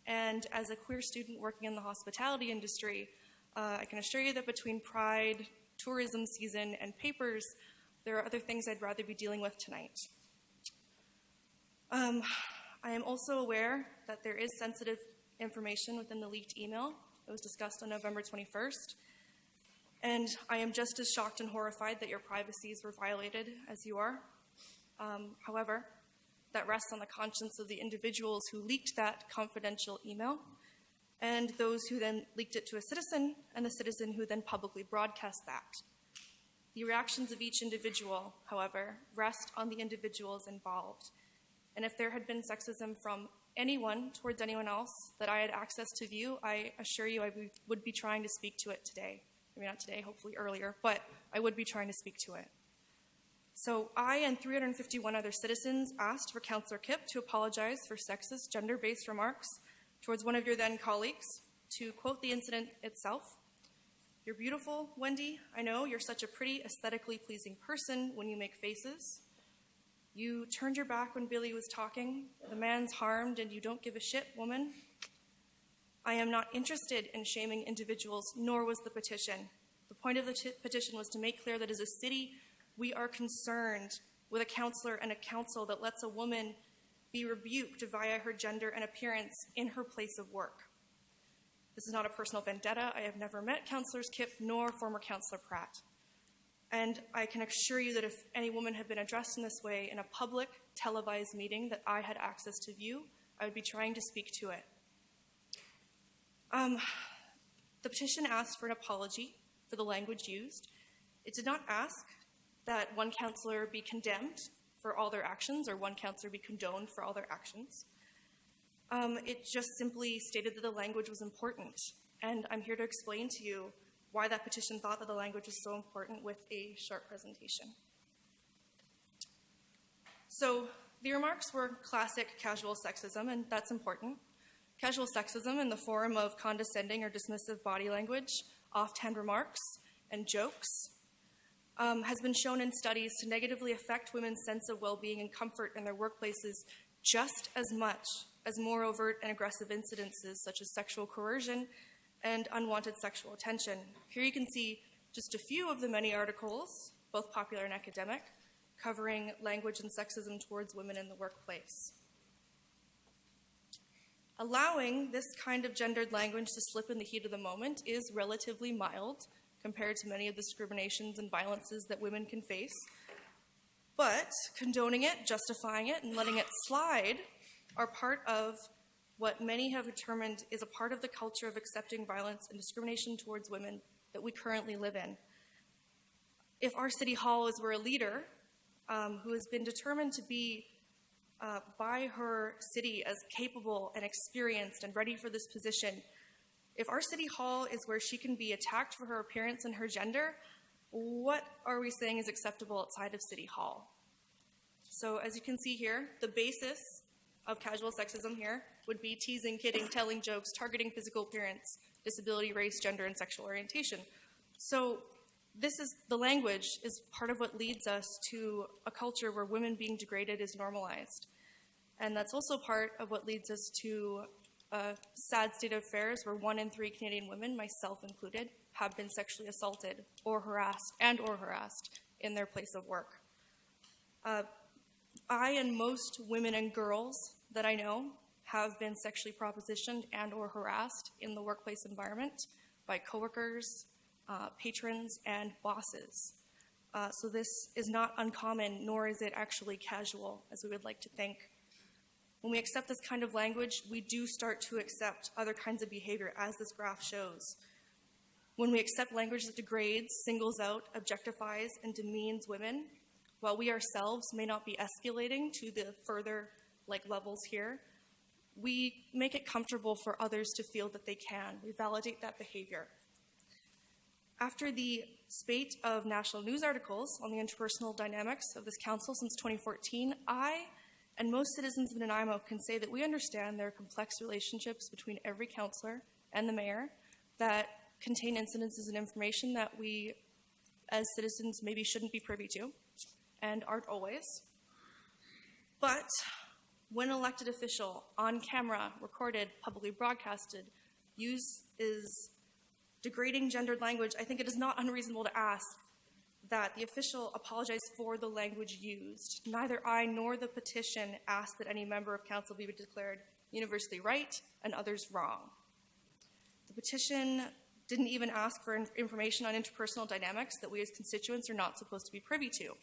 and as a queer student working in the hospitality industry, I can assure you that between Pride, tourism season, and papers, there are other things I'd rather be dealing with tonight. I am also aware that there is sensitive information within the leaked email that was discussed on November 21st, and I am just as shocked and horrified that your privacies were violated as you are. However, that rests on the conscience of the individuals who leaked that confidential email, and those who then leaked it to a citizen, and the citizen who then publicly broadcast that. The reactions of each individual, however, rest on the individuals involved. And if there had been sexism from anyone towards anyone else that I had access to view, I assure you I would be trying to speak to it today. Maybe not today, hopefully earlier, but I would be trying to speak to it. So I and 351 other citizens asked for Councillor Kipp to apologize for sexist, gender-based remarks towards one of your then colleagues. To quote the incident itself, "You're beautiful, Wendy. I know you're such a pretty, aesthetically pleasing person when you make faces. You turned your back when Billy was talking. The man's harmed and you don't give a shit, woman. I am not interested in shaming individuals, nor was the petition. The point of the petition was to make clear that as a city, we are concerned with a councillor and a council that lets a woman be rebuked via her gender and appearance in her place of work. This is not a personal vendetta. I have never met Councillors Kipp nor former Councillor Pratt. And I can assure you that if any woman had been addressed in this way in a public, televised meeting that I had access to view, I would be trying to speak to it. The petition asked for an apology for the language used. It did not ask that one councillor be condemned for all their actions or one councillor be condoned for all their actions. It just simply stated that the language was important, and I'm here to explain to you why that petition thought that the language was so important with a short presentation. So the remarks were classic casual sexism, and that's important. Casual sexism in the form of condescending or dismissive body language, offhand remarks, and jokes has been shown in studies to negatively affect women's sense of well-being and comfort in their workplaces just as much as more overt and aggressive incidences such as sexual coercion and unwanted sexual attention. Here you can see just a few of the many articles, both popular and academic, covering language and sexism towards women in the workplace. Allowing this kind of gendered language to slip in the heat of the moment is relatively mild compared to many of the discriminations and violences that women can face. But condoning it, justifying it, and letting it slide are part of what many have determined is a part of the culture of accepting violence and discrimination towards women that we currently live in. If our city hall is where a leader who has been determined to be by her city as capable and experienced and ready for this position, if our city hall is where she can be attacked for her appearance and her gender, what are we saying is acceptable outside of city hall? So as you can see here, the basis of casual sexism here would be teasing, kidding, telling jokes, targeting physical appearance, disability, race, gender, and sexual orientation. So the language is part of what leads us to a culture where women being degraded is normalized. And that's also part of what leads us to a sad state of affairs where 1 in 3 Canadian women, myself included, have been sexually assaulted or harassed in their place of work. I and most women and girls that I know have been sexually propositioned and or harassed in the workplace environment by coworkers, patrons, and bosses. So this is not uncommon, nor is it actually casual, as we would like to think. When we accept this kind of language, we do start to accept other kinds of behavior, as this graph shows. When we accept language that degrades, singles out, objectifies, and demeans women, while we ourselves may not be escalating to the further levels here, we make it comfortable for others to feel that they can. We validate that behavior. After the spate of national news articles on the interpersonal dynamics of this council since 2014, I and most citizens of Nanaimo can say that we understand there are complex relationships between every councillor and the mayor that contain incidences and information that we as citizens maybe shouldn't be privy to and aren't always. But when an elected official on camera, recorded, publicly broadcasted, is degrading gendered language, I think it is not unreasonable to ask that the official apologize for the language used. Neither I nor the petition ask that any member of council be declared universally right and others wrong. The petition didn't even ask for information on interpersonal dynamics that we as constituents are not supposed to be privy to.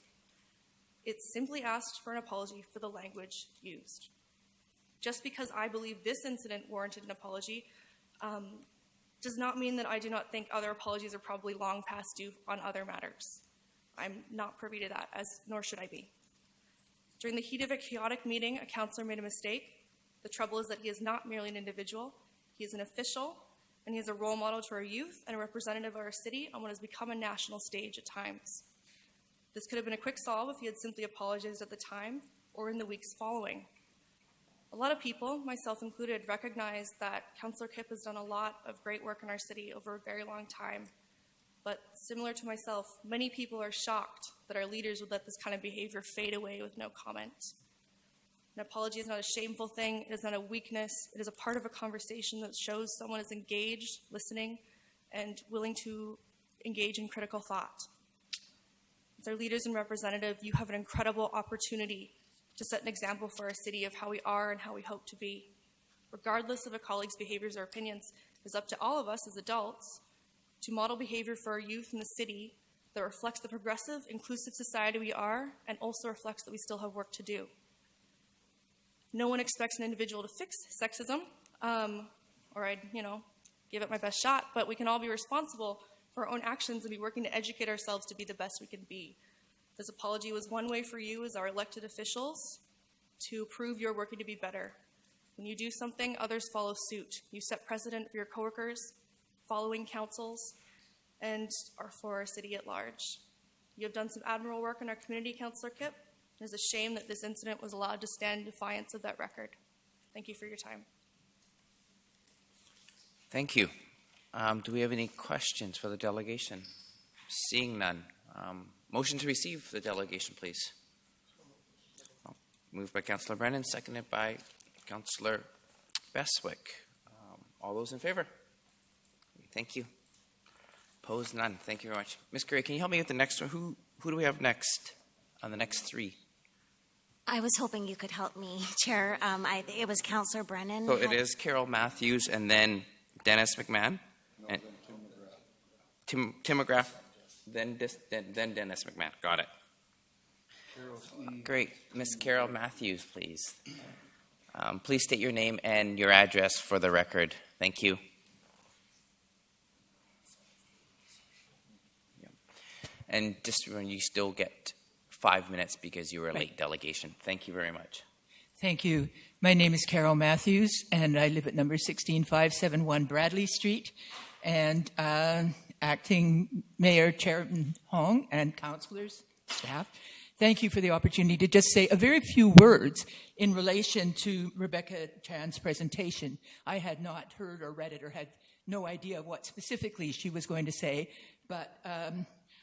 It simply asked for an apology for the language used. Just because I believe this incident warranted an apology does not mean that I do not think other apologies are probably long past due on other matters. I'm not privy to that, nor should I be. During the heat of a chaotic meeting, a councillor made a mistake. The trouble is that he is not merely an individual. He is an official, and he is a role model to our youth and a representative of our city on what has become a national stage at times. This could have been a quick solve if he had simply apologized at the time or in the weeks following. A lot of people, myself included, recognize that Councillor Kipp has done a lot of great work in our city over a very long time. But similar to myself, many people are shocked that our leaders would let this kind of behavior fade away with no comment. An apology is not a shameful thing. It is not a weakness. It is a part of a conversation that shows someone is engaged, listening, and willing to engage in critical thought. As our leaders and representative, you have an incredible opportunity to set an example for our city of how we are and how we hope to be. Regardless of a colleague's behaviors or opinions, it is up to all of us as adults to model behavior for our youth in the city that reflects the progressive, inclusive society we are and also reflects that we still have work to do. No one expects an individual to fix sexism, or I'd, give it my best shot, but we can all be responsible for our own actions and be working to educate ourselves to be the best we can be. This apology was one way for you as our elected officials to prove you're working to be better. When you do something, others follow suit. You set precedent for your coworkers, following councils, and for our city at large. You have done some admirable work in our community, Councillor Kipp. It is a shame that this incident was allowed to stand in defiance of that record. Thank you for your time. Thank you. Do we have any questions for the delegation? Seeing none. Motion to receive the delegation, please. Moved by Councillor Brennan, seconded by Councillor Beswick. All those in favor? Thank you. Opposed? None. Thank you very much. Ms. Gray, can you help me with the next one? Who do we have next on the next three? I was hoping you could help me, Chair. It was Councillor Brennan. So it is Carol Matthews and then Dennis McMahon? And Tim McGrath, then Dennis McMahon. Got it. Great. Ms. Carol Matthews, please. Please state your name and your address for the record. Thank you. And just remember, you still get 5 minutes because you were a late delegation. Thank you very much. Thank you. My name is Carol Matthews, and I live at number 16571 Bradley Street. And Acting Mayor Chairman Hong and councillors, staff, thank you for the opportunity to just say a very few words in relation to Rebecca Chan's presentation. I had not heard or read it or had no idea what specifically she was going to say, but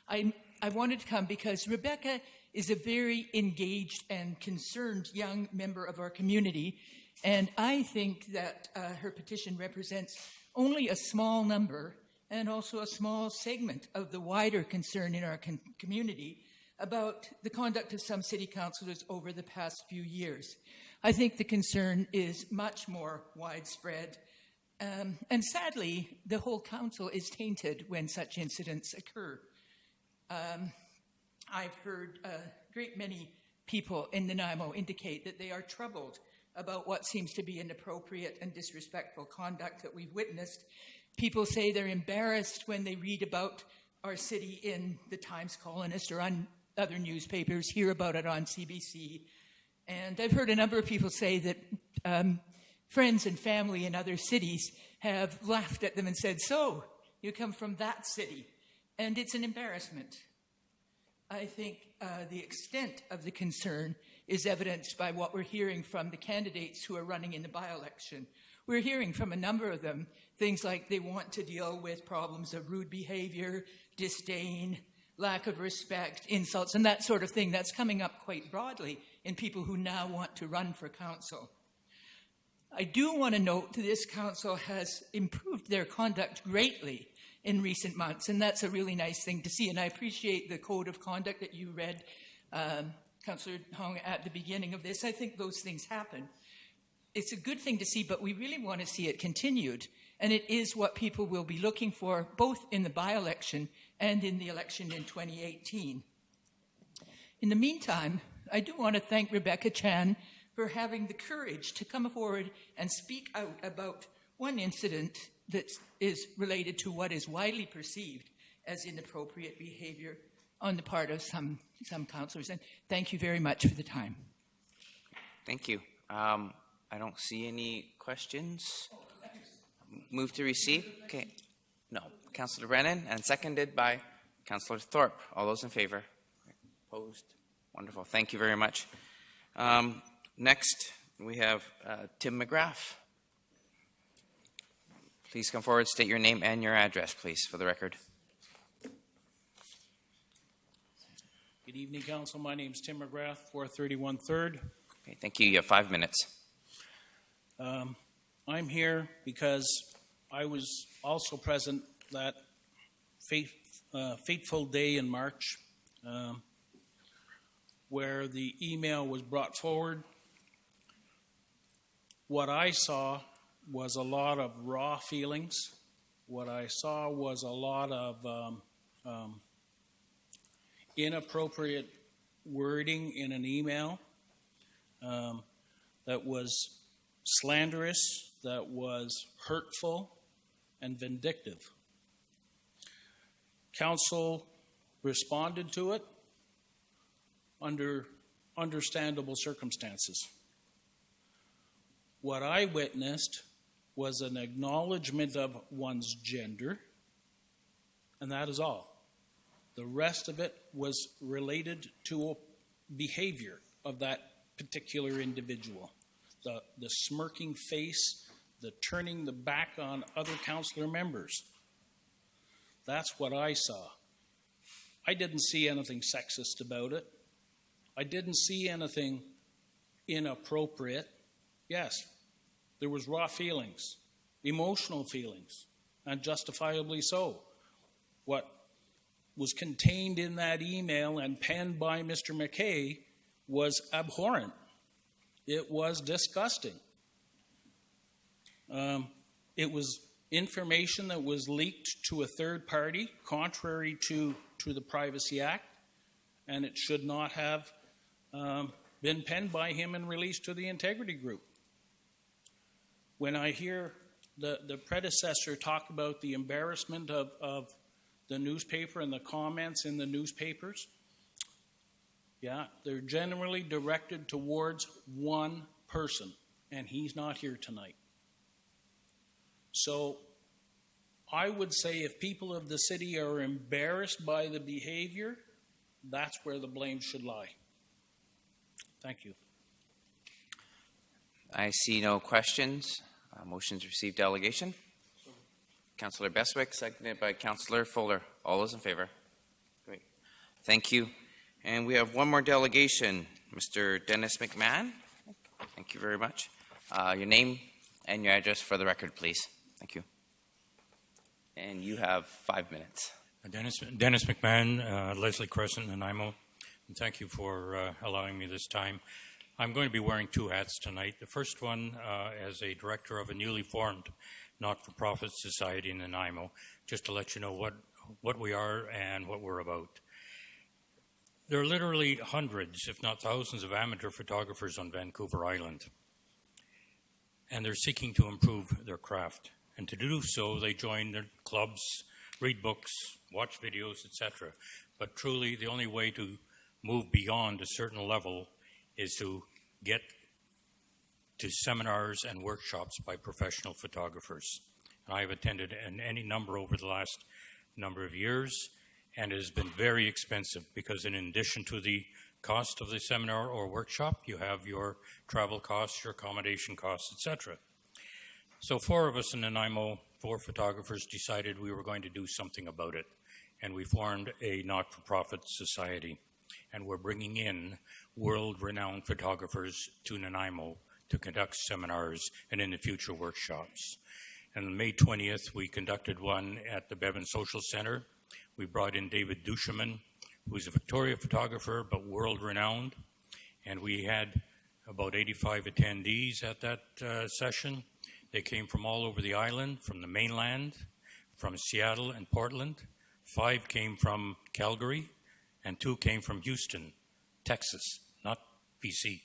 I wanted to come because Rebecca is a very engaged and concerned young member of our community, and I think that her petition represents only a small number and also a small segment of the wider concern in our community about the conduct of some city councillors over the past few years. I think the concern is much more widespread, and sadly, the whole council is tainted when such incidents occur. I've heard a great many people in Nanaimo indicate that they are troubled about what seems to be inappropriate and disrespectful conduct that we've witnessed. People say they're embarrassed when they read about our city in the Times Colonist or on other newspapers, hear about it on CBC. And I've heard a number of people say that friends and family in other cities have laughed at them and said, "So, you come from that city." And it's an embarrassment. I think the extent of the concern is evidenced by what we're hearing from the candidates who are running in the by-election. We're hearing from a number of them things like they want to deal with problems of rude behavior, disdain, lack of respect, insults, and that sort of thing. That's coming up quite broadly in people who now want to run for council. I do want to note that this council has improved their conduct greatly in recent months, and that's a really nice thing to see. And I appreciate the code of conduct that you read, Councillor Hong, at the beginning of this. I think those things happen. It's a good thing to see, but we really want to see it continued. And it is what people will be looking for, both in the by-election and in the election in 2018. In the meantime, I do want to thank Rebecca Chan for having the courage to come forward and speak out about one incident that is related to what is widely perceived as inappropriate behavior on the part of some councillors. And thank you very much for the time. Thank you. I don't see any questions. Move to receive. Okay. No. Councillor Brennan, and seconded by Councillor Thorpe. All those in favor? Opposed? Wonderful. Thank you very much. Next, we have Tim McGrath. Please come forward, state your name and your address, please, for the record. Good evening, Council. My name is Tim McGrath, 431 3rd. Okay, thank you. You have 5 minutes. I'm here because I was also present that fateful day in March where the email was brought forward. What I saw was a lot of raw feelings. What I saw was a lot of inappropriate wording in an email that was slanderous, that was hurtful, and vindictive. Council responded to it under understandable circumstances. What I witnessed was an acknowledgement of one's gender, and that is all. The rest of it was related to behavior of that particular individual. The smirking face, the turning the back on other councillor members. That's what I saw. I didn't see anything sexist about it. I didn't see anything inappropriate. Yes, there was raw feelings, emotional feelings, and justifiably so. What was contained in that email and penned by Mr. McKay was abhorrent. It was disgusting. It was information that was leaked to a third party, contrary to the Privacy Act, and it should not have been penned by him and released to the Integrity Group. When I hear the predecessor talk about the embarrassment of the newspaper and the comments in the newspapers, yeah, they're generally directed towards one person, and he's not here tonight. So I would say if people of the city are embarrassed by the behavior, that's where the blame should lie. Thank you. I see no questions. Motions received delegation. Councillor Bestwick, seconded by Councillor Fuller. All those in favor? Great. Thank you. And we have one more delegation, Mr. Dennis McMahon. Thank you very much. Your name and your address for the record, please. Thank you. And you have 5 minutes. Dennis McMahon, Leslie Crescent, Nanaimo. And thank you for allowing me this time. I'm going to be wearing 2 hats tonight. The first one as a director of a newly formed not-for-profit society in Nanaimo, just to let you know what we are and what we're about. There are literally hundreds, if not thousands, of amateur photographers on Vancouver Island. and they're seeking to improve their craft. And to do so, they join their clubs, read books, watch videos, etc. But truly, the only way to move beyond a certain level is to get to seminars and workshops by professional photographers. And I've attended any number over the last number of years, and it has been very expensive because in addition to the cost of the seminar or workshop, you have your travel costs, your accommodation costs, etc. So 4 of us in Nanaimo, 4 photographers, decided we were going to do something about it. And we formed a not-for-profit society. And we're bringing in world-renowned photographers to Nanaimo to conduct seminars and in the future workshops. And on May 20th, we conducted one at the Bevan Social Center. We brought in David Duchemin, who's a Victoria photographer, but world-renowned. And we had about 85 attendees at that session. They came from all over the island, from the mainland, from Seattle and Portland. 5 came from Calgary, and 2 came from Houston, Texas, not BC.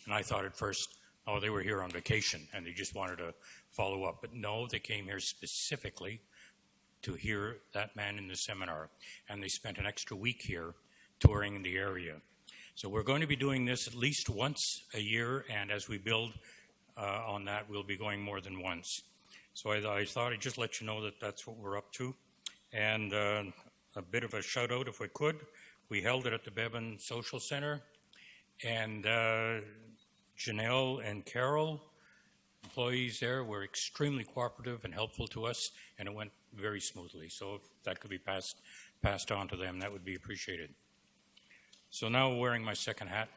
And I thought at first, oh, they were here on vacation, and they just wanted to follow up. But no, they came here specifically to hear that man in the seminar. And they spent an extra week here touring in the area. So we're going to be doing this at least once a year, and as we build on that, we'll be going more than once. So I thought I'd just let you know that that's what we're up to. And a bit of a shout out, if we could. We held it at the Bevan Social Center, and Janelle and Carol, employees there, were extremely cooperative and helpful to us, and it went very smoothly. So if that could be passed on to them, that would be appreciated. So now wearing my second hat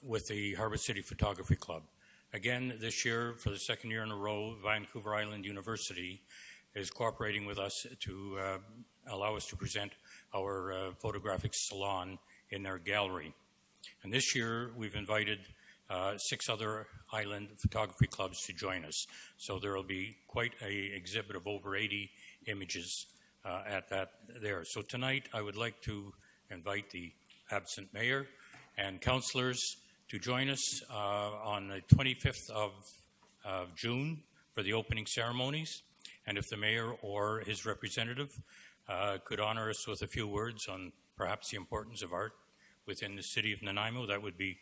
with the Harbour City Photography Club. Again, this year, for the second year in a row, Vancouver Island University is cooperating with us to allow us to present our photographic salon in their gallery. And this year, we've invited 6 other island photography clubs to join us. So there will be quite an exhibit of over 80 images at that there. So tonight, I would like to invite the absent mayor and councillors to join us on the 25th of June for the opening ceremonies. And if the mayor or his representative could honor us with a few words on perhaps the importance of art within the city of Nanaimo, that would be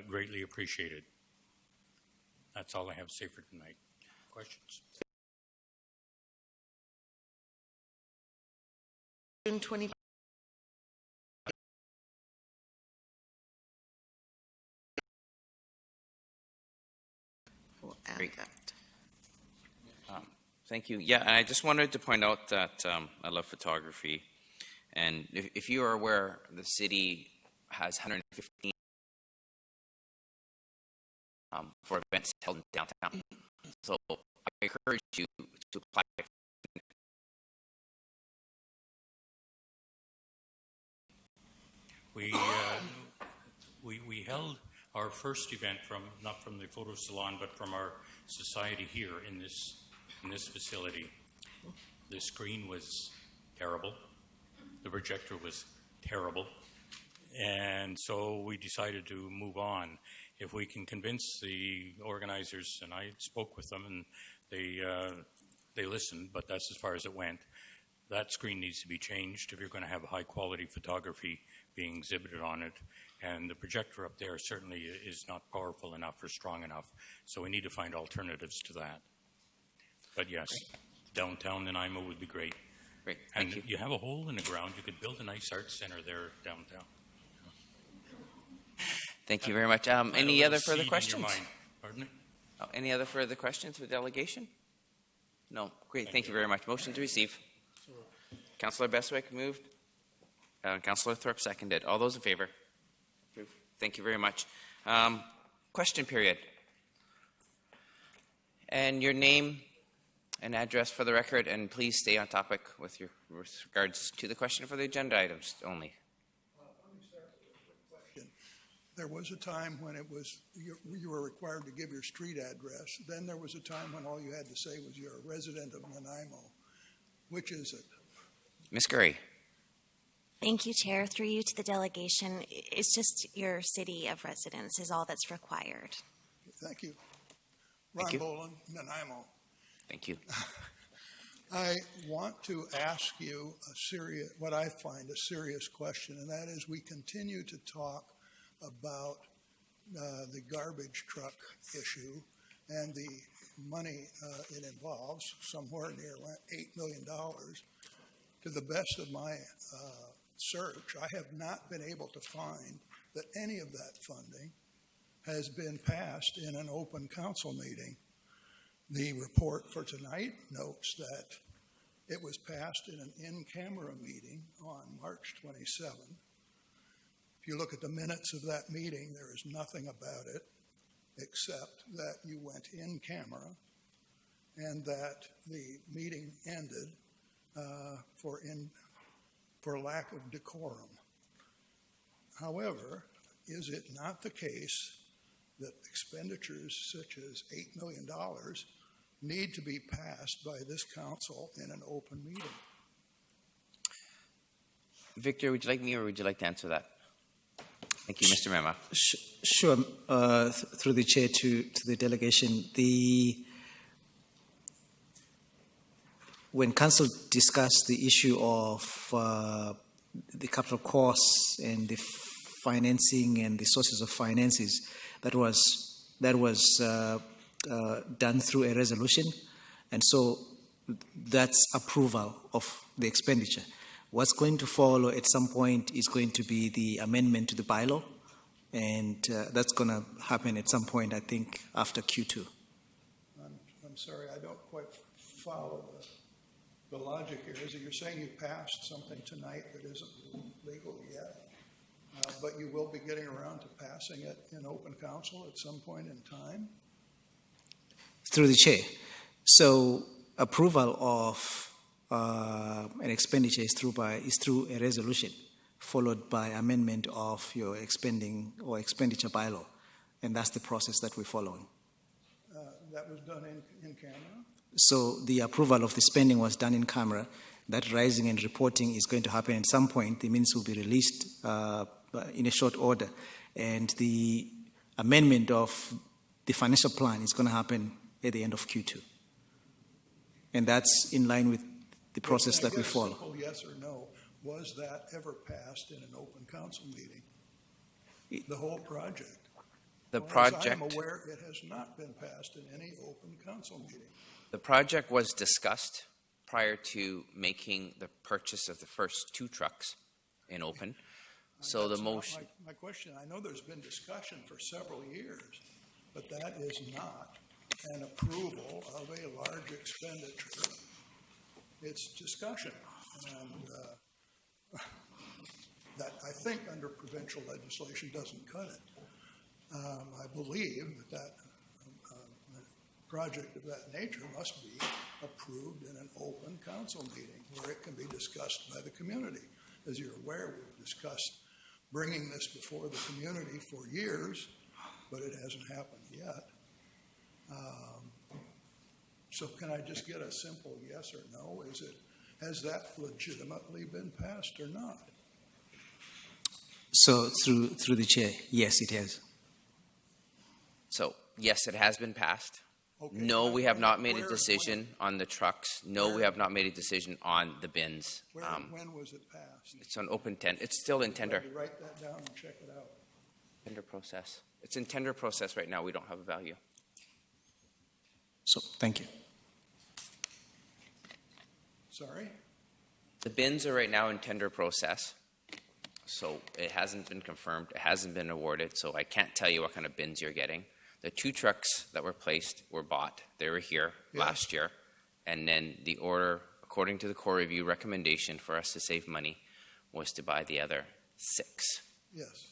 greatly appreciated. That's all I have to say for tonight. Questions? June 20. We'll add Great. that. Thank you. Yeah, and I just wanted to point out that I love photography. And if you are aware, the city has 115 for events held in downtown. So I encourage you to apply. We held our first event not from the photo salon, but from our society here in this facility. The screen was terrible. The projector was terrible. And so we decided to move on. If we can convince the organizers, and I spoke with them, and they listened, but that's as far as it went. That screen needs to be changed if you're going to have high-quality photography being exhibited on it. And the projector up there certainly is not powerful enough or strong enough. So we need to find alternatives to that. But yes, downtown Nanaimo would be great. Great, and thank you have a hole in the ground. You could build a nice arts center there downtown. Thank you very much. Any other further seed in your questions? mind. Pardon me? Any other further questions for the delegation? No. Great. Thank you very much. Motion to receive. Councillor Bestwick moved. Councillor Thorpe seconded. All those in favor? Thank you very much. Question period. And your name and address for the record, and please stay on topic with regards to the question for the agenda items only. There was a time when you were required to give your street address. Then there was a time when all you had to say was you're a resident of Nanaimo. Which is it? Ms. Gurry. Thank you, Chair. Through you to the delegation, it's just your city of residence is all that's required. Thank you. Thank Ron you. Boland, Nanaimo. Thank you. I want to ask you what I find a serious question, and that is we continue to talk about the garbage truck issue and the money it involves, somewhere near $8 million. To the best of my search, I have not been able to find that any of that funding has been passed in an open council meeting. The report for tonight notes that it was passed in an in-camera meeting on March 27. If you look at the minutes of that meeting, there is nothing about it except that you went in camera and that the meeting ended for lack of decorum. However, is it not the case that expenditures such as $8 million need to be passed by this council in an open meeting? Victor, would you like me or would you like to answer that? Thank you, Mr. Mema. Sure. Through the chair to the delegation, when council discussed the issue of the capital costs and the financing and the sources of finances, that was done through a resolution, and so that's approval of the expenditure. What's going to follow at some point is going to be the amendment to the bylaw, and that's going to happen at some point, I think, after Q2. I'm sorry, I don't quite follow the logic here. Is it you're saying you passed something tonight that isn't legal yet, but you will be getting around to passing it in open council at some point in time? Through the chair. So approval of an expenditure is through a resolution, followed by amendment of your expenditure bylaw, and that's the process that we're following. That was done in camera? So the approval of the spending was done in camera. That rising and reporting is going to happen at some point. The minutes will be released in a short order, and the amendment of the financial plan is going to happen at the end of Q2. And that's in line with the process that we follow. Simple yes or no, was that ever passed in an open council meeting? The whole project? The As project. I'm aware, it has not been passed in any open council meeting. The project was discussed prior to making the purchase of the first 2 trucks in open. So the motion. My question, I know there's been discussion for several years, but that is not an approval of a large expenditure. It's discussion. And that, I think, under provincial legislation doesn't cut it. I believe that a project of that nature must be approved in an open council meeting where it can be discussed by the community. As you're aware, we've discussed bringing this before the community for years, but it hasn't happened yet. So can I just get a simple yes or no? Has that legitimately been passed or not? So through the chair, yes, it has. So, yes, it has been passed. Okay. No, we have not made a decision on the trucks. No, we have not made a decision on the bins. When was it passed? It's on open tent. It's still in tender. Write that down and check it out. Tender process. It's in tender process right now. We don't have a value. So, thank you. Sorry? The bins are right now in tender process. So it hasn't been confirmed. It hasn't been awarded. So I can't tell you what kind of bins you're getting. The 2 trucks that were placed were bought. They were here last year. And then the order, according to the core review recommendation for us to save money, was to buy the other 6. Yes.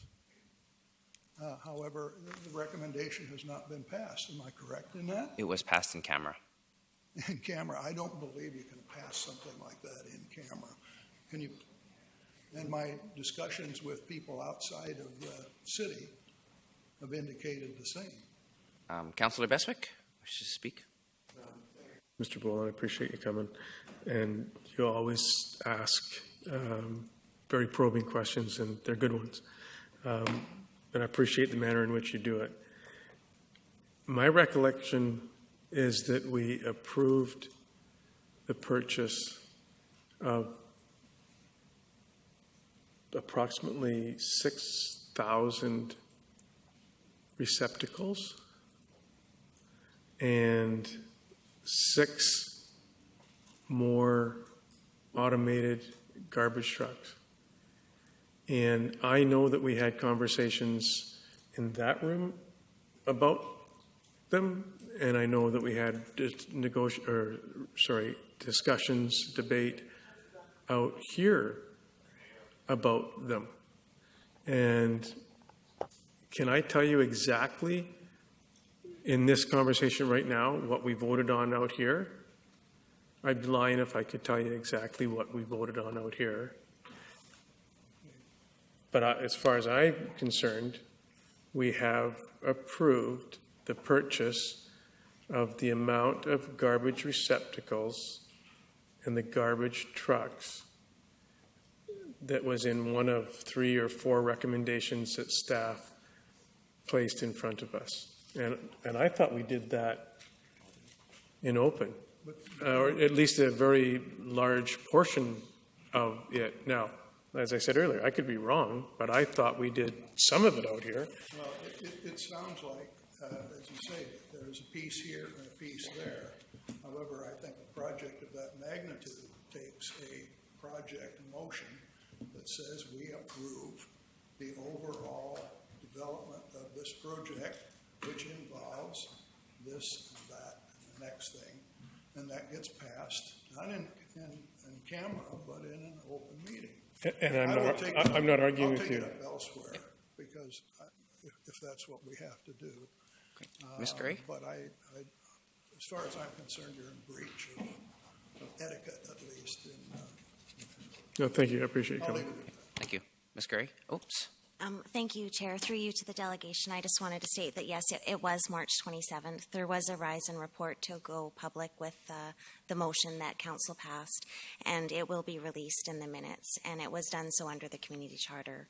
However, the recommendation has not been passed. Am I correct in that? It was passed in camera. In camera, I don't believe you can pass something like that in camera. Can you? And my discussions with people outside of the city have indicated the same. Councillor Beswick wishes to speak. Mr. Boland, I appreciate you coming. And you always ask very probing questions, and they're good ones. And I appreciate the manner in which you do it. my recollection is that we approved the purchase of approximately 6,000 receptacles and 6 more automated garbage trucks. And I know that we had conversations in that room about them, and I know that we had discussions, debate out here about them. And can I tell you exactly in this conversation right now what we voted on out here? I'd be lying if I could tell you exactly what we voted on out here. But as far as I'm concerned, we have approved the purchase of the amount of garbage receptacles and the garbage trucks that was in one of 3 or 4 recommendations that staff placed in front of us. And I thought we did that in open, or at least a very large portion of it. Now, as I said earlier, I could be wrong, but I thought we did some of it out here. Well, it sounds like, as you say, there's a piece here and a piece there. However, I think a project of that magnitude takes a project motion that says we approve the overall development of this project, which involves this and that and the next thing, and that gets passed, not in camera, but in an open meeting. And I'm not arguing with you. I'll take it up elsewhere, because if that's what we have to do. Ms. Gray? But as far as I'm concerned, you're in breach of etiquette, at least. No, thank you. I appreciate you coming. Thank you. Ms. Gray? Oops. Thank you, Chair. Through you to the delegation, I just wanted to state that, yes, it was March 27th. There was a rise in report to go public with the motion that Council passed, and it will be released in the minutes. And it was done so under the Community Charter,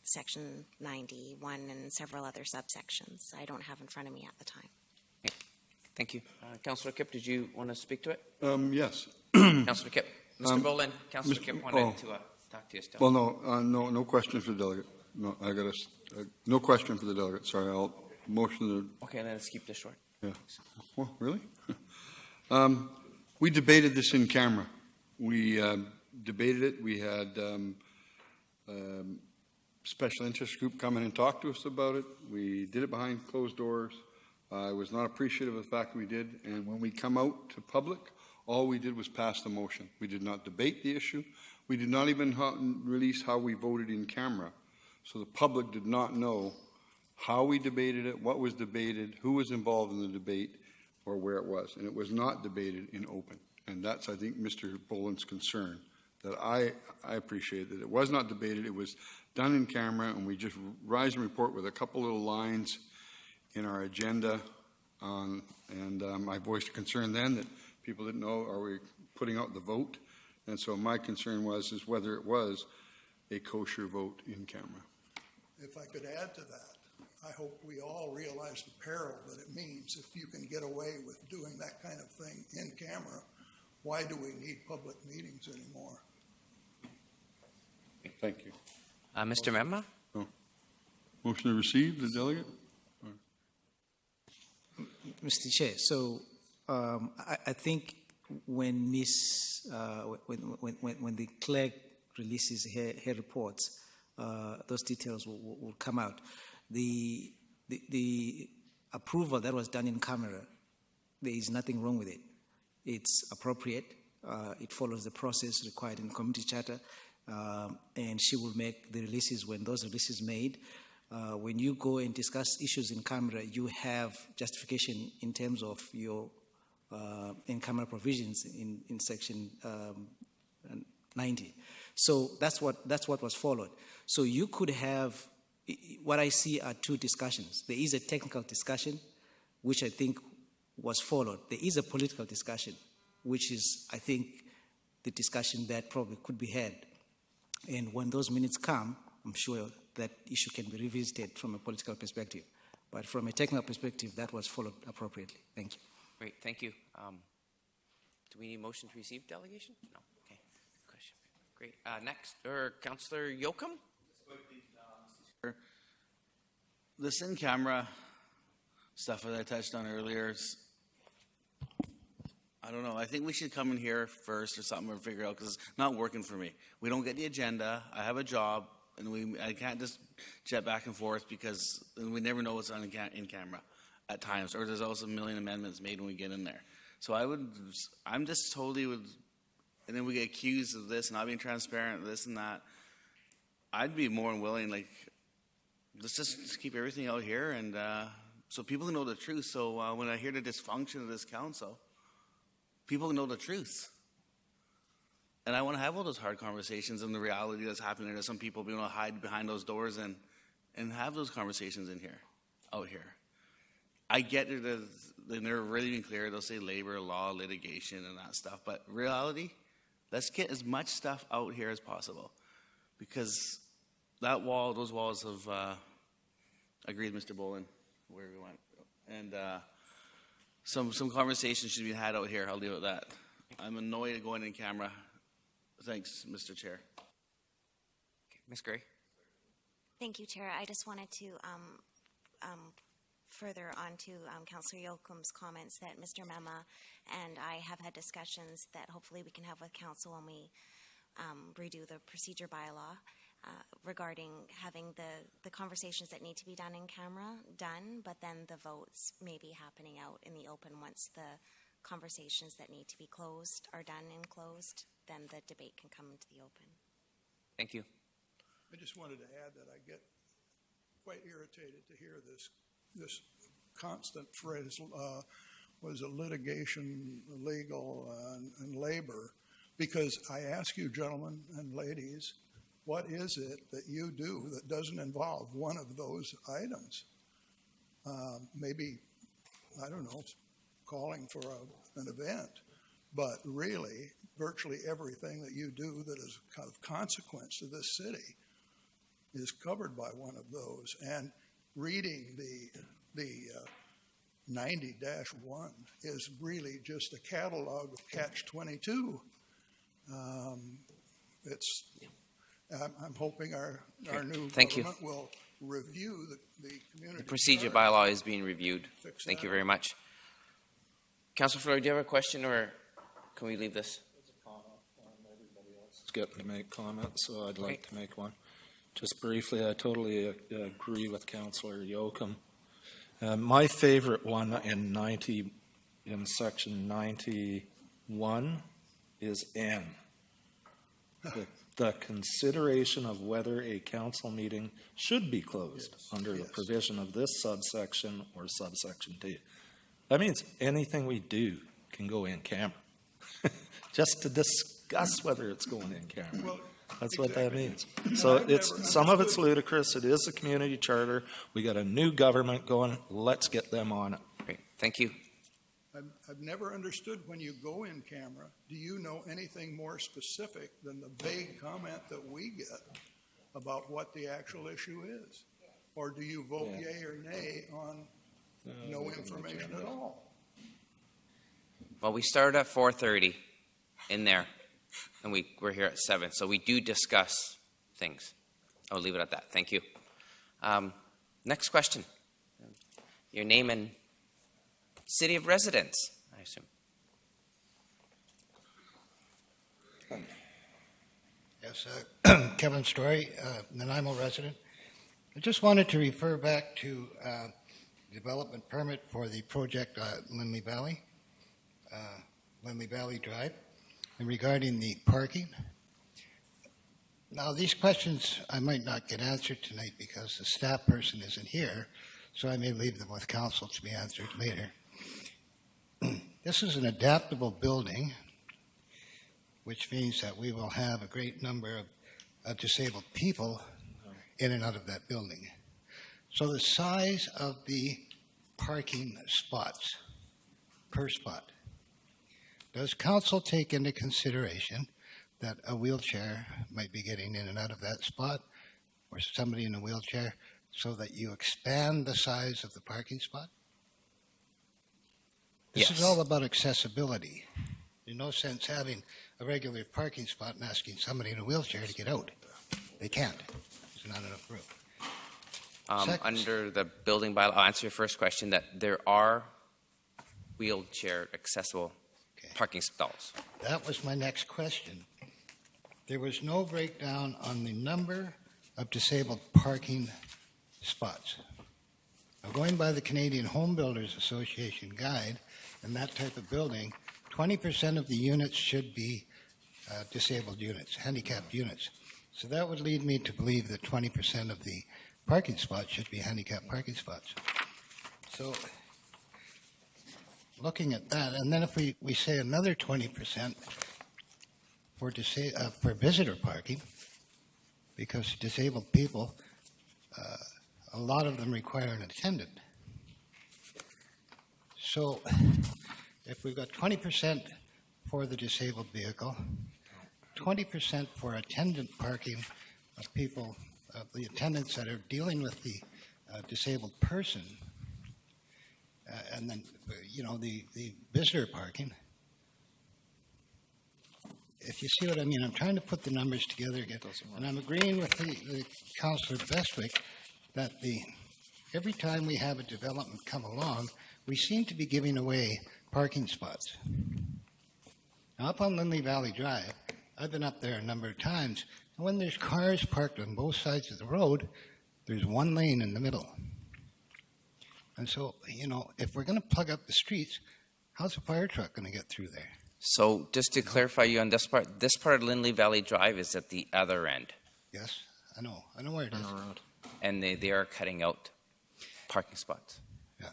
Section 91, and several other subsections I don't have in front of me at the time. Thank you. Councillor Kipp, did you want to speak to it? Yes. Councillor Kipp. Mr. Boland, Councillor Kipp wanted to talk to you still. Well, no question for the delegate. No, no question for the delegate. Sorry, I'll motion to. Okay, then let's keep this short. Yeah. Well, really? We debated this in camera. We debated it. We had special interest group come in and talk to us about it. We did it behind closed doors. I was not appreciative of the fact we did. And when we come out to public, all we did was pass the motion. We did not debate the issue. We did not even release how we voted in camera. So the public did not know how we debated it, what was debated, who was involved in the debate, or where it was. And it was not debated in open. And that's, I think, Mr. Boland's concern, that I appreciate that it was not debated. It was done in camera, and we just rise and report with a couple little lines in our agenda. I voiced a concern then that people didn't know, are we putting out the vote? And so my concern was whether it was a kosher vote in camera. If I could add to that, I hope we all realize the peril that it means if you can get away with doing that kind of thing in camera. Why do we need public meetings anymore? Thank you. Mr. Memma? Oh. Motion to receive the delegate? Mr. Chair, so I think when when the clerk releases her reports, those details will come out. The approval that was done in camera, there is nothing wrong with it. It's appropriate. It follows the process required in community charter, and she will make the releases when those releases made. When you go and discuss issues in camera, you have justification in terms of your in-camera provisions in Section 90. So that's what was followed. So you could have, what I see are two discussions. There is a technical discussion, which I think was followed. There is a political discussion, which is, I think, the discussion that probably could be had. And when those minutes come, I'm sure that issue can be revisited from a political perspective. But from a technical perspective, that was followed appropriately. Thank you. Great, thank you. Do we need motion to receive delegation? No. Okay. Question. Great. Next, Councillor Yoakum. This in-camera stuff that I touched on earlier is, I don't know. I think we should come in here first or something or figure out, because it's not working for me. We don't get the agenda. I have a job, and I can't just jet back and forth because we never know what's on in camera at times. Or there's also a million amendments made when we get in there. So I'm just totally and then we get accused of this, not being transparent, this and that. I'd be more than willing, like, let's just keep everything out here, and so people can know the truth. So when I hear the dysfunction of this council, people know the truth. And I want to have all those hard conversations and the reality that's happening. There's some people being able to hide behind those doors and have those conversations out here. I get it, and they're really being clear. They'll say labor, law, litigation, and that stuff. But reality, let's get as much stuff out here as possible. Because those walls have, I agree with Mr. Bolin, where we went. And some conversations should be had out here. I'll deal with that. I'm annoyed at going in camera. Thanks, Mr. Chair. Okay. Ms. Gray. Thank you, Chair. I just wanted to further on to Councillor Yoakum's comments that Mr. Mema and I have had discussions that hopefully we can have with Council when we redo the procedure bylaw regarding having the conversations that need to be done in camera done, but then the votes may be happening out in the open once the conversations that need to be closed are done and closed, then the debate can come into the open. Thank you. I just wanted to add that I get quite irritated to hear this constant phrase, was it litigation, legal, and labor? Because I ask you, gentlemen and ladies, what is it that you do that doesn't involve one of those items? Maybe, I don't know, calling for an event, but really, virtually everything that you do that is kind of consequence to this city is covered by one of those. And reading the 90-1 is really just a catalog of catch-22. I'm hoping our new government will review the community. The procedure bylaw is being reviewed. Thank you very much. Councillor Fleury, do you have a question, or can we leave this? It's getting to make comments, so I'd like to make one. Just briefly, I totally agree with Councillor Yoakum. My favorite one in section 91 is N. The consideration of whether a council meeting should be closed under the provision of this subsection or subsection D. That means anything we do can go in camera, just to discuss whether it's going in camera. Well, that's what that means. So some of it's ludicrous. It is a community charter. We got a new government going. Let's get them on it. Great. Thank you. I've never understood when you go in camera, do you know anything more specific than the vague comment that we get about what the actual issue is? Or do you vote yay or nay on no information at all? Well, we started at 4:30 in there, and we're here at 7, so we do discuss things. I'll leave it at that. Thank you. Next question. Your name and city of residence, I assume. Yes, Kevin Story, Nanaimo resident. I just wanted to refer back to development permit for the project Lindley Valley Drive, and regarding the parking. Now, these questions I might not get answered tonight because the staff person isn't here, so I may leave them with council to be answered later. This is an adaptable building, which means that we will have a great number of disabled people in and out of that building. So the size of the parking spots per spot, does council take into consideration that a wheelchair might be getting in and out of that spot, or somebody in a wheelchair so that you expand the size of the parking spot? This is Yes. all about accessibility. There's no sense having a regular parking spot and asking somebody in a wheelchair to get out. They can't. There's not enough room. Under the building bylaw, I'll answer your first question, that there are wheelchair accessible parking stalls. That was my next question. There was no breakdown on the number of disabled parking spots. Now, going by the Canadian Home Builders Association guide, in that type of building, 20% of the units should be disabled units, handicapped units. So that would lead me to believe that 20% of the parking spots should be handicapped parking spots. So looking at that, and then if we say another 20% for visitor parking, because disabled people, a lot of them require an attendant. So if we've got 20% for the disabled vehicle, 20% for attendant parking of people, the attendants that are dealing with the disabled person, and then, the visitor parking. If you see what I mean, I'm trying to put the numbers together again. And I'm agreeing with the Councillor Bestwick that every time we have a development come along, we seem to be giving away parking spots. Now, up on Lindley Valley Drive, I've been up there a number of times, and when there's cars parked on both sides of the road, there's one lane in the middle. And so, if we're going to plug up the streets, how's a fire truck going to get through there? So just to clarify you on this part of Lindley Valley Drive is at the other end. Yes, I know where it is. And they are cutting out parking spots. Yeah.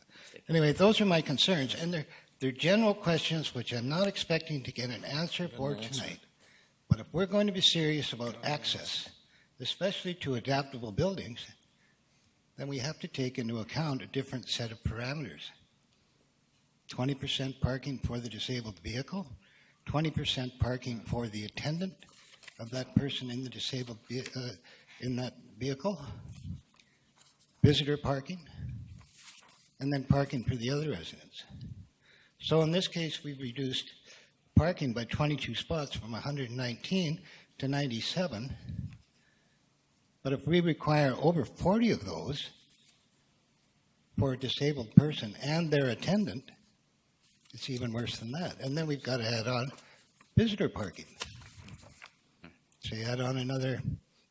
Anyway, those are my concerns, and they're general questions which I'm not expecting to get an answer for tonight. But if we're going to be serious about access, especially to adaptable buildings, then we have to take into account a different set of parameters. 20% parking for the disabled vehicle, 20% parking for the attendant of that person in the disabled in that vehicle, visitor parking, and then parking for the other residents. So in this case, we've reduced parking by 22 spots from 119 to 97. But if we require over 40 of those for a disabled person and their attendant, it's even worse than that. And then we've got to add on visitor parking. So you add on another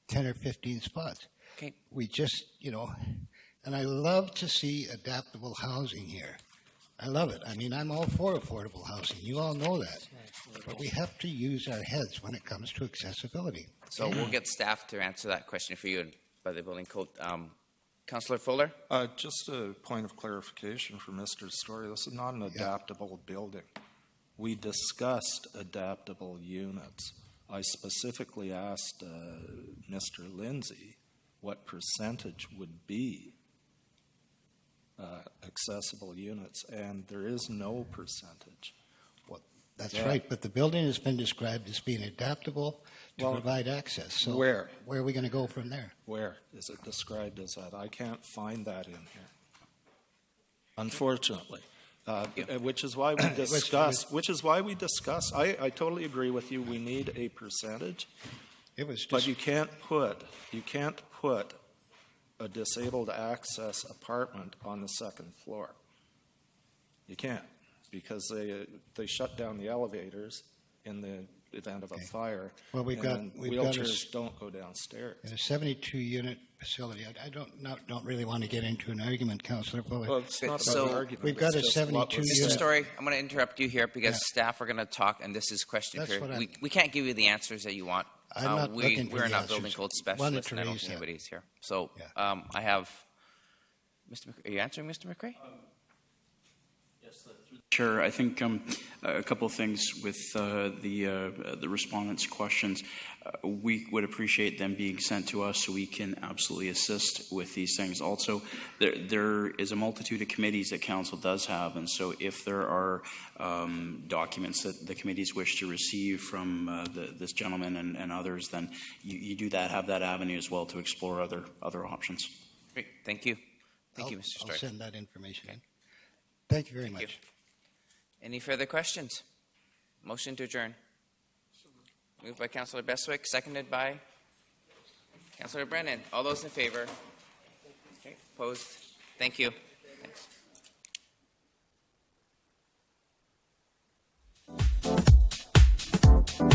10 or 15 spots. Okay. We just, and I love to see adaptable housing here. I love it. I mean, I'm all for affordable housing. You all know that. But we have to use our heads when it comes to accessibility. So we'll get staff to answer that question for you by the building code. Councillor Fuller? Just a point of clarification for Mr. Story. This is not an adaptable building. We discussed adaptable units. I specifically asked Mr. Lindsay what percentage would be accessible units, and there is no percentage. That's right, but the building has been described as being adaptable to provide access. So where are we going to go from there? Where is it described as that? I can't find that in here, unfortunately. Which is why we discuss. I totally agree with you. We need a percentage. But you can't put a disabled access apartment on the second floor. You can't, because they shut down the elevators in the event of a fire. Well, we've wheelchairs don't go downstairs. In a 72-unit facility, I don't really want to get into an argument, Councillor Fuller. Well, it's not about an argument. We've got a It's just 72-unit. Mr. Story, I'm going to interrupt you here because staff are going to talk, and this is question period. We can't give you the answers that you want. I'm not looking for We're the not answers. building code Wanted specialists, to and I don't raise think that. anybody's here. So I have Mr. McRae. Are you answering, Mr. McRae? Chair, I think a couple of things with the respondents' questions. We would appreciate them being sent to us so we can absolutely assist with these things. Also, there is a multitude of committees that council does have, and so if there are documents that the committees wish to receive from this gentleman and others, then you do have that avenue as well to explore other options. Great, thank you. Thank you, I'll- Mr. I'll Stryker. send that information in. Thank you very Thank you. much. Any further questions? Motion to adjourn. Moved by Councillor Bestwick, seconded by Councillor Brennan. All those in favor? Okay, opposed? Thank you.